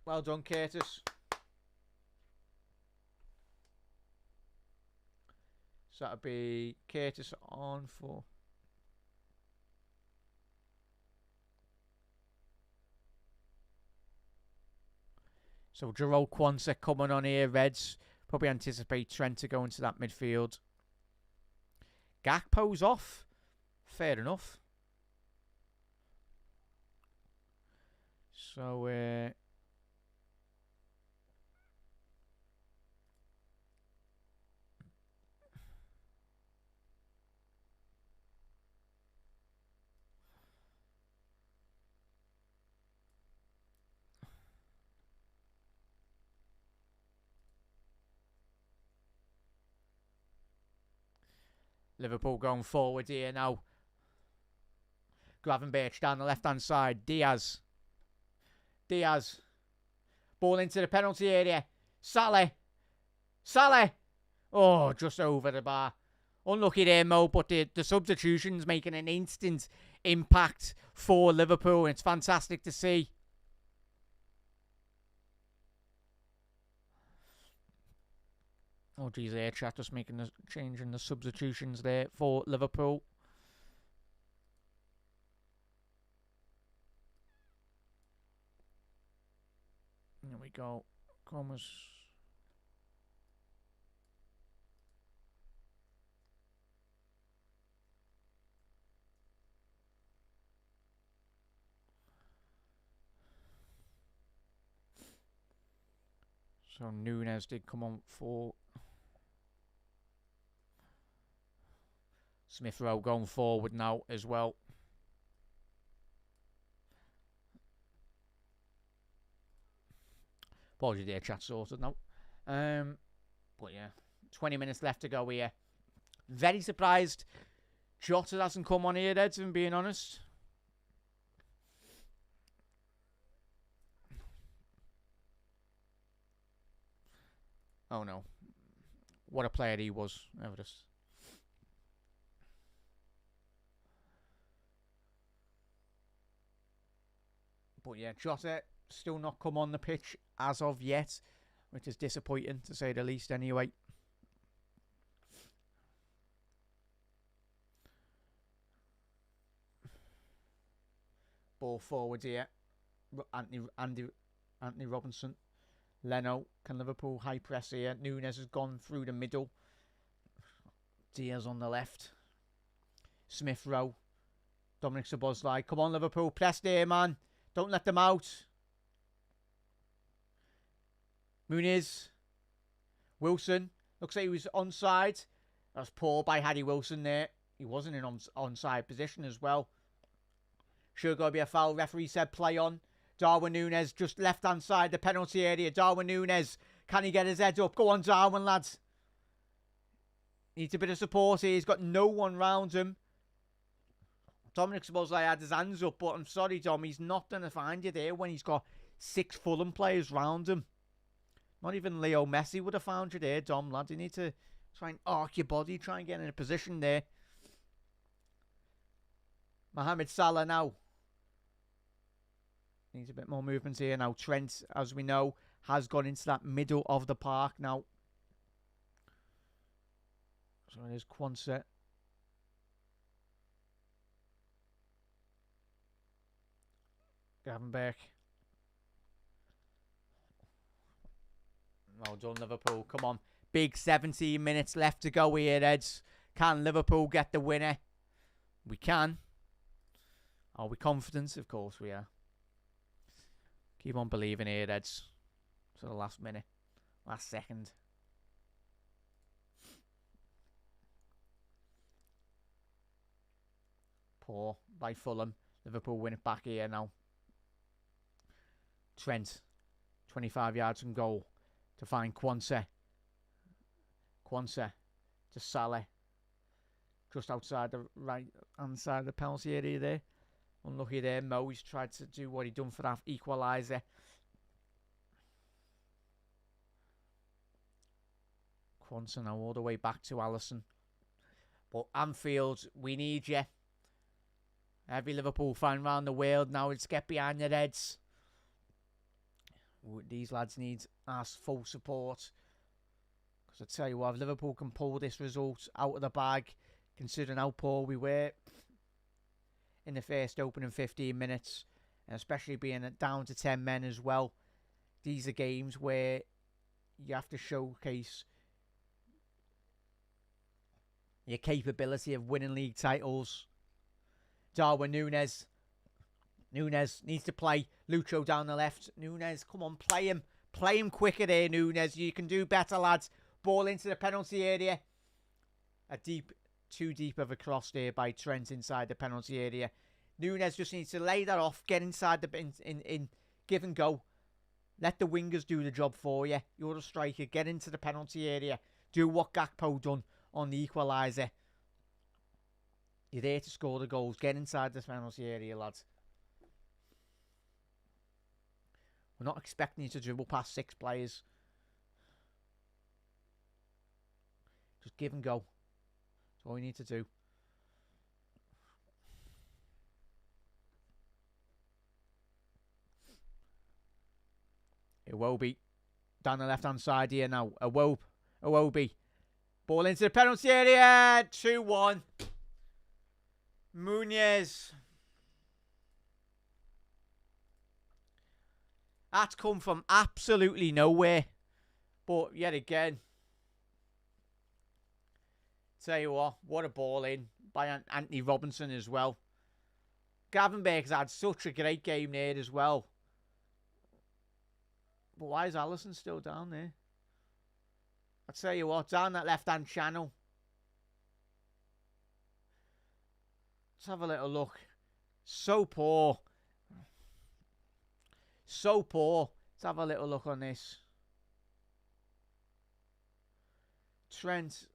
Well done, Curtis. So that'll be Curtis on for... So Jarrell Quansah coming on here, Reds. Probably anticipate Trent to go into that midfield. Gakpo's off. Fair enough. So, Liverpool going forward here now. Gravenberch down the left-hand side. Diaz. Ball into the penalty area. Salah. Oh, just over the bar. Unlucky there, Mo, but the substitution's making an instant impact for Liverpool. It's fantastic to see. Oh, geez, air chat just making the change in the substitutions there for Liverpool. There we go. Comas. So Nunes did come on for Smith Rowe going forward now as well. Apologies there, chat sorted now. But yeah, 20 minutes left to go here. Very surprised Jota hasn't come on here, Ed, if I'm being honest. Oh no. What a player he was. Everest. But yeah, Jota still not come on the pitch as of yet, which is disappointing to say the least anyway. Ball forward here. Anthony Robertson. Leno. Can Liverpool high press here? Nunes has gone through the middle. Diaz on the left. Smith Rowe. Dominic Szoboszlai. Come on, Liverpool. Press there, man. Don't let them out. Muniz. Wilson. Looks like he was onside. That's poor by Harry Wilson there. He wasn't in onside position as well. Sure got to be a foul. Referee said play on. Darwin Nunes just left-hand side, the penalty area. Darwin Nunes, can he get his head up? Go on, Darwin, lads. Needs a bit of support here. He's got no one round him. Dominic Szoboszlai had his hands up, but I'm sorry, Dom, he's not going to find you there when he's got 6 Fulham players round him. Not even Leo Messi would have found you there, Dom, lad. You need to try and arc your body, try and get in a position there. Mohamed Salah now. Needs a bit more movement here now. Trent, as we know, has gone into that middle of the park now. So it is Quansah. Gravenberch. Well done, Liverpool. Come on. Big 17 minutes left to go here, Eds. Can Liverpool get the winner? We can. Are we confident? Of course we are. Keep on believing here, Eds. To the last minute. Last second. Poor by Fulham. Liverpool win it back here now. Trent. 25 yards from goal. To find Quansah. Quansah. To Salah. Just outside the right hand side of the penalty area there. Unlucky there. Mo's tried to do what he done for that equaliser. Quansah now all the way back to Alisson. But Anfield, we need you. Every Liverpool fan around the world now, let's get behind your heads. These lads need our full support. Because I tell you what, if Liverpool can pull this result out of the bag, considering how poor we were in the first opening 15 minutes, and especially being down to 10 men as well, these are games where you have to showcase your capability of winning league titles. Darwin Nunes. Nunes needs to play Lucho down the left. Nunes, come on, play him. Play him quicker there, Nunes. You can do better, lads. Ball into the penalty area. Too deep of a cross there by Trent inside the penalty area. Nunes just needs to lay that off, get inside the in give and go. Let the wingers do the job for you. You're the striker. Get into the penalty area. Do what Gakpo done on the equaliser. You're there to score the goals. Get inside the penalty area, lads. We're not expecting you to dribble past 6 players. Just give and go. That's all you need to do. Iwobi down the left-hand side here now. Iwobi. Ball into the penalty area. 2-1. Muniz. That's come from absolutely nowhere. But yet again, tell you what a ball in by Anthony Robertson as well. Gravenberch's had such a great game there as well. But why is Alisson still down there? I'll tell you what, down that left-hand channel. Let's have a little look. So poor. So poor. Let's have a little look on this. Trent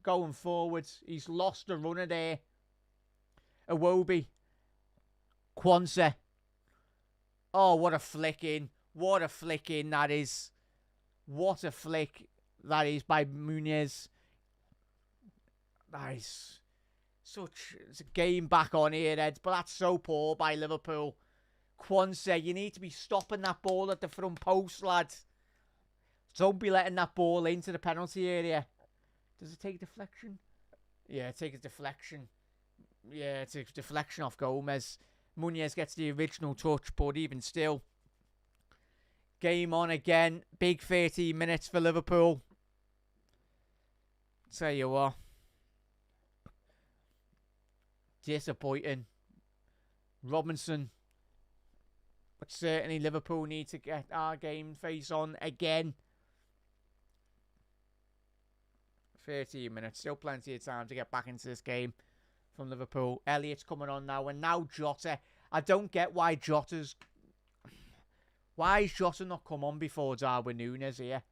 going forwards. He's lost the runner there. Iwobi. Kwanzaa. Oh, what a flick in. What a flick in that is. What a flick that is by Muniz. That is such... It's a game back on here, Ed. But that's so poor by Liverpool. Kwanzaa, you need to be stopping that ball at the front post, lad. Don't be letting that ball into the penalty area. Does it take deflection? Yeah, it takes a deflection. Yeah, it's a deflection off Gomez. Muniz gets the original touch, but even still. Game on again. Big 13 minutes for Liverpool. Tell you what. Disappointing. Robertson. But certainly Liverpool need to get our game face on again. 13 minutes. Still plenty of time to get back into this game from Liverpool. Elliott's coming on now. And now Jota. I don't get why Jota's... Why is Jota not come on before Darwin Núñez here?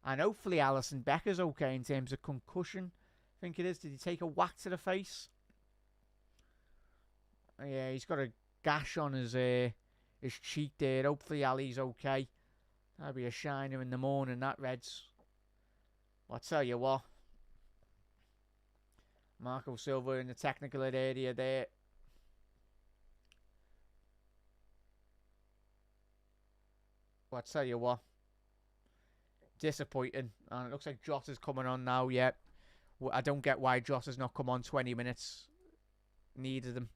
And hopefully Alisson Becker's okay in terms of concussion. I think it is. Did he take a whack to the face? Yeah, he's got a gash on his cheek there. Hopefully Ali's okay. That'll be a shiner in the morning, that, Reds. Well, I'll tell you what. Marco Silva in the technical area there. Well, I'll tell you what. Disappointing. And it looks like Jota's coming on now, yeah. Well, I don't get why Jota's not come on 20 minutes. Needed him.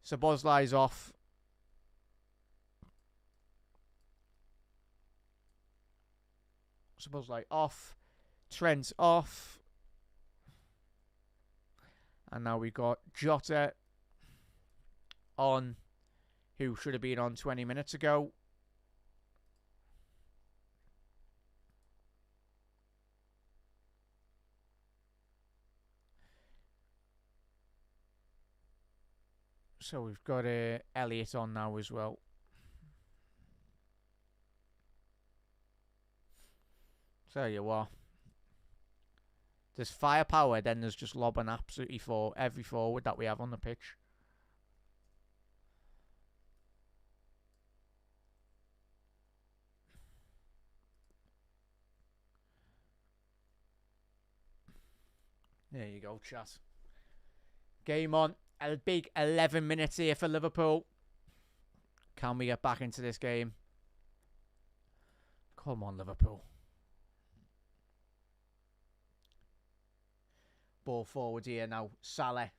Szoboszlai's off. Szoboszlai off. Trent's off. And now we've got Jota on, who should have been on 20 minutes ago. So we've got Elliott on now as well. Tell you what. There's firepower, then there's just lobbing absolutely for every forward that we have on the pitch. There you go, chat. Game on. A big 11 minutes here for Liverpool. Can we get back into this game? Come on, Liverpool. Ball forward here now. Salah.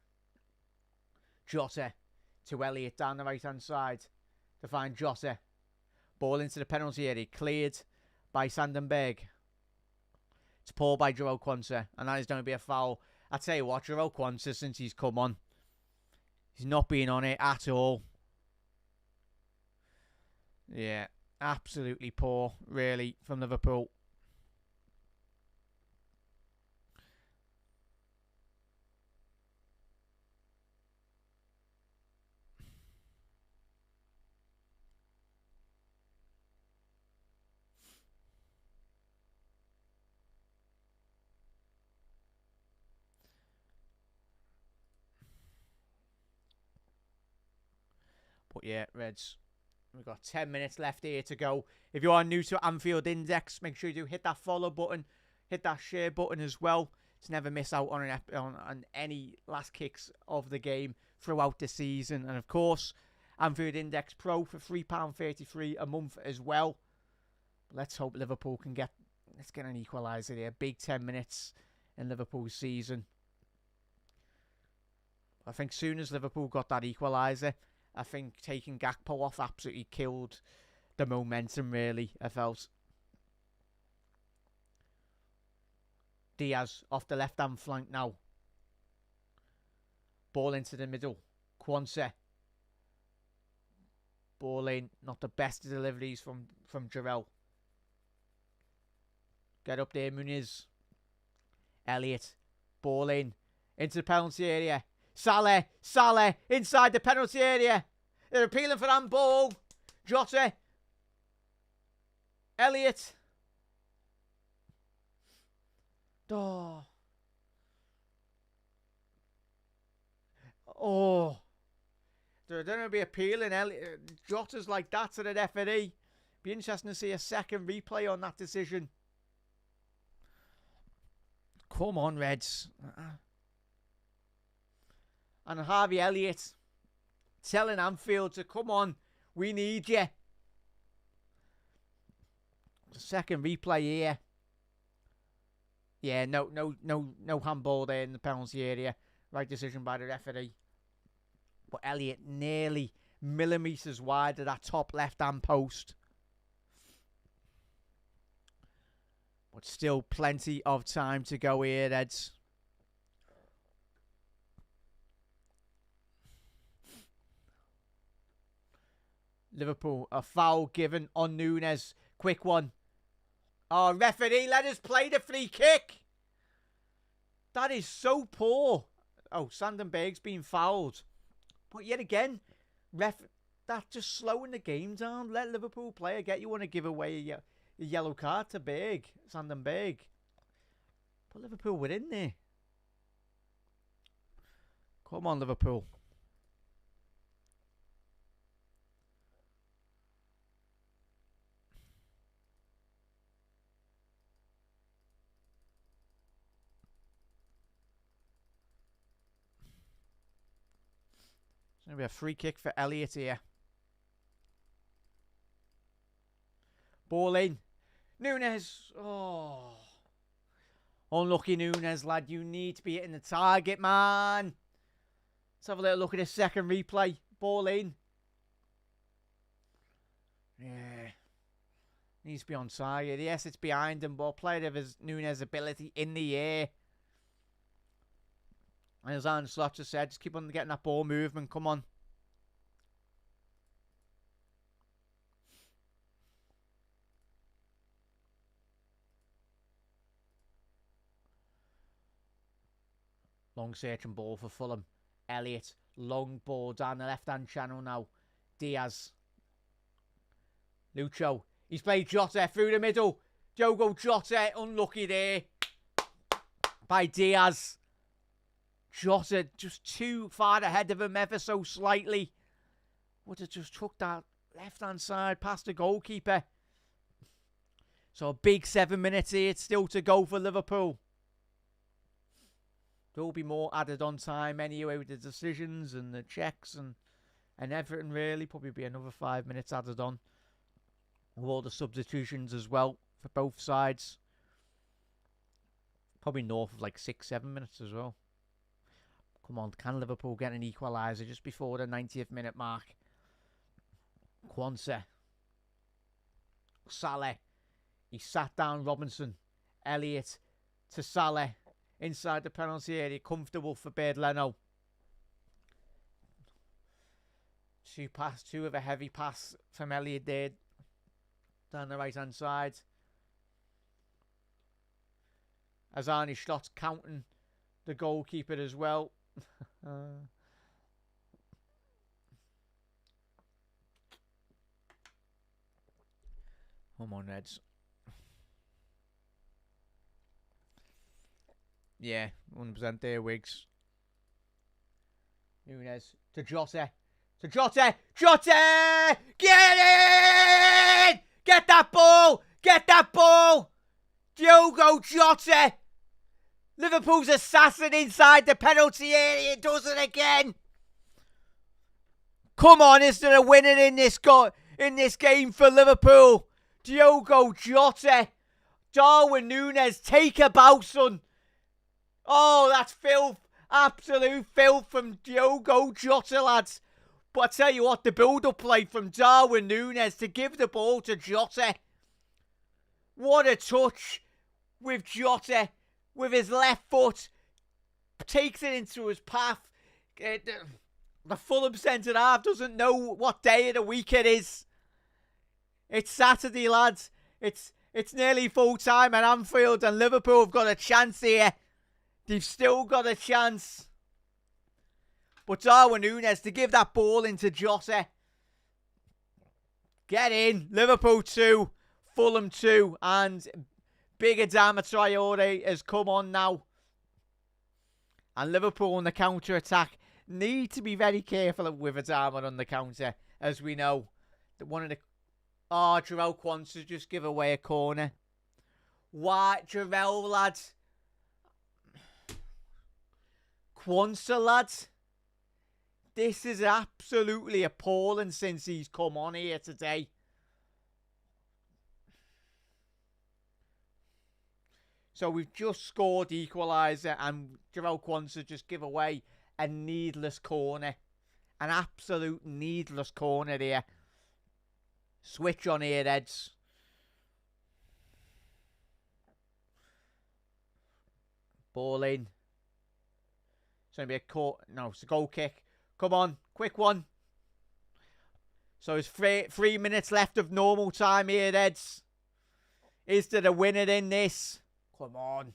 Jota. To Elliott down the right-hand side. To find Jota. Ball into the penalty area. Cleared by Sandenberg. It's pulled by Jarell Quansah. And that is going to be a foul. I tell you what, Jarell Quansah, since he's come on, he's not been on it at all. Yeah, absolutely poor, really, from Liverpool. But yeah, Reds, we've got 10 minutes left here to go. If you are new to Anfield Index, make sure you do hit that follow button, hit that share button as well to never miss out on any last kicks of the game throughout the season. And of course, Anfield Index Pro for £3.33 a month as well. Let's hope Liverpool can let's get an equaliser here. Big 10 minutes in Liverpool's season. I think soon as Liverpool got that equaliser, I think taking Gakpo off absolutely killed the momentum, really, I felt. Diaz off the left-hand flank now. Ball into the middle. Quansah. Ball in. Not the best of deliveries from Jarrell. Get up there, Muniz. Elliott. Ball in. Into the penalty area. Salah inside the penalty area. They're appealing for handball. Jota. Elliott. Oh. They're going to be appealing Jota's like that to the referee. Be interesting to see a second replay on that decision. Come on, Reds. And Harvey Elliott telling Anfield to come on, we need you. The second replay here. Yeah, no handball there in the penalty area. Right decision by the referee. But Elliott nearly millimetres wide of that top left-hand post. But still plenty of time to go here, Eds. Liverpool, a foul given on Núñez. Quick one. Oh, referee, let us play the free kick. That is so poor. Oh, Sandenberg's been fouled. But yet again, that's just slowing the game down. Let Liverpool play. I get you want to give away a yellow card to Sandenberg. But Liverpool were in there. Come on, Liverpool. It's going to be a free kick for Elliott here. Ball in. Núñez. Oh. Unlucky Núñez, lad. You need to be hitting the target, man. Let's have a little look at this second replay. Ball in. Yeah. Needs to be on target. Yes, it's behind him, but played of his Núñez ability in the air. And as Arne Slot just said, just keep on getting that ball movement. Come on. Long searching ball for Fulham. Elliott. Long ball down the left-hand channel now. Diaz. Lucho. He's played Jota through the middle. Diogo Jota. Unlucky there. By Diaz. Jota just too far ahead of him ever so slightly. Would have just took that left-hand side past the goalkeeper. So a big 7 minutes here. It's still to go for Liverpool. There will be more added on time anyway with the decisions and the checks and everything really. Probably be another 5 minutes added on. With all the substitutions as well for both sides. Probably north of like 6-7 minutes as well. Come on, can Liverpool get an equaliser just before the 90th minute mark? Quansah. Salah. He sat down Robertson. Elliott to Salah. Inside the penalty area. Comfortable for Bird Leno. Two of a heavy pass from Elliott there. Down the right hand side. As Arne Slot counting the goalkeeper as well. Come on, Reds. Yeah, 100% there, Wiggs. Núñez to Jota. To Jota! Jota! Get in! Get that ball! Get that ball! Diogo Jota! Liverpool's assassin inside the penalty area. Does it again. Come on, is there a winner in this game for Liverpool? Diogo Jota. Darwin Núñez, take a bow, son. Oh, that's filth. Absolute filth from Diogo Jota, lads. But I tell you what, the build-up play from Darwin Núñez to give the ball to Jota. What a touch with Jota. With his left foot, takes it into his path. The Fulham centre-half doesn't know what day of the week it is. It's Saturday, lads. It's nearly full time at Anfield, and Liverpool have got a chance here. They've still got a chance. But Darwin Núñez to give that ball into Jota. Get in. Liverpool 2, Fulham 2, and Big Adama Traore has come on now. And Liverpool on the counter-attack need to be very careful with Adama on the counter, as we know. That one of the... Oh, Jarell Quansah just give away a corner. Why, Jarell, lads? Quansah, lads? This is absolutely appalling since he's come on here today. So we've just scored the equaliser, and Jarell Quansah just give away a needless corner. An absolute needless corner here. Switch on here, Eds. Ball in. It's going to be a no, it's a goal kick. Come on, quick one. So it's 3 minutes left of normal time here, Eds. Is there a winner in this? Come on.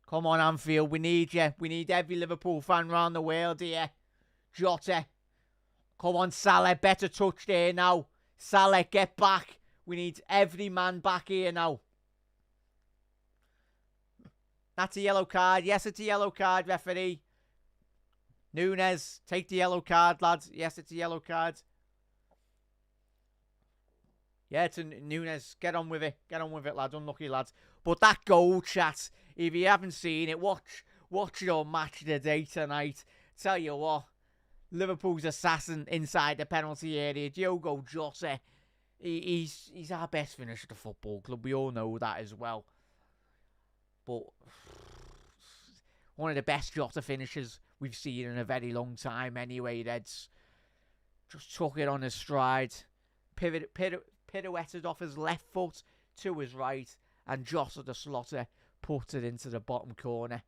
Come on, Anfield. We need you. We need every Liverpool fan around the world here. Jota. Come on, Salah. Better touch there now. Salah, get back. We need every man back here now. That's a yellow card. Yes, it's a yellow card, referee. Núñez, take the yellow card, lads. Yes, it's a yellow card. Yeah, it's a Núñez. Get on with it. Get on with it, lads. Unlucky, lads. But that goal, chat, if you haven't seen it, watch your match of the day tonight. Tell you what, Liverpool's assassin inside the penalty area, Diogo Jota, he's our best finisher at the football club. We all know that as well. But one of the best Jota finishers we've seen in a very long time anyway, Reds. Just took it on his stride. Pirouetted off his left foot to his right, and Jota the Slotter put it into the bottom corner.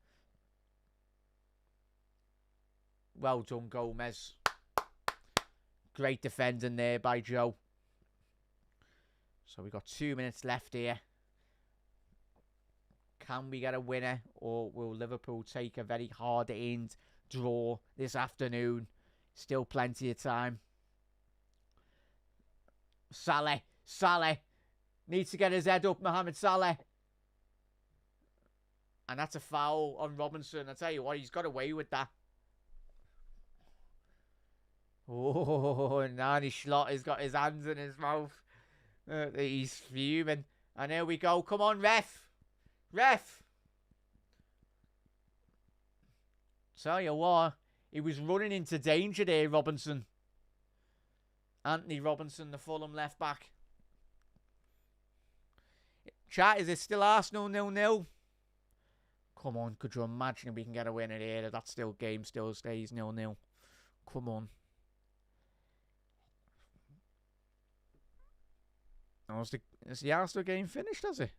Well done, Gomez. Great defending there by Joe. So we've got 2 minutes left here. Can we get a winner, or will Liverpool take a very hard-aimed draw this afternoon? Still plenty of time. Salah needs to get his head up, Mohamed Salah. And that's a foul on Robertson. I tell you what, he's got away with that. Oh, Nani Schlott has got his hands in his mouth. He's fuming. And here we go. Come on, ref. Ref. Tell you what, he was running into danger there, Robertson. Anthony Robertson, the Fulham left back. Chat, is it still Arsenal 0-0? Come on, could you imagine if we can get a winner here? That game still stays 0-0. Come on. Oh, is the Arsenal game finished, has it?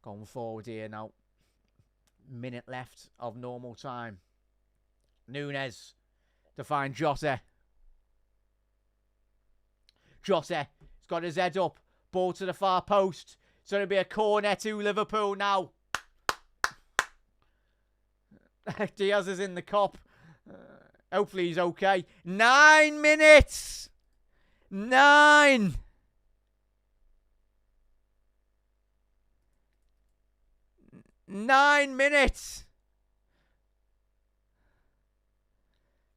Going forward here now. Minute left of normal time. Núñez to find Jota. Jota, he's got his head up. Ball to the far post. It's going to be a corner to Liverpool now. Diaz is in the cop. Hopefully he's okay. 9 minutes. 9. Nine minutes.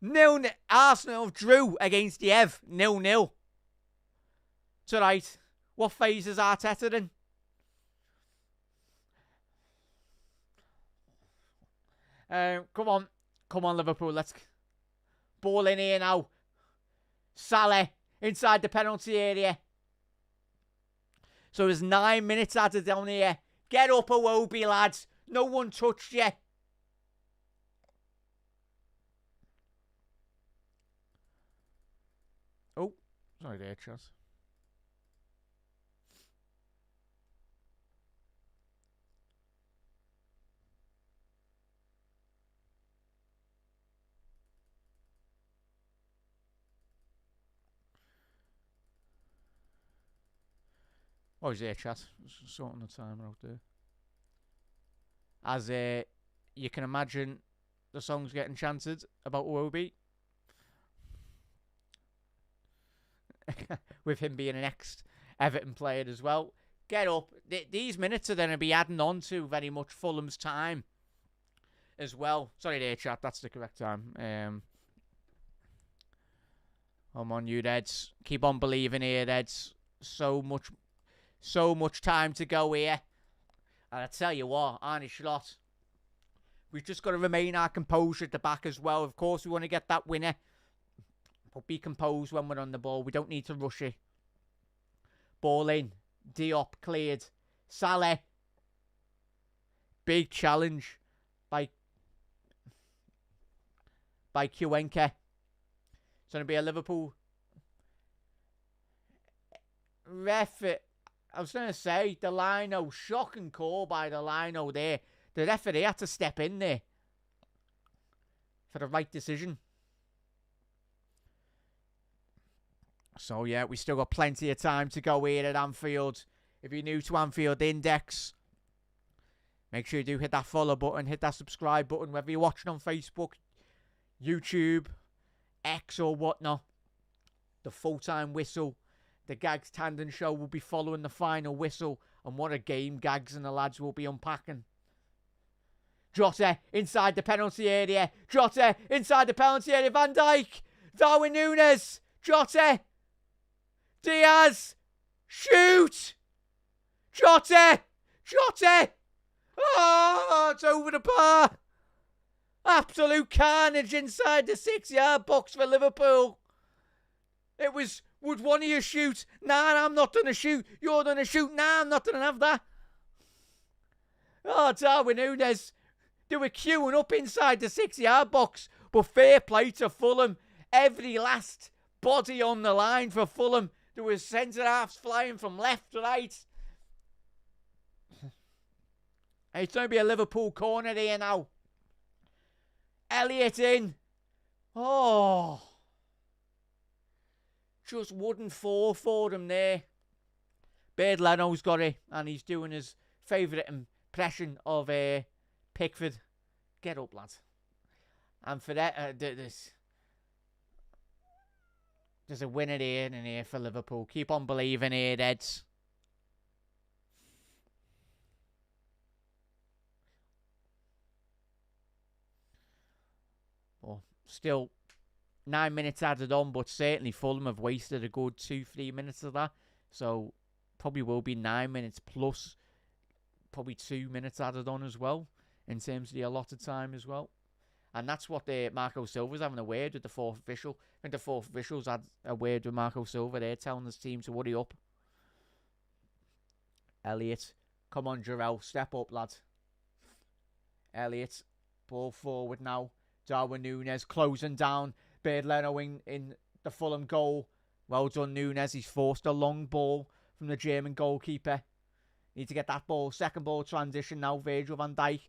0-0. Arsenal drew against Diev. 0-0. Tonight. What phase is Arteta in? Come on. Come on, Liverpool. Let's ball in here now. Salah inside the penalty area. So there's 9 minutes added down here. Get up, Iwobi, lads. No one touched you. Oh, sorry there, Chaz. Oh, he's there, chat. Sorting the timer out there. As you can imagine, the song's getting chanted about Iwobi. With him being an ex-Everton player as well. Get up. These minutes are going to be adding on to very much Fulham's time as well. Sorry there, chat. That's the correct time. Come on, you Reds. Keep on believing here, Reds. So much time to go here. And I tell you what, Arne Slot, we've just got to remain our composure at the back as well. Of course, we want to get that winner. But be composed when we're on the ball. We don't need to rush it. Ball in. Diop cleared. Salah. Big challenge by Cuenca. It's going to be a Liverpool ref. I was going to say, Delino, shocking call by Delino there. The referee had to step in there for the right decision. So, yeah, we still got plenty of time to go here at Anfield. If you're new to Anfield Index, make sure you do hit that follow button, hit that subscribe button, whether you're watching on Facebook, YouTube, X or whatnot. The full-time whistle. The Gags Tandem Show will be following the final whistle. And what a game Gags and the lads will be unpacking. Jota inside the penalty area. Jota inside the penalty area. Van Dijk. Darwin Núñez. Jota. Diaz. Shoot. Jota. Jota. Oh, it's over the bar. Absolute carnage inside the 6-yard box for Liverpool. It was, would one of you shoot? Nah, I'm not going to shoot. You're going to shoot. Nah, I'm not going to have that. Oh, Darwin Núñez. They were queuing up inside the 6-yard box. But fair play to Fulham. Every last body on the line for Fulham. There was centre-halves flying from left to right. It's going to be a Liverpool corner here now. Elliott in. Oh. Just wouldn't fall for them there. Bird Leno's got it. And he's doing his favourite impression of Pickford. Get up, lads. And for that, there's a winner here and here for Liverpool. Keep on believing here, Reds. Oh, still 9 minutes added on, but certainly Fulham have wasted a good 2-3 minutes of that. So probably will be 9 minutes plus probably 2 minutes added on as well in terms of the allotted time as well. And that's what Marco Silva's having a word with the fourth official. I think the fourth official's had a word with Marco Silva there, telling his team to hurry up. Elliott. Come on, Jarrell. Step up, lad. Elliott. Ball forward now. Darwin Núñez closing down. Bird Leno in the Fulham goal. Well done, Núñez. He's forced a long ball from the German goalkeeper. Need to get that ball. Second ball transition now. Virgil van Dijk.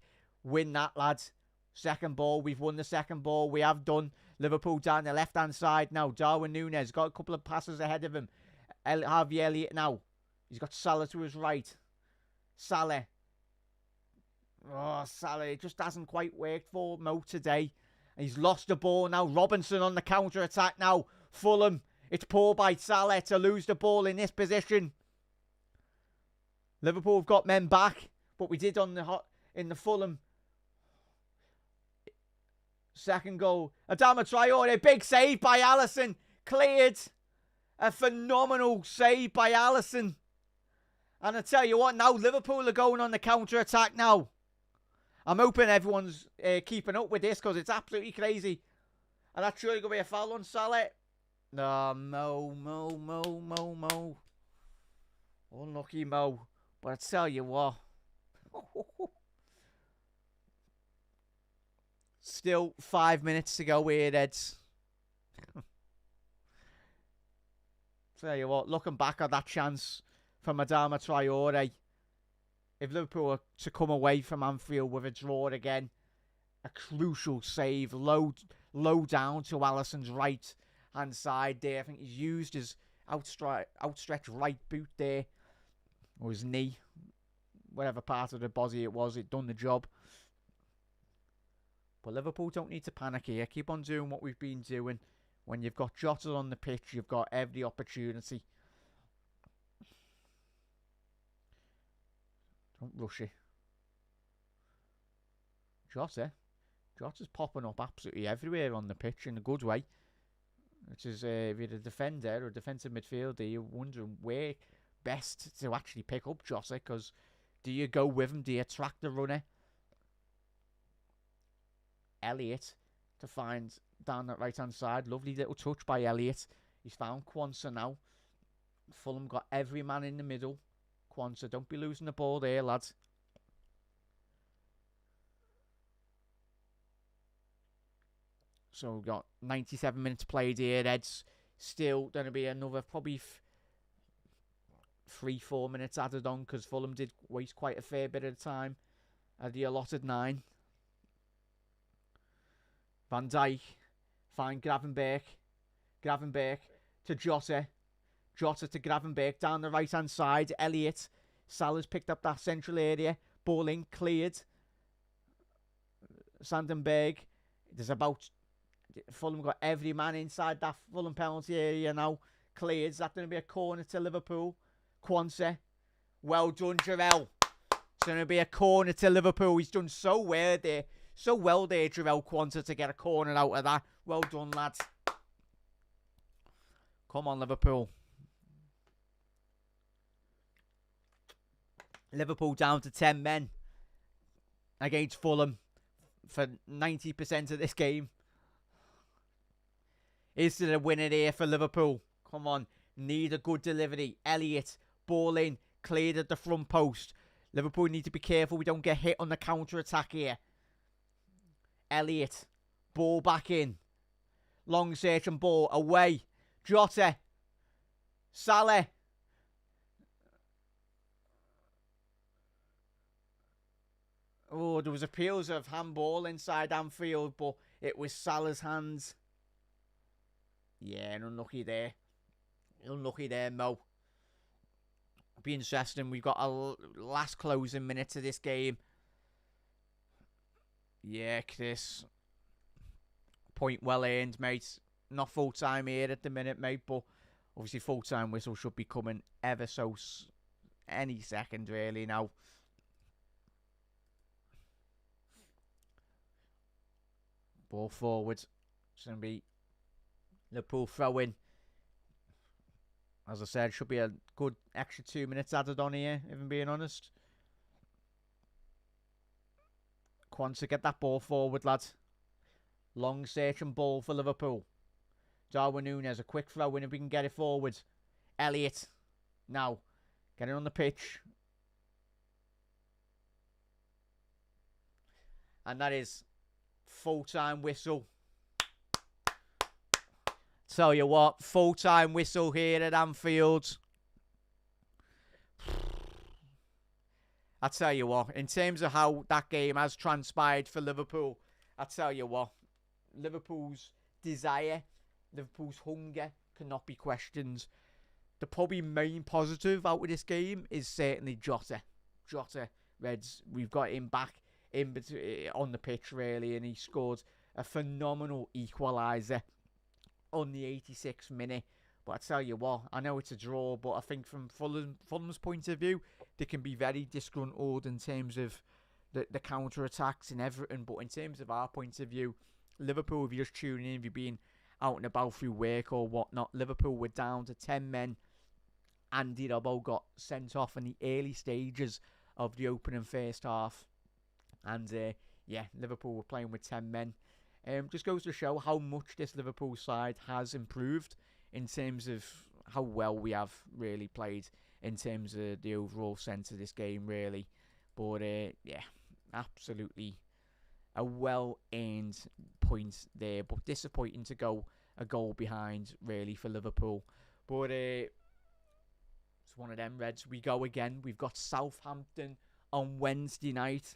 Win that, lads. Second ball. We've won the second ball. We have done. Liverpool down the left-hand side now. Darwin Núñez got a couple of passes ahead of him. Harvey Elliott now. He's got Salah to his right. Salah. Oh, Salah. It just hasn't quite worked for Mo today. He's lost the ball now. Robertson on the counter-attack now. Fulham. It's poor by Salah to lose the ball in this position. Liverpool have got men back. But we did in the Fulham. Second goal. Adama Traore. Big save by Alisson. Cleared. A phenomenal save by Alisson. And I tell you what, now Liverpool are going on the counter-attack now. I'm hoping everyone's keeping up with this because it's absolutely crazy. And that's surely going to be a foul on Salah. No, Mo. Unlucky Mo. But I tell you what. Still 5 minutes to go here, Eds. tell you what, looking back at that chance from Adama Traore, if Liverpool were to come away from Anfield with a draw again, a crucial save, low down to Alisson's right hand side there. I think he's used his outstretched right boot there, or his knee, whatever part of the body it was, it done the job. But Liverpool don't need to panic here. Keep on doing what we've been doing. When you've got Jota on the pitch, you've got every opportunity. Don't rush it. Jota's popping up absolutely everywhere on the pitch in a good way. Which is, if you're a defender or a defensive midfielder, you're wondering where best to actually pick up Jota, because do you go with him? Do you track the runner? Elliott to find down that right hand side. Lovely little touch by Elliott. He's found Quansah now. Fulham got every man in the middle. Quansah, don't be losing the ball there, lads. So we've got 97 minutes played here. Ed's still going to be another probably 3-4 minutes added on, because Fulham did waste quite a fair bit of time at the allotted 9. Van Dijk, find Gravenberch to Jota. Jota to Gravenberch down the right hand side. Elliott, Salah's picked up that central area. Ball in, cleared. Sandenberg, there's about... Fulham got every man inside that Fulham penalty area now. Cleared. Is that going to be a corner to Liverpool? Quansah. Well done, Jarell. It's going to be a corner to Liverpool. He's done so well there. Jarell Quansah, to get a corner out of that. Well done, lads. Come on, Liverpool. Liverpool down to 10 men against Fulham for 90% of this game. Is there a winner here for Liverpool? Come on. Need a good delivery. Elliott, ball in, cleared at the front post. Liverpool need to be careful we don't get hit on the counter-attack here. Elliott, ball back in. Long search and ball away. Jota. Salah. Oh, there was appeals of handball inside Anfield, but it was Salah's hands. Yeah, unlucky there. Unlucky there, Mo. Be interesting. We've got a last closing minute of this game. Yeah, Chris. Point well earned, mate. Not full time here at the minute, mate, but obviously full time whistle should be coming ever so any second, really, now. Ball forward. It's going to be Liverpool throw-in. As I said, should be a good extra 2 minutes added on here, if I'm being honest. Quansah, get that ball forward, lad. Long searching ball for Liverpool. Darwin Núñez, a quick throw-in if we can get it forward. Elliott, now, get it on the pitch. And that is full-time whistle. Tell you what, full-time whistle here at Anfield. I tell you what, in terms of how that game has transpired for Liverpool, I tell you what, Liverpool's desire, Liverpool's hunger cannot be questioned. The probably main positive out of this game is certainly Jota. Jota, Reds, we've got him back on the pitch, really, and he scored a phenomenal equaliser on the 86th minute. But I tell you what, I know it's a draw, but I think from Fulham's point of view, they can be very disgruntled in terms of the counter-attacks and everything. But in terms of our point of view, Liverpool, if you're just tuning in, if you've been out and about through work or whatnot, Liverpool were down to 10 men. Andy Robbo got sent off in the early stages of the opening first half. And yeah, Liverpool were playing with 10 men. Just goes to show how much this Liverpool side has improved in terms of how well we have really played in terms of the overall sense of this game, really. But yeah, absolutely a well-earned point there. But disappointing to go a goal behind, really, for Liverpool. But it's one of them, Reds. We go again. We've got Southampton on Wednesday night.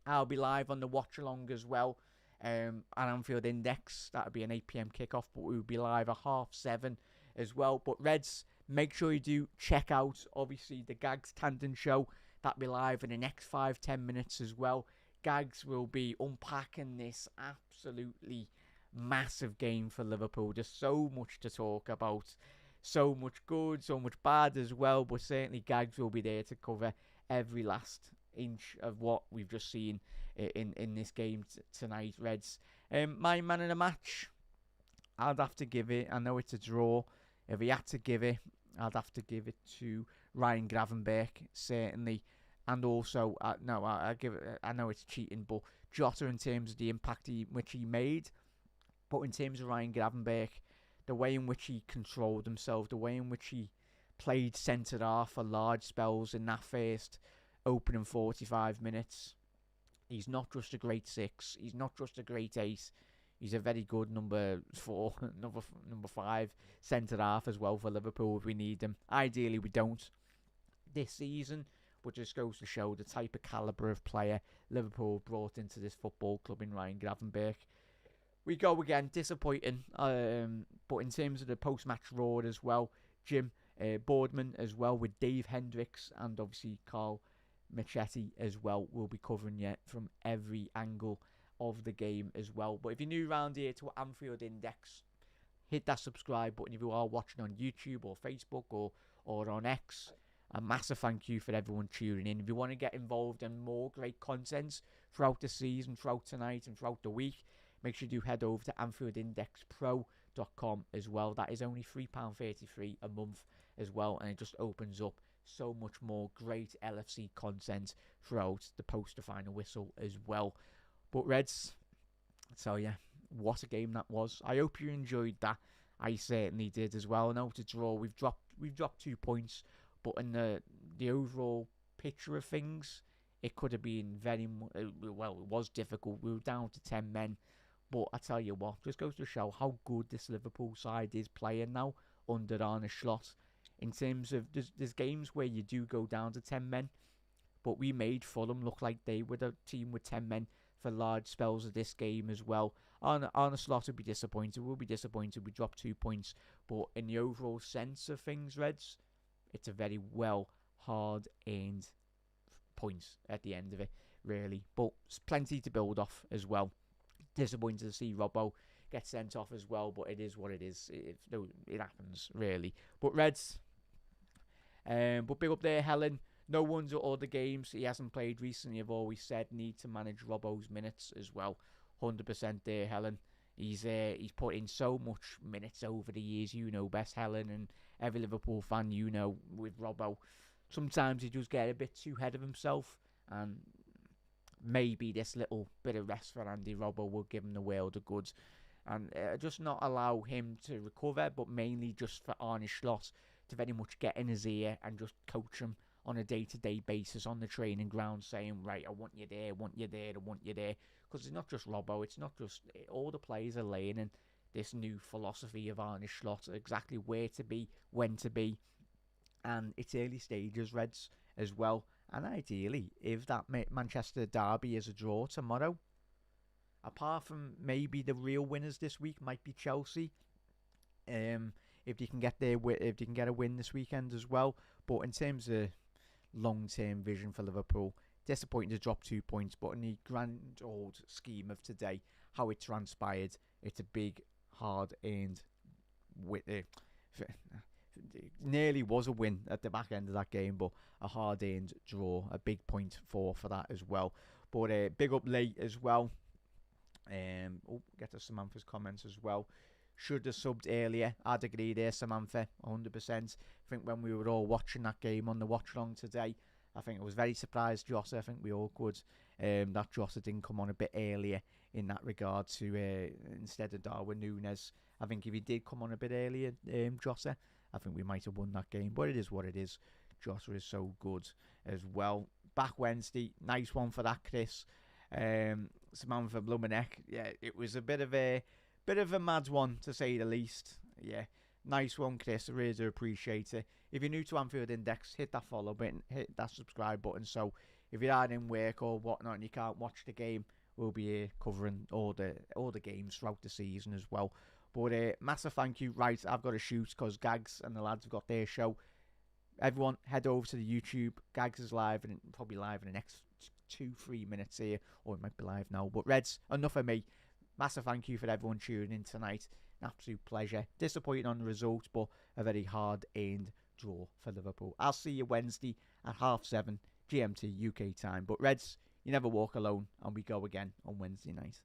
I'll be live on the watch along as well. At Anfield Index. That'll be an 8 p.m. kickoff, but we'll be live at 7:30 as well. But Reds, make sure you do check out, obviously, the Gags Tandon show. That'll be live in the next 5-10 minutes as well. Gags will be unpacking this absolutely massive game for Liverpool. There's so much to talk about. So much good, so much bad as well. But certainly Gags will be there to cover every last inch of what we've just seen in this game tonight, Reds. My man of the match, I'd have to give it. I know it's a draw. If he had to give it, I'd have to give it to Ryan Gravenberch, certainly. And also, I give it. I know it's cheating, but Jota, in terms of the impact which he made, but in terms of Ryan Gravenberch, the way in which he controlled himself, the way in which he played centre half for large spells in that first opening 45 minutes. He's not just a great 6. He's not just a great 8. He's a very good number 4, number 5 centre half as well for Liverpool if we need him. Ideally, we don't this season, but just goes to show the type of calibre of player Liverpool brought into this football club in Ryan Gravenberch. We go again, disappointing, but in terms of the post-match roar as well, Jim Boardman as well with Dave Hendricks and obviously Carl Machete as well. We'll be covering you from every angle of the game as well. But if you're new around here to Anfield Index, hit that subscribe button if you are watching on YouTube or Facebook or on X. A massive thank you for everyone tuning in. If you want to get involved in more great content throughout the season, throughout tonight and throughout the week, make sure you do head over to AnfieldIndexPro.com as well. That is only £3.33 a month as well, and it just opens up so much more great LFC content throughout the post to final whistle as well. But Reds, I tell you, what a game that was. I hope you enjoyed that. I certainly did as well. I know it's a draw. We've dropped 2 points, but in the overall picture of things, it could have been well, it was difficult. We were down to 10 men. But I tell you what, just goes to show how good this Liverpool side is playing now under Arne Slot. In terms of, there's games where you do go down to 10 men, but we made Fulham look like they were the team with 10 men for large spells of this game as well. Arne Slot would be disappointed. We'll be disappointed we dropped 2 points. But in the overall sense of things, Reds, it's a very hard-earned points at the end of it, really. But it's plenty to build off as well. Disappointed to see Robbo get sent off as well, but it is what it is. It happens, really. But Reds, but big up there, Helen. No one's at all the games he hasn't played recently. I've always said need to manage Robbo's minutes as well. 100% there, Helen. He's put in so much minutes over the years. You know best, Helen, and every Liverpool fan you know with Robbo. Sometimes he does get a bit too ahead of himself, and maybe this little bit of rest for Andy Robbo will give him the world of goods, and just not allow him to recover, but mainly just for Arne Slot to very much get in his ear and just coach him on a day-to-day basis on the training ground, saying, right, I want you there, I want you there, I want you there. Because it's not just Robbo, it's not just... all the players are learning this new philosophy of Arne Slot, exactly where to be, when to be. And it's early stages, Reds, as well. And ideally, if that Manchester derby is a draw tomorrow, apart from maybe the real winners this week might be Chelsea, if they can get a win this weekend as well. But in terms of long-term vision for Liverpool, disappointing to drop 2 points. But in the grand old scheme of today, how it transpired, it's a big, hard-earned nearly was a win at the back end of that game, but a hard-earned draw, a big point for that as well. But big up late as well. Get to Samantha's comments as well. Should have subbed earlier. I'd agree there, Samantha, 100%. I think when we were all watching that game on the watch-along today, I think I was very surprised, Jota. I think we all could. That Jota didn't come on a bit earlier in that regard to instead of Darwin Núñez. I think if he did come on a bit earlier, Jota, I think we might have won that game. But it is what it is. Jota is so good as well. Back Wednesday, nice one for that, Chris. Samantha Blumenek. Yeah, it was a bit of a mad one, to say the least. Yeah, Nice one, Chris. I really do appreciate it. If you're new to Anfield Index, hit that follow button, hit that subscribe button. So if you're out in work or whatnot and you can't watch the game, we'll be here covering all the games throughout the season as well. But massive thank you. Right, I've got to shoot because Gags and the lads have got their show. Everyone, head over to the YouTube. Gags is live and probably live in the next 2-3 minutes here, or it might be live now. But Reds, enough of me. Massive thank you for everyone tuning in tonight. An absolute pleasure. Disappointing on the result, but a very hard-earned draw for Liverpool. I'll see you Wednesday at 7:30 GMT UK time. But Reds, you never walk alone, and we go again on Wednesday night.